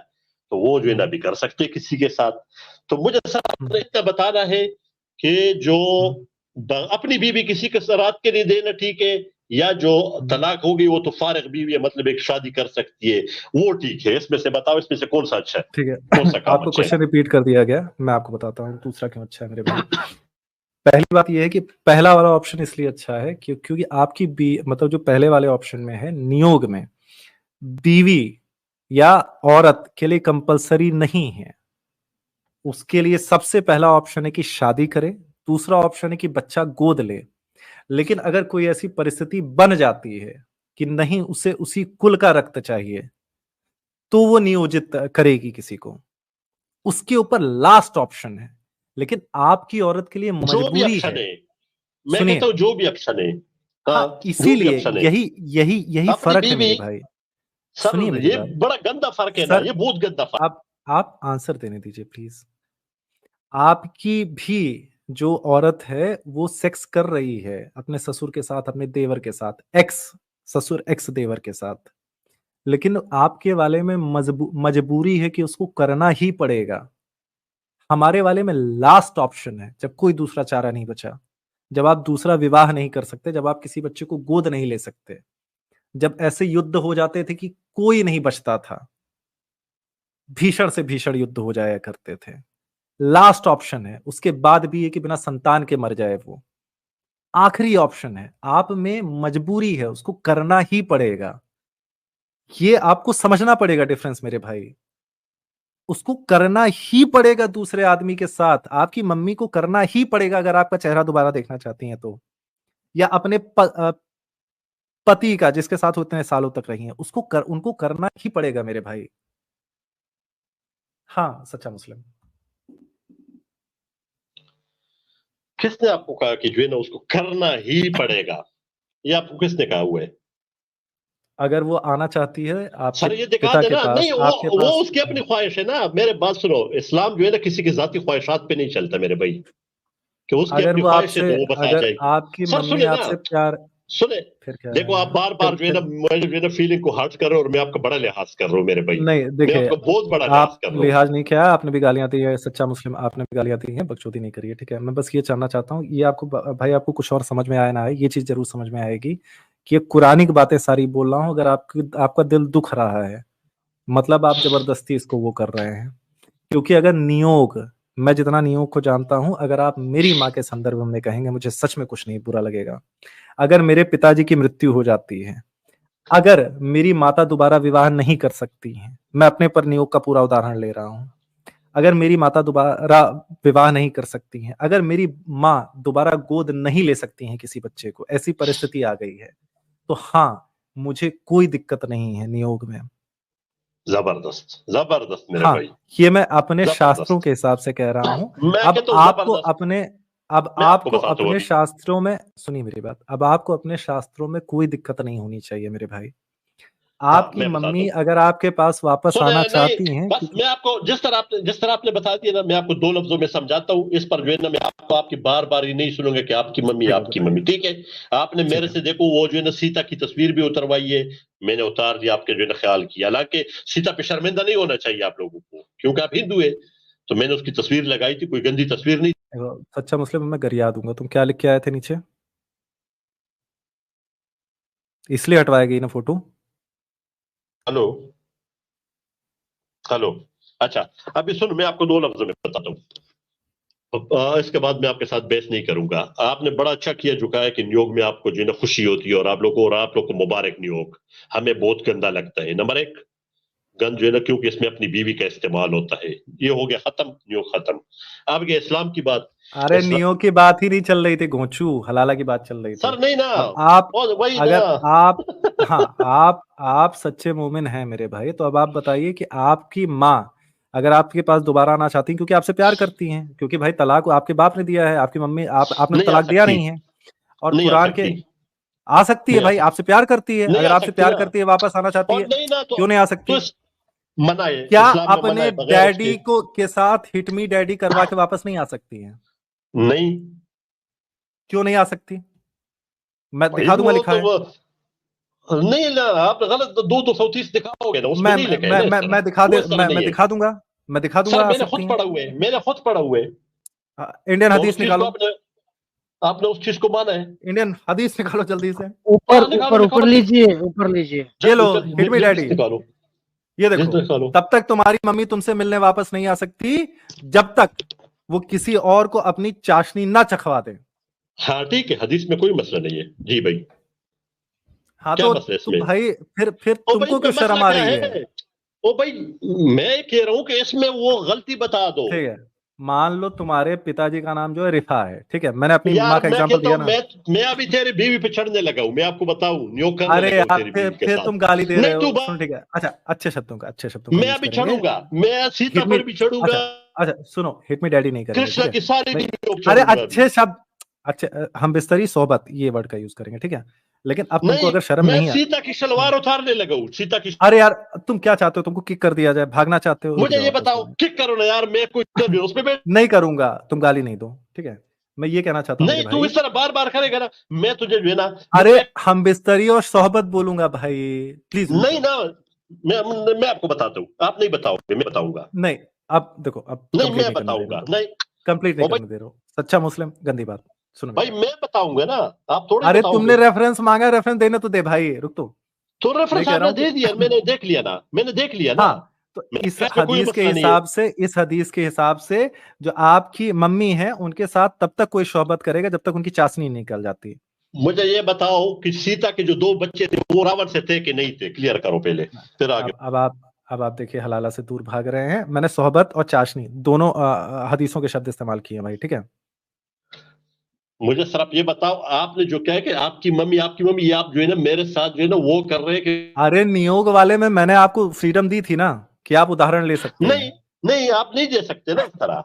तो वो जो है ना भी कर सकते हैं किसी के साथ। तो मुझे सर इतना बताना है कि जो अपनी बीवी किसी के रात के लिए देना ठीक है, या जो तलाक होगी वो तो फारिग बीवी है, मतलब एक शादी कर सकती है, वो ठीक है। इसमें से बताओ, इसमें से कौन सा अच्छा है, ठीक है। कौन सा काम आपको अच्छा है? क्वेश्चन रिपीट कर दिया गया, मैं आपको बताता हूँ दूसरा क्यों अच्छा है मेरे भाई। पहली बात यह है कि पहला वाला ऑप्शन इसलिए अच्छा है क्योंकि आपकी मतलब जो पहले वाले ऑप्शन में है, नियोग में बीवी या औरत के लिए कंपलसरी नहीं है। उसके लिए सबसे पहला ऑप्शन है कि शादी करे, दूसरा ऑप्शन है कि बच्चा गोद ले। लेकिन अगर कोई ऐसी परिस्थिति बन जाती है कि नहीं, उसे उसी कुल का रक्त चाहिए, तो वो नियोजित करेगी किसी को। उसके ऊपर लास्ट ऑप्शन है। लेकिन आपकी औरत के लिए जो भी मजबूरी ऑप्शन है। है, मैं कहता सुनिए, हूँ जो भी ऑप्शन है, हाँ, हाँ, जो भी इसीलिए ऑप्शन है, यही यही यही अपनी फर्क है बीवी। मेरे भाई। सर सुनिए मेरी ये बात बड़ा गंदा फर्क है ना, सर। ये बहुत गंदा फर्क। आप आंसर देने दीजिए प्लीज। आपकी भी जो औरत है वो सेक्स कर रही है अपने ससुर के साथ, अपने देवर के साथ, एक्स ससुर एक्स देवर के साथ। लेकिन आपके वाले में मजबूरी है कि उसको करना ही पड़ेगा। हमारे वाले में लास्ट ऑप्शन है, जब कोई दूसरा चारा नहीं बचा, जब आप दूसरा विवाह नहीं कर सकते, जब आप किसी बच्चे को गोद नहीं ले सकते, जब ऐसे युद्ध हो जाते थे कि कोई नहीं बचता था, भीषण से भीषण युद्ध हो जाया करते थे, लास्ट ऑप्शन है। उसके बाद भी ये कि बिना संतान के मर जाए, वो आखिरी ऑप्शन है। आप में मजबूरी है, उसको करना ही पड़ेगा। ये आपको समझना पड़ेगा डिफरेंस मेरे भाई। उसको करना ही पड़ेगा दूसरे आदमी के साथ। आपकी मम्मी को करना ही पड़ेगा अगर आपका चेहरा दोबारा देखना चाहती हैं तो, या अपने पति का जिसके साथ वो इतने सालों तक रही हैं, उनको करना ही पड़ेगा मेरे भाई। हाँ, सच्चा मुस्लिम। किसने आपको कहा कि जो है ना उसको करना ही पड़ेगा? ये आपको किसने कहा हुआ है? अगर वो आना चाहती है आपके सर ये दिखा पिता के देना, पास, नहीं आपके वो पास। उसकी अपनी ख्वाहिश है ना। मेरे बात सुनो, इस्लाम जो है ना किसी की जाती ख्वाहिशात पे नहीं चलता मेरे भाई, कि उसकी अगर अपनी वो ख्वाहिश है आपसे तो वो बता अगर जाएगी। आपकी सर मम्मी सुने ना, आपसे प्यार, सुने, फिर क्या देखो आप है? बार बार जो है ना मुझे जो है ना फीलिंग को हर्ट कर रहे हो, और मैं आपका बड़ा लिहाज कर रहा हूँ मेरे भाई, नहीं, मैं देखिए, आपका बहुत बड़ा लिहाज आप कर रहा हूँ। लिहाज नहीं किया, आपने भी गालियां दी है, सच्चा मुस्लिम आपने भी गालियां दी हैं, बकचोदी नहीं करी है, ठीक है। मैं बस ये जानना चाहता हूँ, ये आपको भाई आपको कुछ और समझ में आया ना आए, ये चीज जरूर समझ में आएगी कि ये कुरानिक बातें सारी बोल रहा हूँ। अगर आपका दिल दुख रहा है मतलब आप जबरदस्ती इसको वो कर रहे हैं, क्योंकि अगर नियोग, मैं जितना नियोग को जानता हूं, अगर आप मेरी माँ के संदर्भ में कहेंगे मुझे सच में कुछ नहीं बुरा लगेगा। अगर मेरे पिताजी की मृत्यु हो जाती है, अगर मेरी माता दोबारा विवाह नहीं कर सकती हैं, मैं अपने पर नियोग का पूरा उदाहरण ले रहा हूं, अगर मेरी माता दोबारा विवाह नहीं कर सकती हैं, अगर मेरी माँ दोबारा गोद नहीं ले सकती हैं किसी बच्चे को, ऐसी परिस्थिति आ गई है, तो हाँ, मुझे कोई दिक्कत नहीं है नियोग में। जबरदस्त जबरदस्त मेरे हाँ, भाई, ये मैं अपने शास्त्रों जबरदस्त। के हिसाब से कह रहा हूँ। मैं अब कहता हूँ आपको जबरदस्त। अपने अब मैं आपको आपको बताता हूँ अपने अभी। शास्त्रों में, सुनिए मेरी बात, अब आपको अपने शास्त्रों में कोई दिक्कत नहीं होनी चाहिए मेरे भाई। हाँ, आपकी मैं बताता मम्मी हूँ। अगर आपके पास वापस सुने आना नहीं, चाहती हैं, बस मैं आपको जिस तरह आपने बता दिया ना, मैं आपको 2 लफ्जों में समझाता हूँ। इस पर जो है ना, मैं आपको आपकी बार बार ही नहीं सुनूंगा कि आपकी मम्मी ठीक है आपकी बताइए। मम्मी, ठीक है। आपने ठीक मेरे है, से देखो वो जो है ना सीता की तस्वीर भी उतरवाई है, मैंने उतार दिया, आपके जो है ना ख्याल किया। हालांकि सीता पे शर्मिंदा नहीं होना चाहिए आप लोगों को, क्योंकि आप हिंदू है, तो मैंने उसकी तस्वीर लगाई थी, कोई गंदी तस्वीर नहीं। देखो, सच्चा मुस्लिम मैं गरिया दूंगा। तुम क्या लिख के आए थे नीचे? इसलिए हटवाया गई ना फोटो? हेलो हेलो, अच्छा अभी सुन, मैं आपको 2 लफ्जों में बताता हूँ। इसके बाद मैं आपके साथ बहस नहीं करूंगा। आपने बड़ा अच्छा किया झुकाया कि नियोग में आपको जो है ना खुशी होती है, और आप लोग को मुबारक नियोग। हमें बहुत गंदा लगता है। नंबर 1 गंद जो है ना, क्योंकि इसमें अपनी बीवी का इस्तेमाल होता है। ये हो गया खत्म, नियोग खत्म। अब गया इस्लाम की बात। अरे इस्लाम नियो की बात ही नहीं चल रही थी, घोंचू हलाला की बात चल रही थी। सर नहीं ना, अब आप, और वही ना। अगर आप, हाँ, आप सच्चे मोमिन हैं मेरे भाई, तो अब आप बताइए कि आपकी माँ अगर आपके पास दोबारा आना चाहती हैं, क्योंकि आपसे प्यार करती हैं, क्योंकि भाई तलाक आपके बाप ने दिया है, आपकी मम्मी आपने तो नहीं आ तलाक दिया सकती, नहीं है। और नहीं आ कुरान के, सकती, आ सकती है नहीं आ भाई, सकती, आपसे प्यार करती है, नहीं अगर आ आपसे सकती प्यार ना। करती है वापस आना चाहती और है, नहीं ना क्यों नहीं आ तो सकती? मना है, क्या इस्लाम में मना अपने है बगैर उसके। डैडी को के साथ हिट मी डैडी करवा के वापस नहीं आ सकती हैं? नहीं क्यों नहीं आ सकती? मैं भाई, दिखा दूंगा, वो लिखा तो है। नहीं ना, आप गलत 230 दिखाओगे ना, उसमें मैं नहीं लिखा है मैं ना इस मैं तरह। मैं दिखा वो दे इस तरह मैं नहीं है दिखा दूंगा, मैं दिखा सर। दूंगा, आ सकती हैं। मैंने खुद पढ़ा हुआ है। इंडियन और उस हदीस चीज को निकालो, आपने उस चीज को माना है। इंडियन हदीस निकालो जल्दी से। ऊपर हाँ निकालो ऊपर ऊपर निकालो, लीजिए, ऊपर लीजिए। ये लो, हिट मी जल्दी डैडी, से निकालो, ये जल्दी देखो। से निकालो। तब तक तुम्हारी मम्मी तुमसे मिलने वापस नहीं आ सकती, जब तक वो किसी और को अपनी चाशनी ना चखवा दे। हाँ ठीक है, हदीस में कोई मसला नहीं है जी भाई। हाँ क्या तो मसला है तुम इसमें? भाई, फिर ओ भाई, तुमको इसमें क्यों मसला शर्म आ क्या रही है? है? ओ भाई, मैं कह रहा हूं कि इसमें वो गलती बता दो। ठीक है, मान लो तुम्हारे पिताजी का नाम जो है रिफा है, ठीक है, मैंने अपनी माँ यार का मैं एग्जांपल कहता दिया हूं, ना। मैं अभी तेरी बीवी पे चढ़ने लगा हूं, मैं आपको बताऊं, न्योक करने अरे लगा हूं यार, तेरी फिर बीवी के फिर साथ। तुम गाली दे रहे नहीं तू हो। सुनो, ठीक है, अच्छा, अच्छे शब्दों का मैं यूज अभी करेंगे। चढ़ूंगा, मैं सीता हिट मी, पर भी चढ़ूंगा, अच्छा, अच्छा सुनो, हिट मी डैडी नहीं करेंगे, ठीक कृष्णा है। की सारी नहीं, बीवियों पर अरे चढ़ूंगा अभी। अच्छे शब्द, अच्छे, हम बिस्तरी सोहबत ये वर्ड का यूज करेंगे, ठीक है। लेकिन अब तुमको नहीं, अगर शर्म मैं नहीं आ, सीता की सलवार उतारने लगा हूं, सीता की। अरे यार, तुम क्या चाहते हो? तुमको किक कर दिया जाए? भागना चाहते हो? रुक मुझे जाओ ये वापस 2 बताओ, मिनट। किक करो ना यार, मैं कुछ उसमें नहीं करूंगा, तुम गाली नहीं दो, ठीक है। मैं ये कहना चाहता हूँ मेरे नहीं, तू भाई, इस तरह बार बार करेगा ना, मैं तुझे जो है ना, अरे मुझे हम बिस्तरी और सोहबत बोलूंगा भाई, प्लीज रुक नहीं जाओ। ना, मैं आपको बताता हूँ, आप नहीं बताओगे, मैं बताऊंगा। नहीं, अब देखो, अब नहीं कंप्लीट मैं नहीं करने दे रहे हो बताऊंगा, तुम, नहीं। कंप्लीट नहीं ओ भाई, करने दे रहे हो। सच्चा मुस्लिम, गंदी बात। सुनो मेरी भाई बात। मैं बताऊंगा ना, आप थोड़ी अरे बताओगे। तुमने रेफरेंस मांगा, रेफरेंस देने तो दे भाई, रुक तो। तो मैं रेफरेंस कह रहा आपने हूँ दे दिया, कि मैंने देख लिया ना, मैंने देख लिया ना। हाँ, तो इस इसमें कोई हदीस के मसला नहीं है। हिसाब से, इस हदीस के हिसाब से जो आपकी मम्मी है उनके साथ तब तक कोई शोहबत करेगा जब तक उनकी चाशनी नहीं निकल जाती। मुझे ये बताओ कि सीता के जो 2 बच्चे थे वो रावण से थे कि नहीं थे, क्लियर करो पहले, फिर आगे। अब आप देखिए, हलाला से दूर भाग रहे हैं। मैंने सोहबत और चाशनी दोनों हदीसों के शब्द इस्तेमाल किए हैं भाई, ठीक है। मुझे सर आप ये बताओ, आपने जो कहा कि आपकी मम्मी, ये आप जो है ना मेरे साथ जो है ना वो कर रहे हैं कि अरे नियोग वाले में मैंने आपको फ्रीडम दी थी ना, कि आप उदाहरण ले सकते नहीं, हैं। नहीं आप नहीं दे सकते ना इस तरह।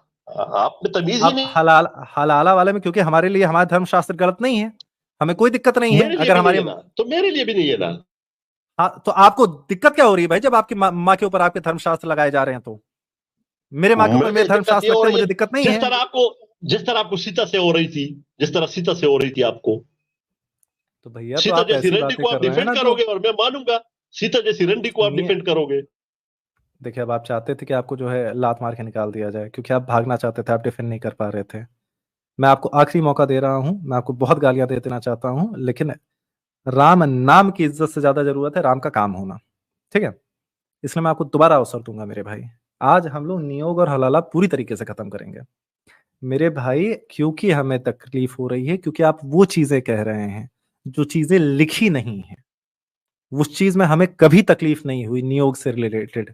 आप में तमीज ही अब नहीं। हलाला वाले में, क्योंकि हमारे लिए हमारा धर्मशास्त्र गलत नहीं है, हमें कोई दिक्कत नहीं है मेरे लिए अगर भी नहीं हमारे, है ना, तो मेरे लिए भी नहीं है ना। हाँ, तो आपको दिक्कत क्या हो रही है भाई जब आपकी माँ के ऊपर आपके धर्मशास्त्र लगाए जा रहे हैं? तो मेरे माँ के ऊपर मुझे मेरे दिक्कत ये धर्मशास्त्र हो लगते हैं, रही है, मुझे दिक्कत नहीं जिस है। तरह आपको जिस तरह आपको सीता से हो रही थी, जिस तरह सीता से हो रही थी आपको। तो भैया, तो सीता आप जैसी ऐसी रंडी बातें को कर आप रहे हैं डिफेंड ना जो, करोगे और मैं मानूंगा, सीता जैसी रंडी को आप सुनिए, डिफेंड करोगे। देखिए, अब आप चाहते थे कि आपको जो है लात मार के निकाल दिया जाए, क्योंकि आप भागना चाहते थे, आप डिफेंड नहीं कर पा रहे थे। मैं आपको आखिरी मौका दे रहा हूं, मैं आपको बहुत गालियां दे देना चाहता हूं, लेकिन राम नाम की इज्जत से ज्यादा जरूरत है राम का काम होना, ठीक है। इसलिए मैं आपको दोबारा अवसर दूंगा मेरे भाई। आज हम लोग नियोग और हलाला पूरी तरीके से खत्म करेंगे मेरे भाई, क्योंकि हमें तकलीफ हो रही है, क्योंकि आप वो चीजें कह रहे हैं जो चीजें लिखी नहीं है। उस चीज में हमें कभी तकलीफ नहीं हुई नियोग से रिलेटेड,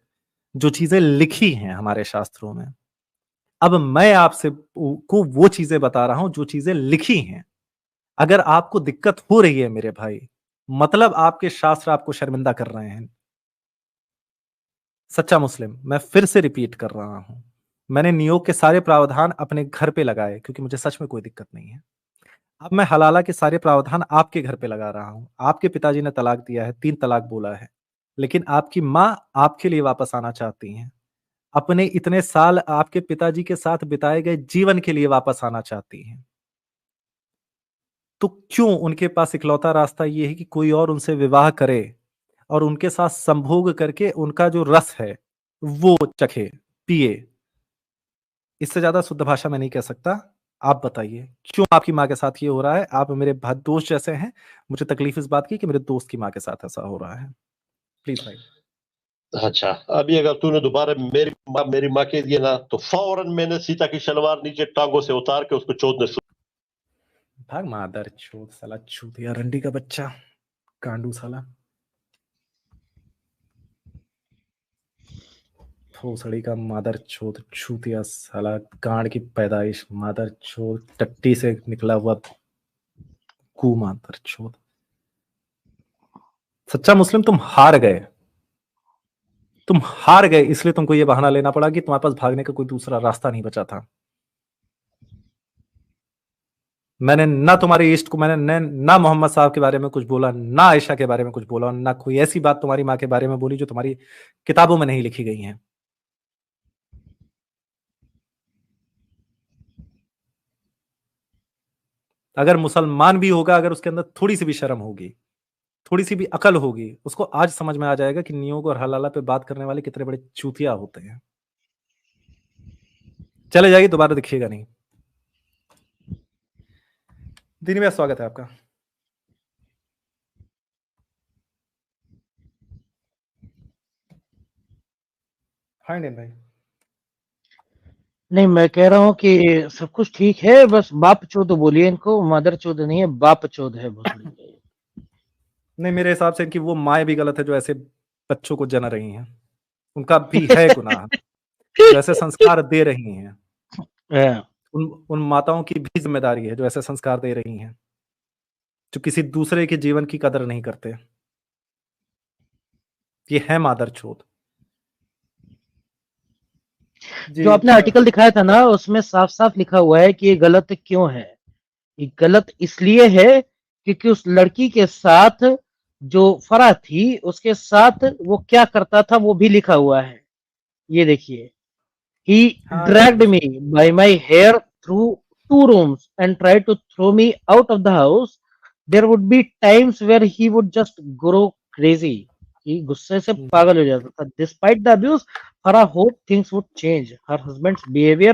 जो चीजें लिखी हैं हमारे शास्त्रों में। अब मैं आपसे को वो चीजें बता रहा हूं जो चीजें लिखी हैं। अगर आपको दिक्कत हो रही है मेरे भाई, मतलब आपके शास्त्र आपको शर्मिंदा कर रहे हैं। सच्चा मुस्लिम, मैं फिर से रिपीट कर रहा हूं, मैंने नियोग के सारे प्रावधान अपने घर पे लगाए क्योंकि मुझे सच में कोई दिक्कत नहीं है। अब मैं हलाला के सारे प्रावधान आपके घर पे लगा रहा हूं। आपके पिताजी ने तलाक दिया है, 3 तलाक बोला है, लेकिन आपकी माँ आपके लिए वापस आना चाहती हैं। अपने इतने साल आपके पिताजी के साथ बिताए गए जीवन के लिए वापस आना चाहती हैं। तो क्यों उनके पास इकलौता रास्ता ये है कि कोई और उनसे विवाह करे और उनके साथ संभोग करके उनका जो रस है वो चखे, पिए। इससे ज्यादा शुद्ध भाषा में नहीं कह सकता। आप बताइए क्यों आपकी माँ के साथ ये हो रहा है? आप मेरे दोस्त जैसे हैं, मुझे तकलीफ इस बात की कि मेरे दोस्त की माँ के साथ ऐसा हो रहा है। प्लीज भाई। अच्छा, अभी अगर तूने दोबारा मेरी माँ कह दिया ना, तो फौरन मैंने सीता की शलवार नीचे टांगों से उतार के उसको चोदने भाग मादर चोद साला, चूतिया रंडी का बच्चा, कांडू साला, भोसड़ी का मादर चोद, चूतिया साला, गांड की पैदाइश, मादर चोद, टट्टी से निकला हुआ कू मादर चोद। सच्चा मुस्लिम, तुम हार गए। तुम हार गए, इसलिए तुमको ये बहाना लेना पड़ा कि तुम्हारे पास भागने का कोई दूसरा रास्ता नहीं बचा था। मैंने ना तुम्हारे इष्ट को, मैंने ना मोहम्मद साहब के बारे में कुछ बोला, ना आयशा के बारे में कुछ बोला, ना कोई ऐसी बात तुम्हारी माँ के बारे में बोली जो तुम्हारी किताबों में नहीं लिखी गई है। अगर मुसलमान भी होगा, अगर उसके अंदर थोड़ी सी भी शर्म होगी, थोड़ी सी भी अकल होगी, उसको आज समझ में आ जाएगा कि नियोग और हलाला पे बात करने वाले कितने बड़े चूतिया होते हैं। चले जाइए, दोबारा दिखिएगा नहीं। दीनी भैया, स्वागत है आपका। हाँ इंडियन भाई। नहीं, मैं कह रहा हूँ कि सब कुछ ठीक है, बस बाप चोद बोलिए इनको, मदर चोद नहीं है, बाप चोद है भोसड़ी। नहीं, मेरे हिसाब से इनकी वो माएँ भी गलत है जो ऐसे बच्चों को जन्म रही हैं, उनका भी है गुनाह, जो ऐसे संस्कार दे रही हैं। उन माताओं की भी जिम्मेदारी है जो ऐसे संस्कार दे रही हैं, जो किसी दूसरे के जीवन की कदर नहीं करते। ये है मादर चोद। जो आपने आर्टिकल दिखाया था ना, उसमें साफ साफ लिखा हुआ है कि ये गलत क्यों है। ये गलत इसलिए है क्योंकि उस लड़की के साथ जो फरा थी, उसके साथ वो क्या करता था वो भी लिखा हुआ है। ये देखिए, he dragged me by my hair through 2 rooms and tried to throw me out of the house. There would be times where he would just grow crazy. कि गुस्से से पागल हो जाता था। Despite the abuse, Farah hoped things would change. Her husband's behavior